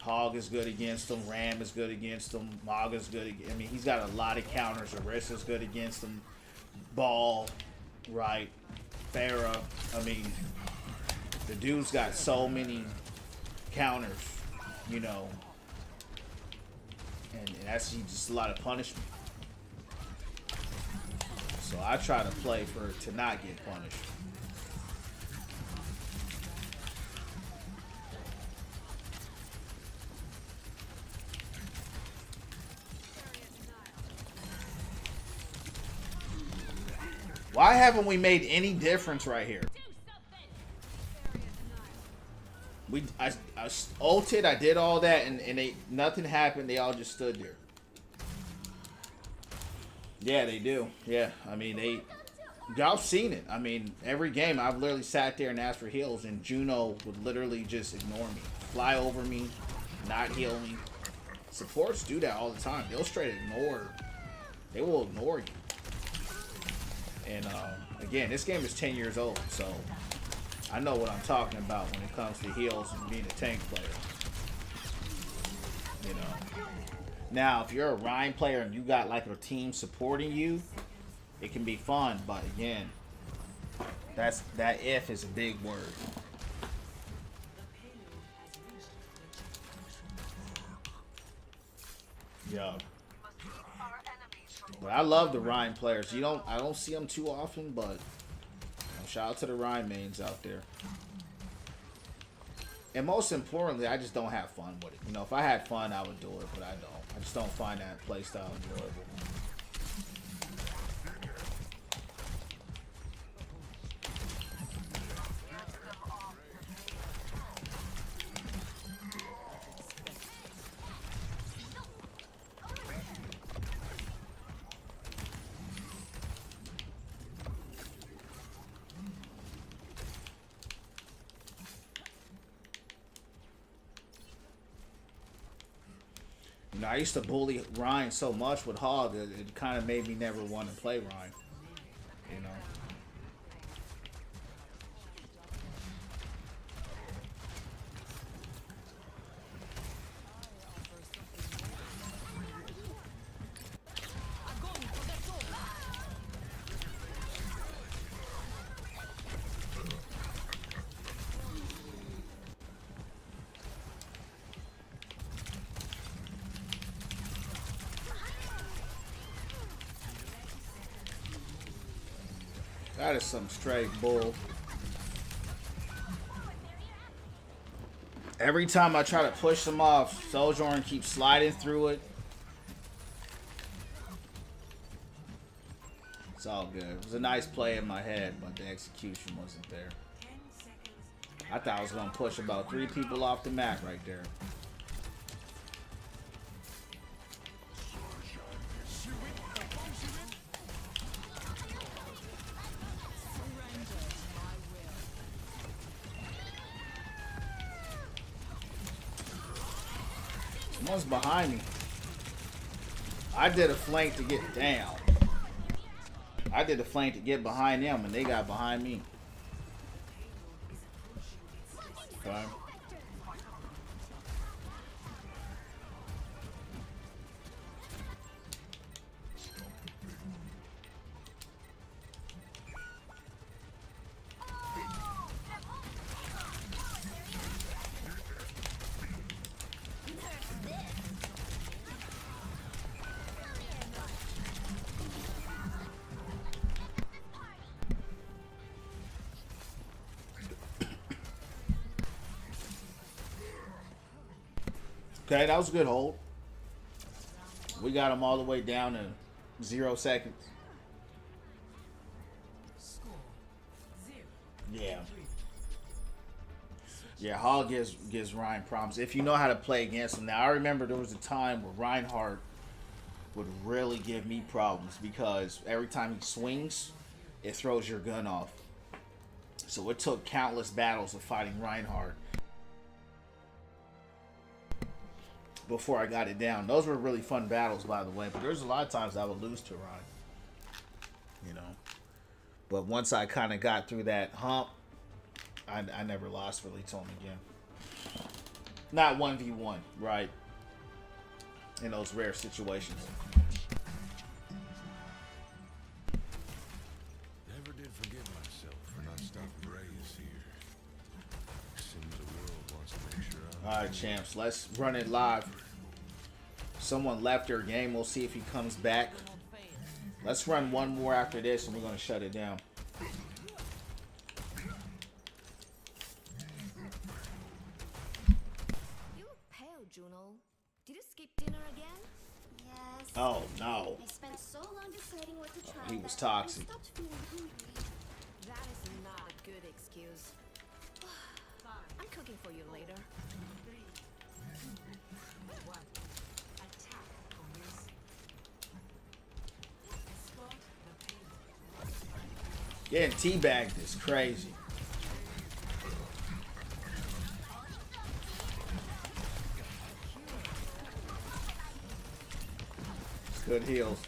Hog is good against them. Ram is good against them. Mauga is good. I mean, he's got a lot of counters. Arissa is good against them. Ball, right? Farah. I mean, the dude's got so many counters, you know, and that's just a lot of punishment. So I try to play to not get punished. Why haven't we made any difference right here? I ulted, I did all that, and nothing happened. They all just stood there. Yeah, they do. Yeah, I mean, y'all seen it. I mean, every game I've literally sat there and asked for heals, and Juno would literally just ignore me, fly over me, not heal me. Supports do that all the time. They'll straight ignore. They will ignore you. And again, this game is 10 years old, so I know what I'm talking about when it comes to heals and being a tank player. You know. Now, if you're a Ryan player and you got like a team supporting you, it can be fun. But again, that if is a big word. Yeah. But I love the Ryan players. I don't see them too often, but you know, shout out to the Ryan mains out there. And most importantly, I just don't have fun with it. You know, if I had fun, I would do it, but I don't. I just don't find that playstyle enjoyable. You know, I used to bully Ryan so much with Hog that it kind of made me never want to play Ryan. You know. That is some straight bull. Every time I try to push them off, Sojourn keeps sliding through it. It's all good. It was a nice play in my head, but the execution wasn't there. I thought I was going to push about 3 people off the map right there. Someone's behind me. I did a flank to get down. I did a flank to get behind them, and they got behind me. Okay. Okay, that was a good hold. We got him all the way down to 0 seconds. Score 0. Yeah. Yeah, Hog gives Ryan problems. If you know how to play against him. Now, I remember there was a time where Reinhardt would really give me problems because every time he swings, it throws your gun off. So it took countless battles of fighting Reinhardt before I got it down. Those were really fun battles, by the way. But there's a lot of times I would lose to Ryan. You know. But once I kind of got through that hump, I never lost really to him again. Not 1v1, right? In those rare situations. Never did forgive myself for not stopping Reyes here. Seems the world wants to make sure I'm... Alright, champs. Let's run it live. Someone left their game. We'll see if he comes back. Let's run one more after this, and we're going to shut it down. You look pale, Juno. Did you skip dinner again? Yes. Oh, no. I spent so long deciding what to try. He was that toxic. I stopped feeling hungry. That is not a good excuse. I'm cooking for you later. 3, 2, 1. Attack commencing. Escort the payload. Getting teabagged is crazy. It's good heals.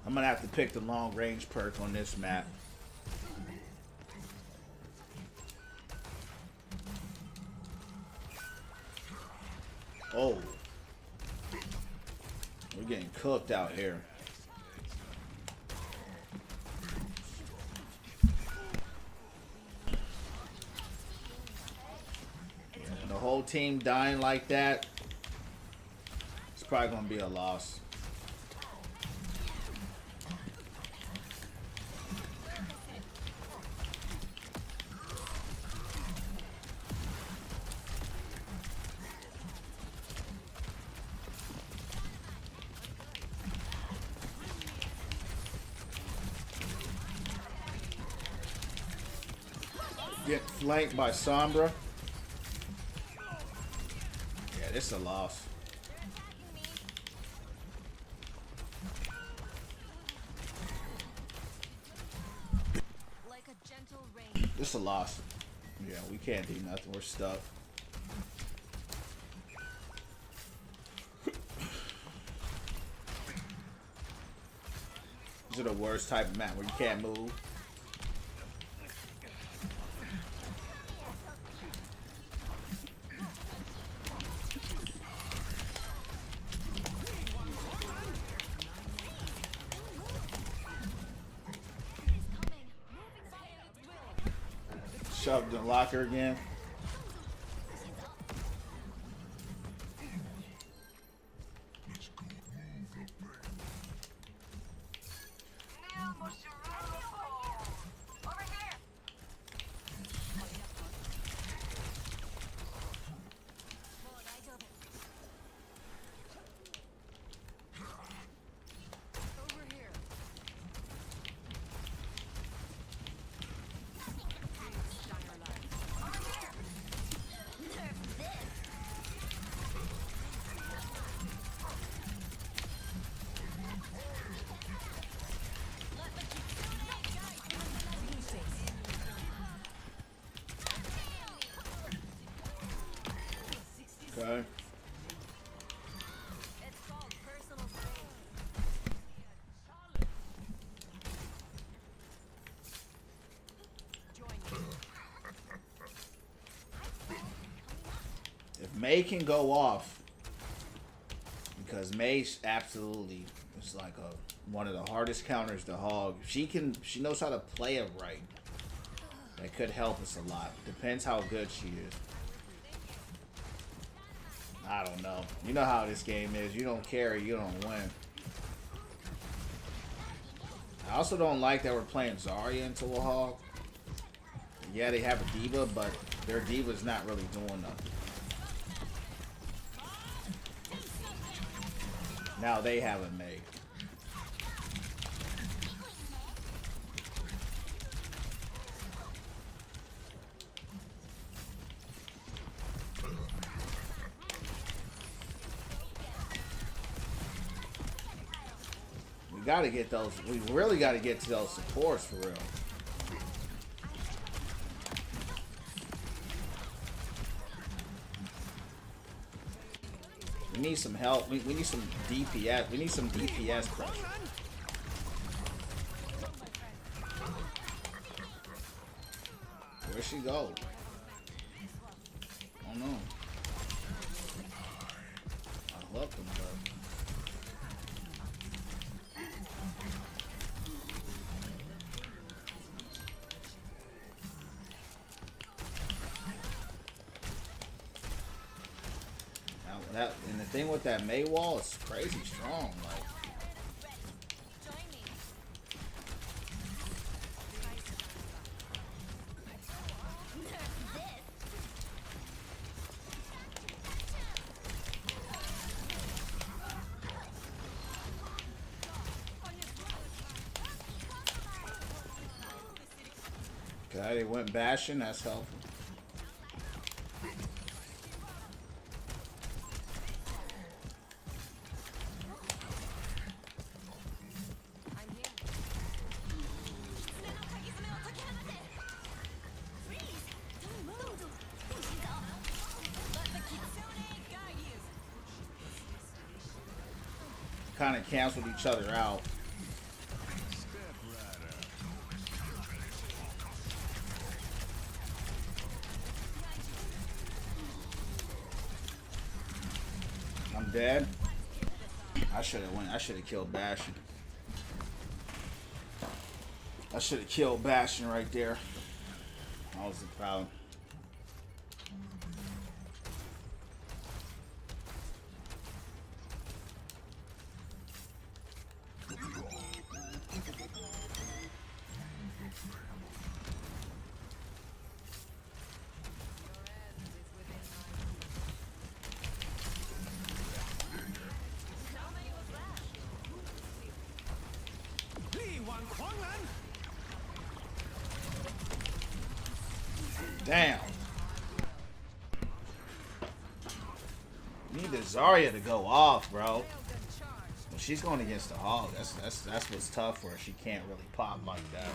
I'm gonna have to pick the long range perk on this map. Oh, we're getting cooked out here. And the whole team dying like that, it's probably gonna be a loss. Get flanked by Sombra. Yeah, this is a loss. Like a gentle rain. This is a loss. Yeah, we can't do nothing. We're stuck. These are the worst type of map where you can't move. Shoved in the locker again. Okay. It's called personal space. Join me. If May can go off, because May absolutely is like one of the hardest counters to hog. If she knows how to play it right. That could help us a lot. Depends how good she is. I don't know. You know how this game is. You don't carry, you don't win. I also don't like that we're playing Zarya into a hog. Yeah, they have a diva, but their diva's not really doing nothing. Now they have a May. We gotta get those. We really gotta get to those supports for real. We need some help. We need some DPS. We need some DPS pressure. Where'd she go? I don't know. I love them, bro. That, and the thing with that May wall is crazy strong. Like, okay, they went bashing. That's helpful. Kind of canceled each other out. I'm dead. I should have went. I should have killed Bastion. I should have killed Bastion right there. I was proud. Damn. Need the Zarya to go off, bro. But she's going against the hog. That's what's tough for her. She can't really pop like that.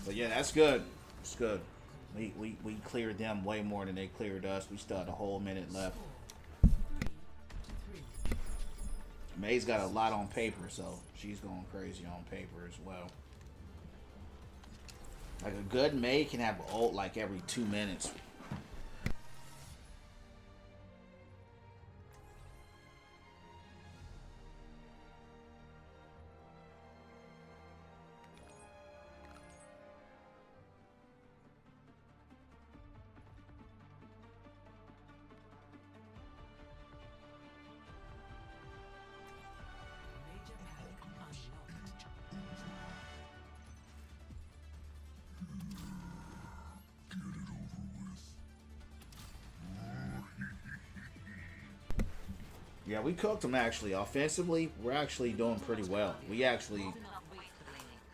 But yeah, that's good. It's good. We cleared them way more than they cleared us. We still had a whole minute left. May's got a lot on paper, so she's going crazy on paper as well. Like a good May can have an ult like every 2 minutes. Major pack unlocked. Yeah, we cooked them actually. Offensively, we're actually doing pretty well. We actually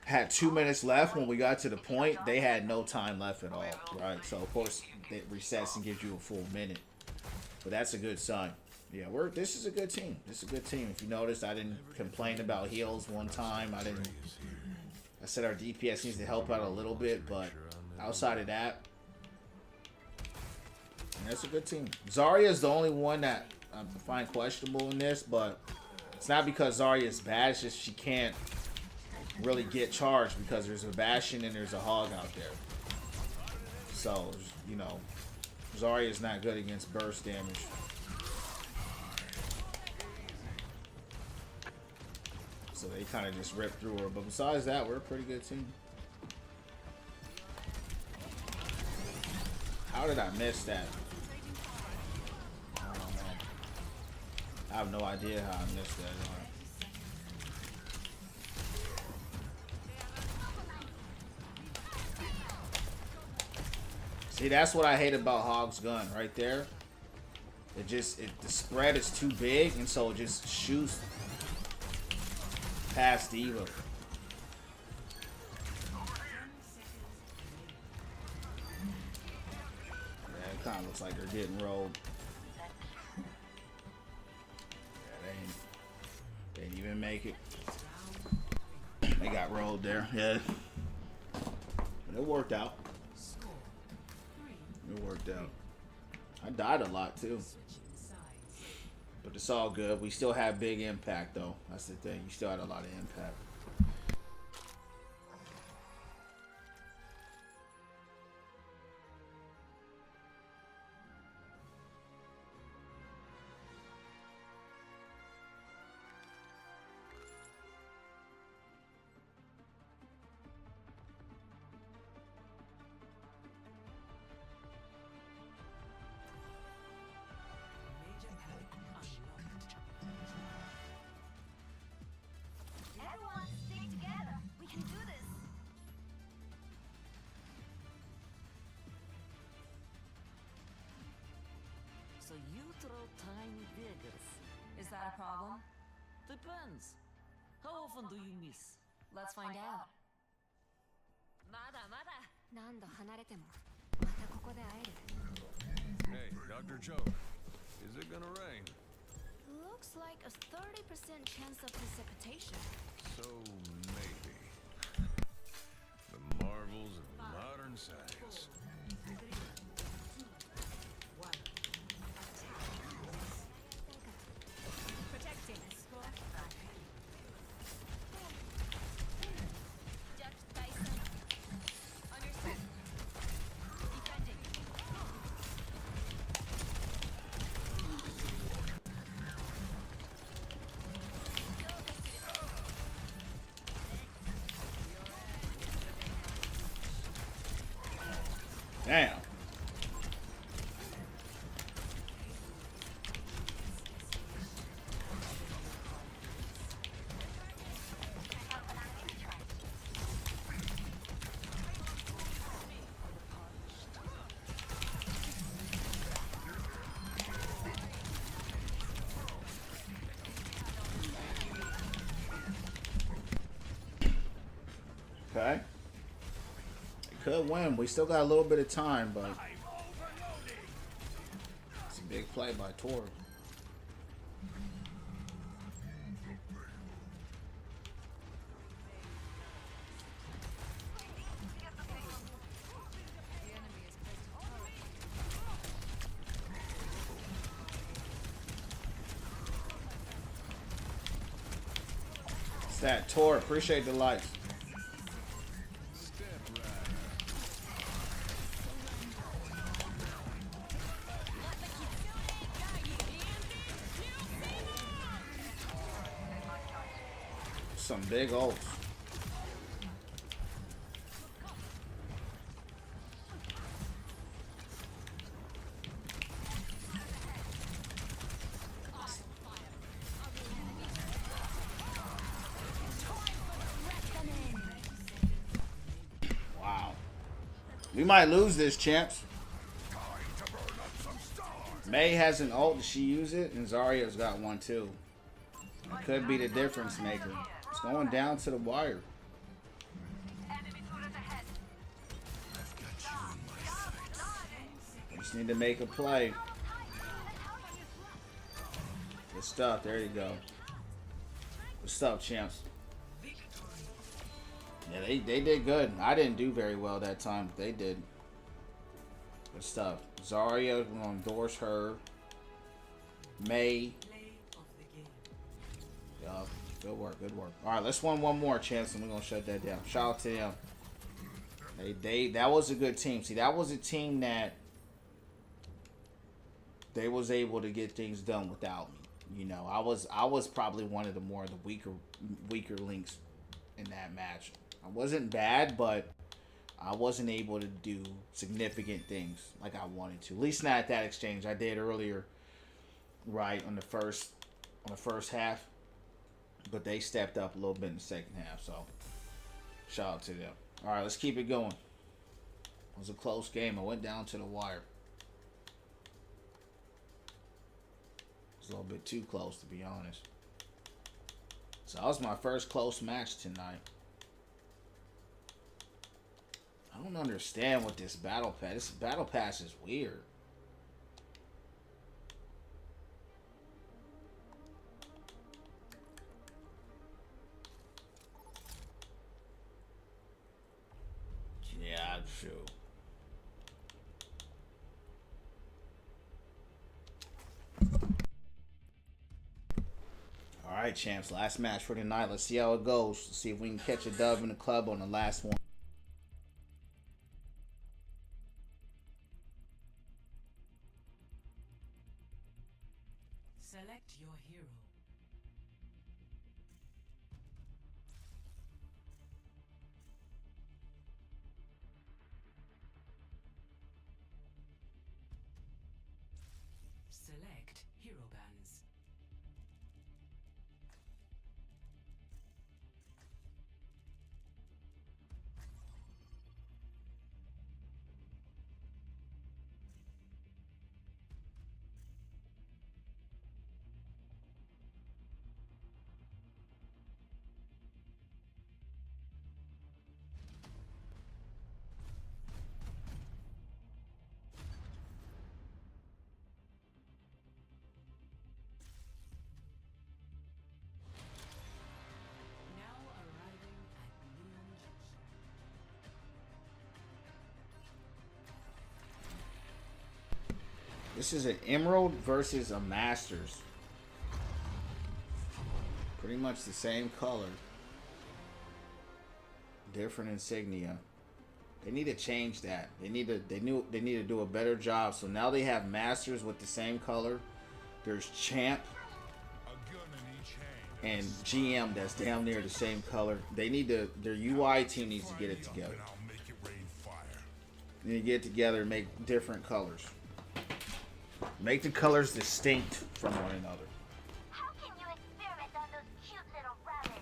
had 2 minutes left when we got to the point. They had no time left at all, right? So, of course, it resets and gives you a full minute. But that's a good sign. Yeah, this is a good team. This is a good team. If you noticed, I didn't complain about heals one time. I said our DPS needs to help out a little bit, but outside of that, That's a good team. Zarya is the only one that I find questionable in this, but it's not because Zarya is bad. It's just she can't really get charged because there's a Bastion and there's a Hog out there. So, you know, Zarya is not good against burst damage. So they kind of just rip through her. But besides that, we're a pretty good team. How did I miss that? I don't know. I have no idea how I missed that. See, that's what I hate about Hog's gun right there. The spread is too big, and so it just shoots past Diva. Yeah, it kind of looks like they're getting rolled. Yeah, they didn't even make it. They got rolled there. Yeah. But it worked out. It worked out. I died a lot too. But it's all good. We still have big impact though. That's the thing. You still had a lot of impact. Major pack unlocked. Everyone, stick together. We can do this. So you throw tiny daggers. Is that a problem? Depends. How often do you miss? Let's find out. まだまだ。何度離れてもまたここで会える。 Hey, Dr. Choke, is it gonna rain? Looks like a 30% chance of precipitation. So maybe. The marvels of modern science. Protecting. Jack Dyson. Understood. Defending. Damn. Okay. It could win. We still got a little bit of time, but it's a big play by Tor. It's that Tor. Appreciate the likes. Some big ults. Wow. We might lose this, champs. Mei has an ult. Does she use it? And Zarya's got one too. It could be the difference maker. It's going down to the wire. Just need to make a play. Good stuff. There you go. Good stuff, champs. Yeah, they did good. I didn't do very well that time, but they did. Good stuff. Zarya, we're gonna endorse her. May. Play of the game. Yeah, good work, good work. All right, let's win one more chance, and we're gonna shut that down. Shout out to them. That was a good team. See, that was a team that they was able to get things done without me. You know, I was probably one of the weaker links in that match. I wasn't bad, but I wasn't able to do significant things like I wanted to. At least not at that exchange. I did earlier, right on the first half, but they stepped up a little bit in the second half. So shout out to them. All right, let's keep it going. It was a close game. I went down to the wire. It was a little bit too close, to be honest. So that was my first close match tonight. I don't understand what this battle pass. This battle pass is weird. Yeah, true. All right, champs. Last match for tonight. Let's see how it goes. Let's see if we can catch a dub in the club on the last one. Select your hero. Select hero bands. Now arriving at Neon Junction. This is an Emerald versus a Masters. Pretty much the same color. Different insignia. They need to change that. They need to do a better job. So now they have Masters with the same color. There's Champ A gun in each hand. and GM that's damn near the same color. They need to, their UI team needs to get it together. And I'll make it rain fire. They need to get together and make different colors. Make the colors distinct from one another. How can you experiment on those cute little rabbits?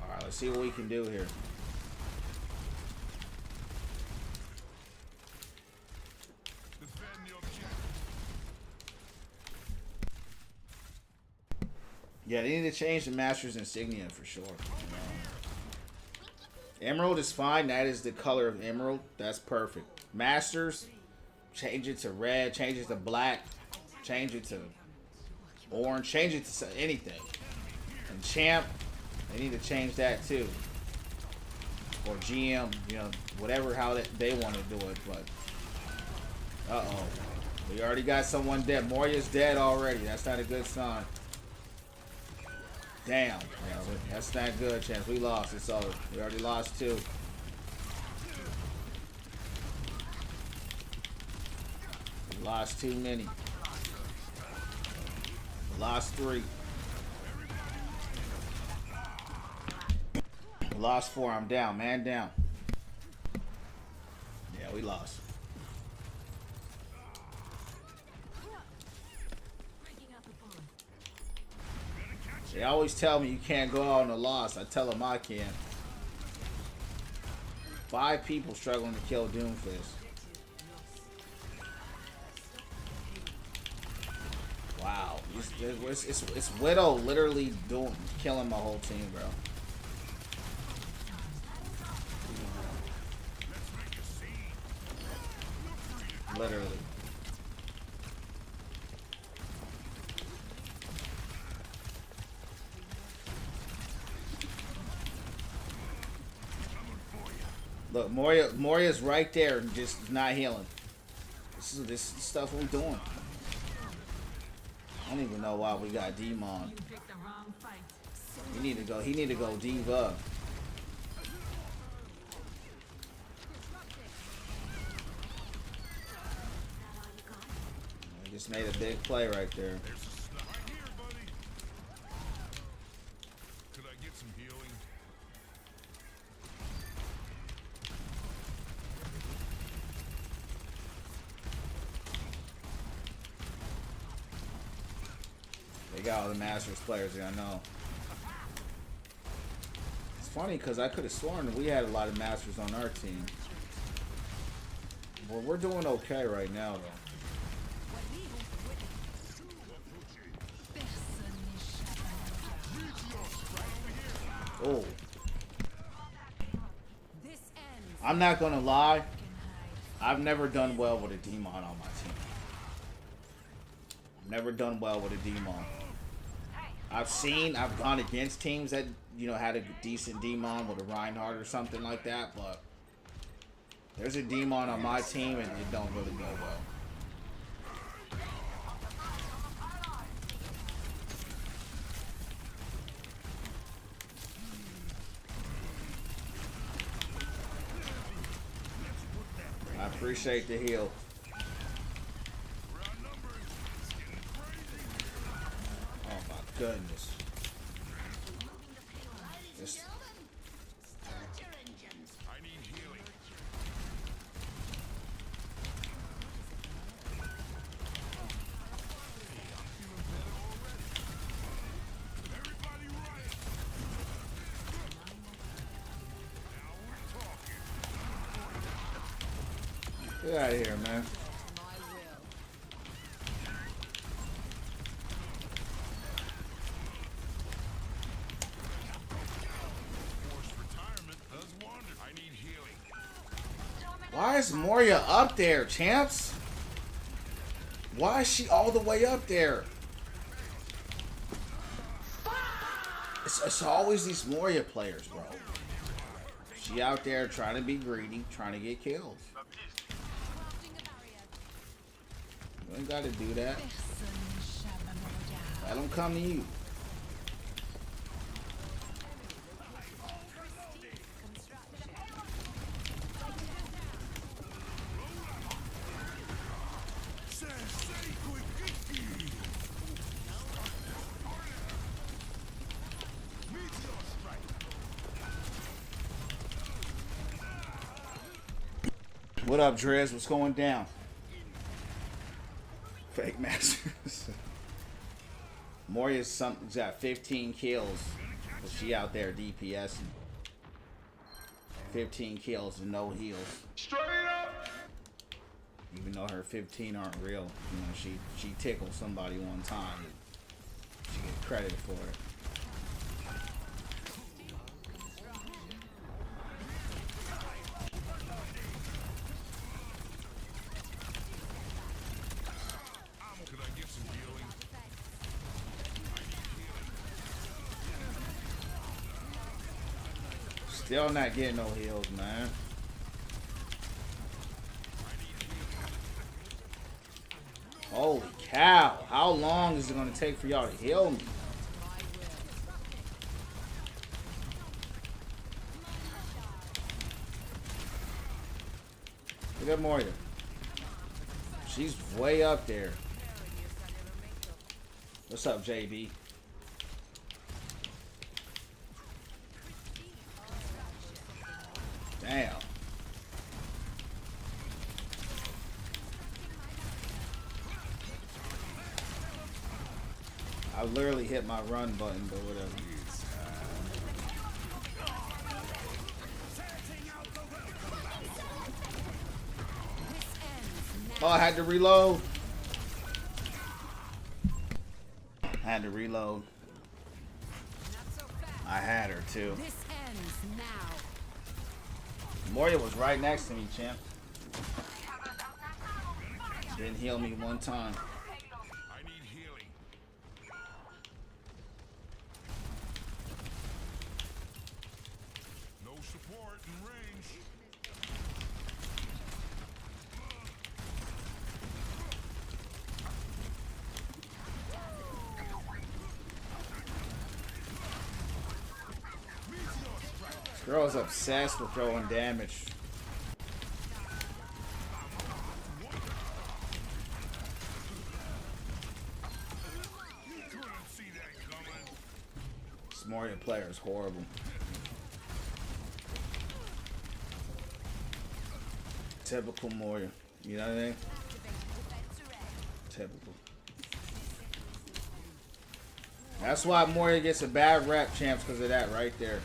Alright, let's see what we can do here. Defend the objective. Yeah, they need to change the Masters insignia for sure. Emerald is fine. That is the color of Emerald. That's perfect. Masters, change it to red, change it to black, change it to orange, change it to anything. And Champ, they need to change that too. Or GM, you know, whatever how they want to do it. But uh-oh, we already got someone dead. Moria's dead already. That's not a good sign. Damn, yeah, that's not good, Chance. We lost. It's over. We already lost 2. We lost too many. We lost 3. We lost 4. I'm down. Man down. Yeah, we lost. They always tell me you can't go out on a loss. I tell them I can. 5 people struggling to kill Doomfist. Wow. It's Widow literally killing my whole team, bro. Literally. Look, Moria's right there, just not healing. This is stuff we're doing. I don't even know why we got Demon. He need to go. He need to go Diva. He just made a big play right there. Right here, buddy. Could I get some healing? They got all the Masters players there, I know. It's funny because I could have sworn we had a lot of Masters on our team. Well, we're doing okay right now, though. Oh. I'm not gonna lie. I've never done well with a Demon on my team. Never done well with a Demon. I've gone against teams that, you know, had a decent Demon with a Reinhardt or something like that, but there's a Demon on my team and it don't really go well. I appreciate the heal. Oh my goodness. Just... I need healing. Everybody right. Now we're talking. Get out of here, man. Forced retirement does wonders. I need healing. Why is Moria up there, champs? Why is she all the way up there? It's always these Moria players, bro. She out there trying to be greedy, trying to get killed. You ain't gotta do that. Let them come to you. What up, Drez? What's going down? Fake Masters. Moria's got 15 kills, but she out there DPSing. 15 kills and no heals. Straight up. Even though her 15 aren't real, you know, she tickled somebody one time. And she gets credit for it. Could I get some healing? Still not getting no heals, man. Holy cow. How long is it going to take for y'all to heal me? Look at Moria. She's way up there. What's up, JB? Damn. I literally hit my run button, but whatever. Oh, I had to reload. Had to reload. I had her too. This ends now. Moria was right next to me, champ. Didn't heal me one time. I need healing. No support in range. Girl's obsessed with throwing damage. This Moria player is horrible. Typical Moria. You know what I mean? Typical. That's why Moria gets a bad rep, champs, because of that right there.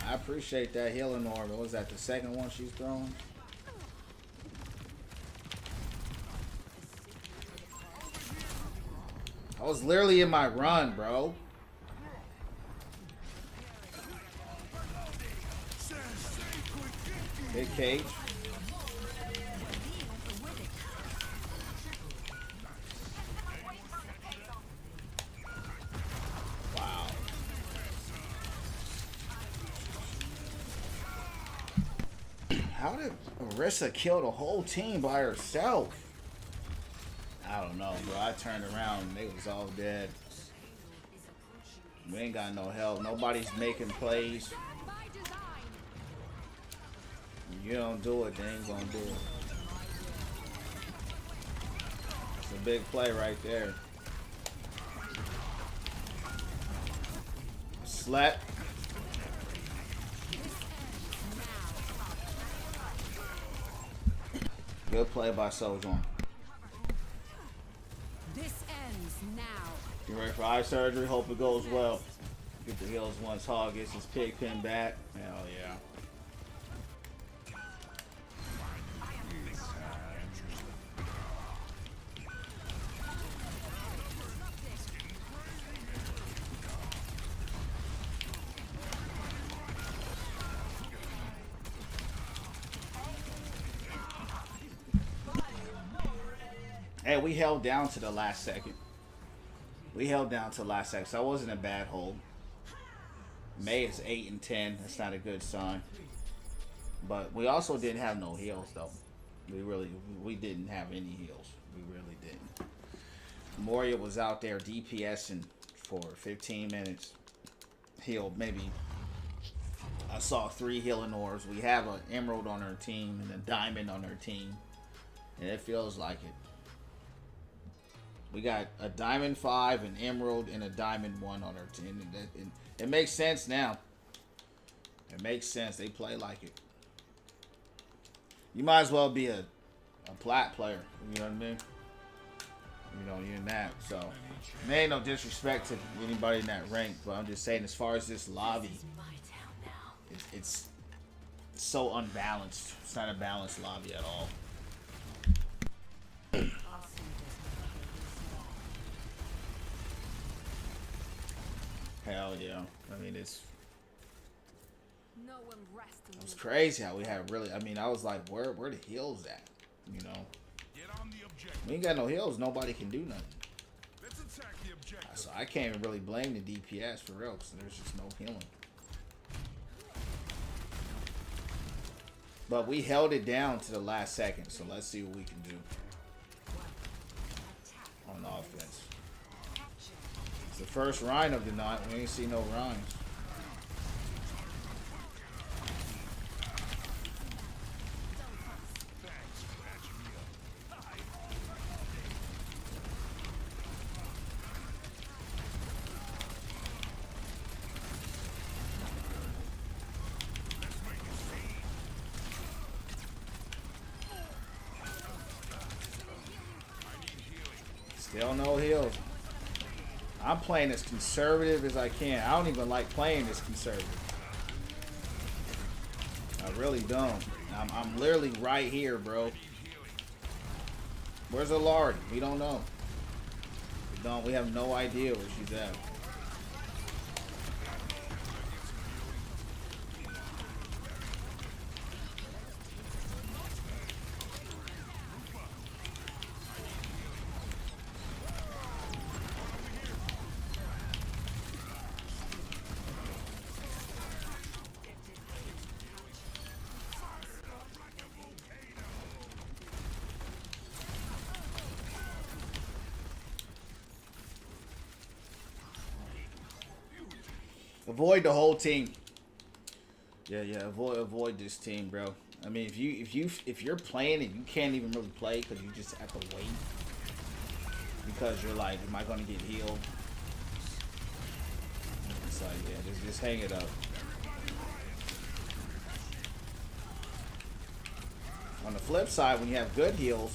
I appreciate that healing orb. What was that, the second one she's throwing? I was literally in my run, bro. Big cage. Wow. How did Orisa kill the whole team by herself? I don't know, bro. I turned around and they was all dead. We ain't got no help. Nobody's making plays. You don't do it, they ain't gonna do it. It's a big play right there. Slap. Good play by Sojourn. This ends now. You ready for eye surgery? Hope it goes well. Get the heals once Hog gets his pig pin back. Hell yeah. Hey, we held down to the last second. We held down to the last second, so that wasn't a bad hold. May is 8 and 10. That's not a good sign. But we also didn't have no heals, though. We didn't have any heals. We really didn't. Moria was out there DPSing for 15 minutes. Healed maybe. I saw 3 healing orbs. We have an emerald on our team and a diamond on our team. And it feels like it. We got a diamond 5, an emerald, and a diamond 1 on our team. It makes sense now. It makes sense. They play like it. You might as well be a plat player. You know what I mean? You know, you're in that. So, there ain't no disrespect to anybody in that rank, but I'm just saying, as far as this lobby, it's so unbalanced. It's not a balanced lobby at all. Hell yeah. I mean, it's crazy how we have really, I mean, I was like, where the heals at? You know? We ain't got no heals, nobody can do nothing. So I can't even really blame the DPS for real, because there's just no healing. But we held it down to the last second, so let's see what we can do on offense. It's the first Rhine of the night. We ain't see no Rhines. Still no heals. I'm playing as conservative as I can. I don't even like playing this conservative. I really don't. I'm literally right here, bro. Where's Alari? We don't know. We have no idea where she's at. Avoid the whole team. Yeah. Avoid this team, bro. I mean, if you're playing and you can't even really play because you just have to wait because you're like, am I gonna get healed? It's like, yeah, just hang it up. On the flip side, when you have good heals,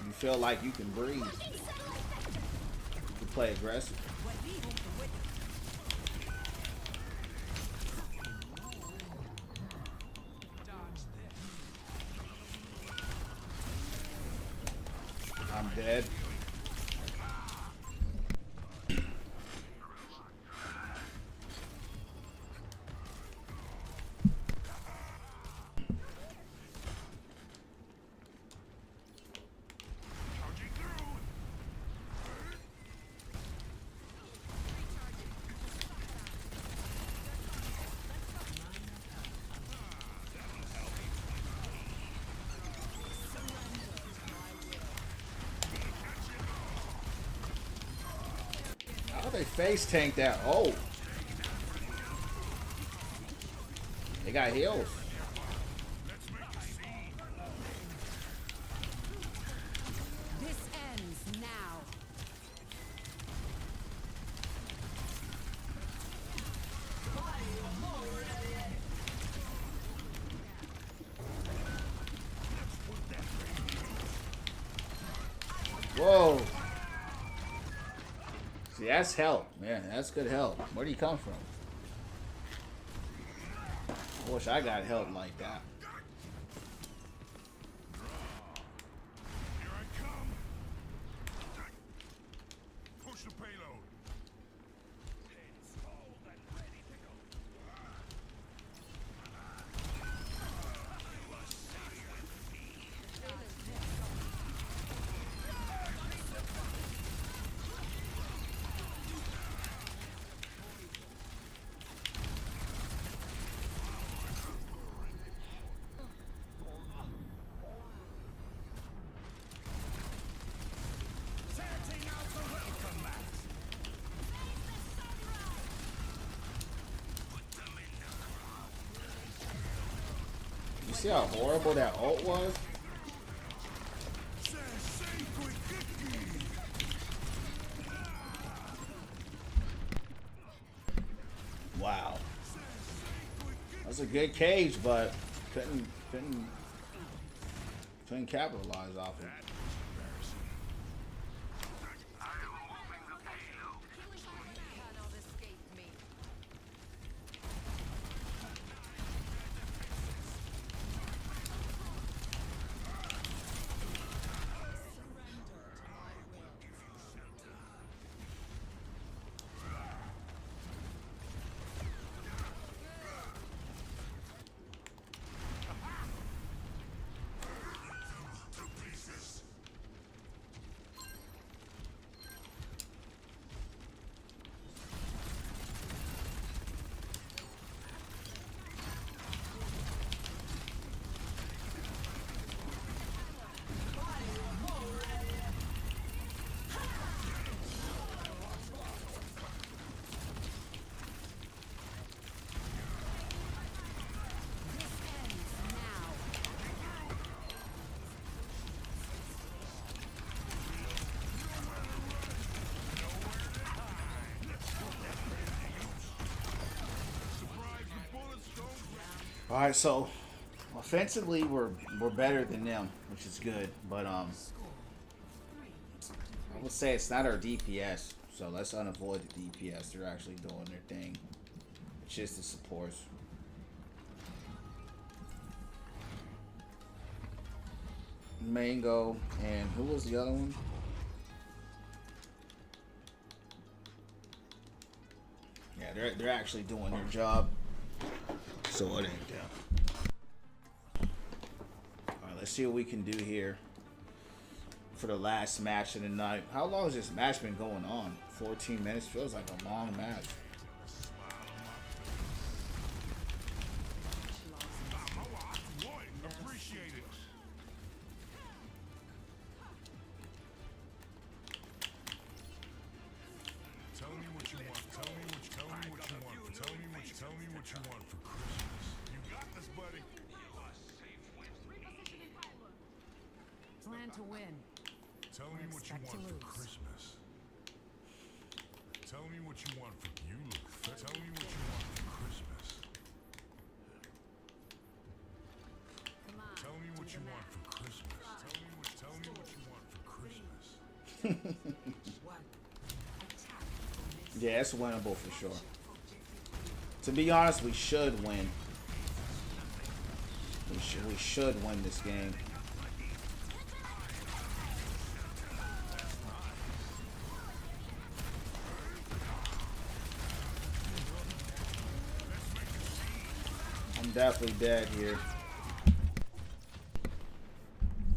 you feel like you can breathe. You can play aggressive. I'm dead. How they face tank that? Oh, they got heals. This ends now. Whoa. See, that's help, man. That's good help. Where do you come from? I wish I got help like that. Here I come. Push the payload. You see how horrible that ult was? Wow. That's a good cage, but couldn't capitalize off it. Cannot escape me. All right, so offensively we're better than them, which is good. But I would say it's not our DPS, so let's unavoid the DPS. They're actually doing their thing. It's just the supports. Mango and who was the other one? Yeah, they're actually doing their job. So it ain't down. Alright, let's see what we can do here for the last match of the night. How long has this match been going on? 14 minutes? Feels like a long match. Appreciate it. Tell me what you want. Tell me what you want. Tell me what you want. Tell me what you want for Christmas. Tell me what you want for you. Tell me what you want for Christmas. Tell me what you want for Christmas. Tell me what you want for Christmas. Yeah, it's winnable for sure. To be honest, we should win. We should win this game. I'm definitely dead here.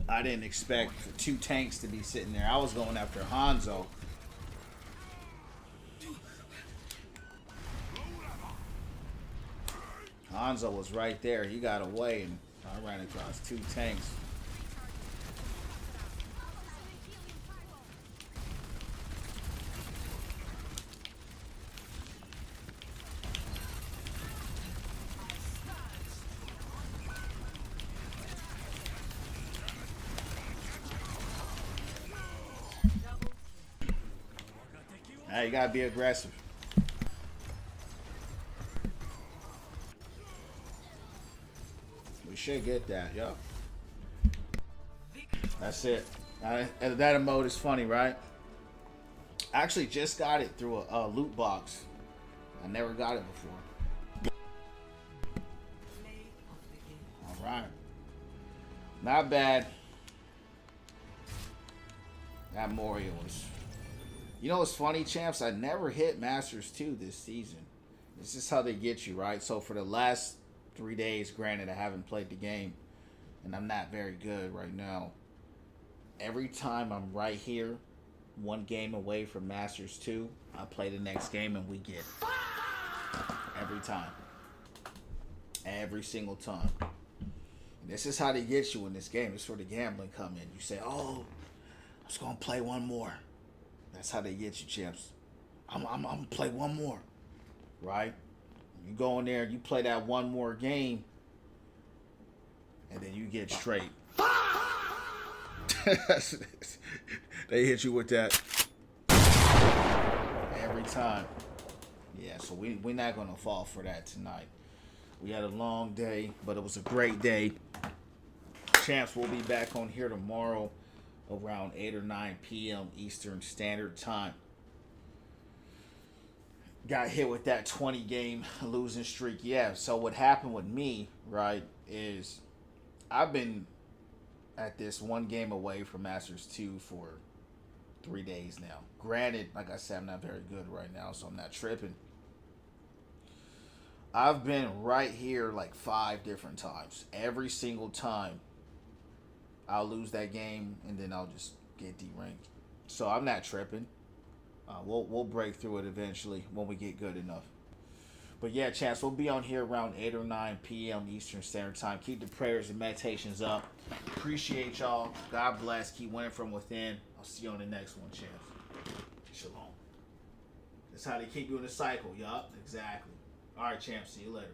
I didn't expect 2 tanks to be sitting there. I was going after Hanzo. Hanzo was right there. He got away, and I ran across 2 tanks. Hey, you gotta be aggressive. We should get that, yup. That's it. That emote is funny, right? I actually just got it through a loot box. I never got it before. Alright. Not bad. That Moria was... You know what's funny, champs? I never hit Masters 2 this season. This is how they get you, right? So for the last 3 days, granted, I haven't played the game, and I'm not very good right now. Every time I'm right here, 1 game away from Masters 2, I play the next game and we get every time. Every single time. And this is how they get you in this game. This is where the gambling come in. You say, oh, I'm just going to play 1 more. That's how they get you, champs. I'm gonna play 1 more, right? You go in there, you play that 1 more game, and then you get straight. They hit you with that every time. Yeah, so we're not gonna fall for that tonight. We had a long day, but it was a great day. Champs will be back on here tomorrow around 8 or 9 p.m. Eastern Standard Time. Got hit with that 20 game losing streak. Yeah, so what happened with me, right, is I've been at this 1 game away from Masters 2 for 3 days now. Granted, like I said, I'm not very good right now, so I'm not tripping. I've been right here like 5 different times. Every single time I'll lose that game, and then I'll just get D-ranked. So I'm not tripping. We'll break through it eventually when we get good enough. But yeah, champs, we'll be on here around 8 or 9 p.m. Eastern Standard Time. Keep the prayers and meditations up. Appreciate y'all. God bless. Keep winning from within. I'll see you on the next one, champs. Shalom. That's how they keep you in the cycle, yup. Exactly. All right, champs. See you later.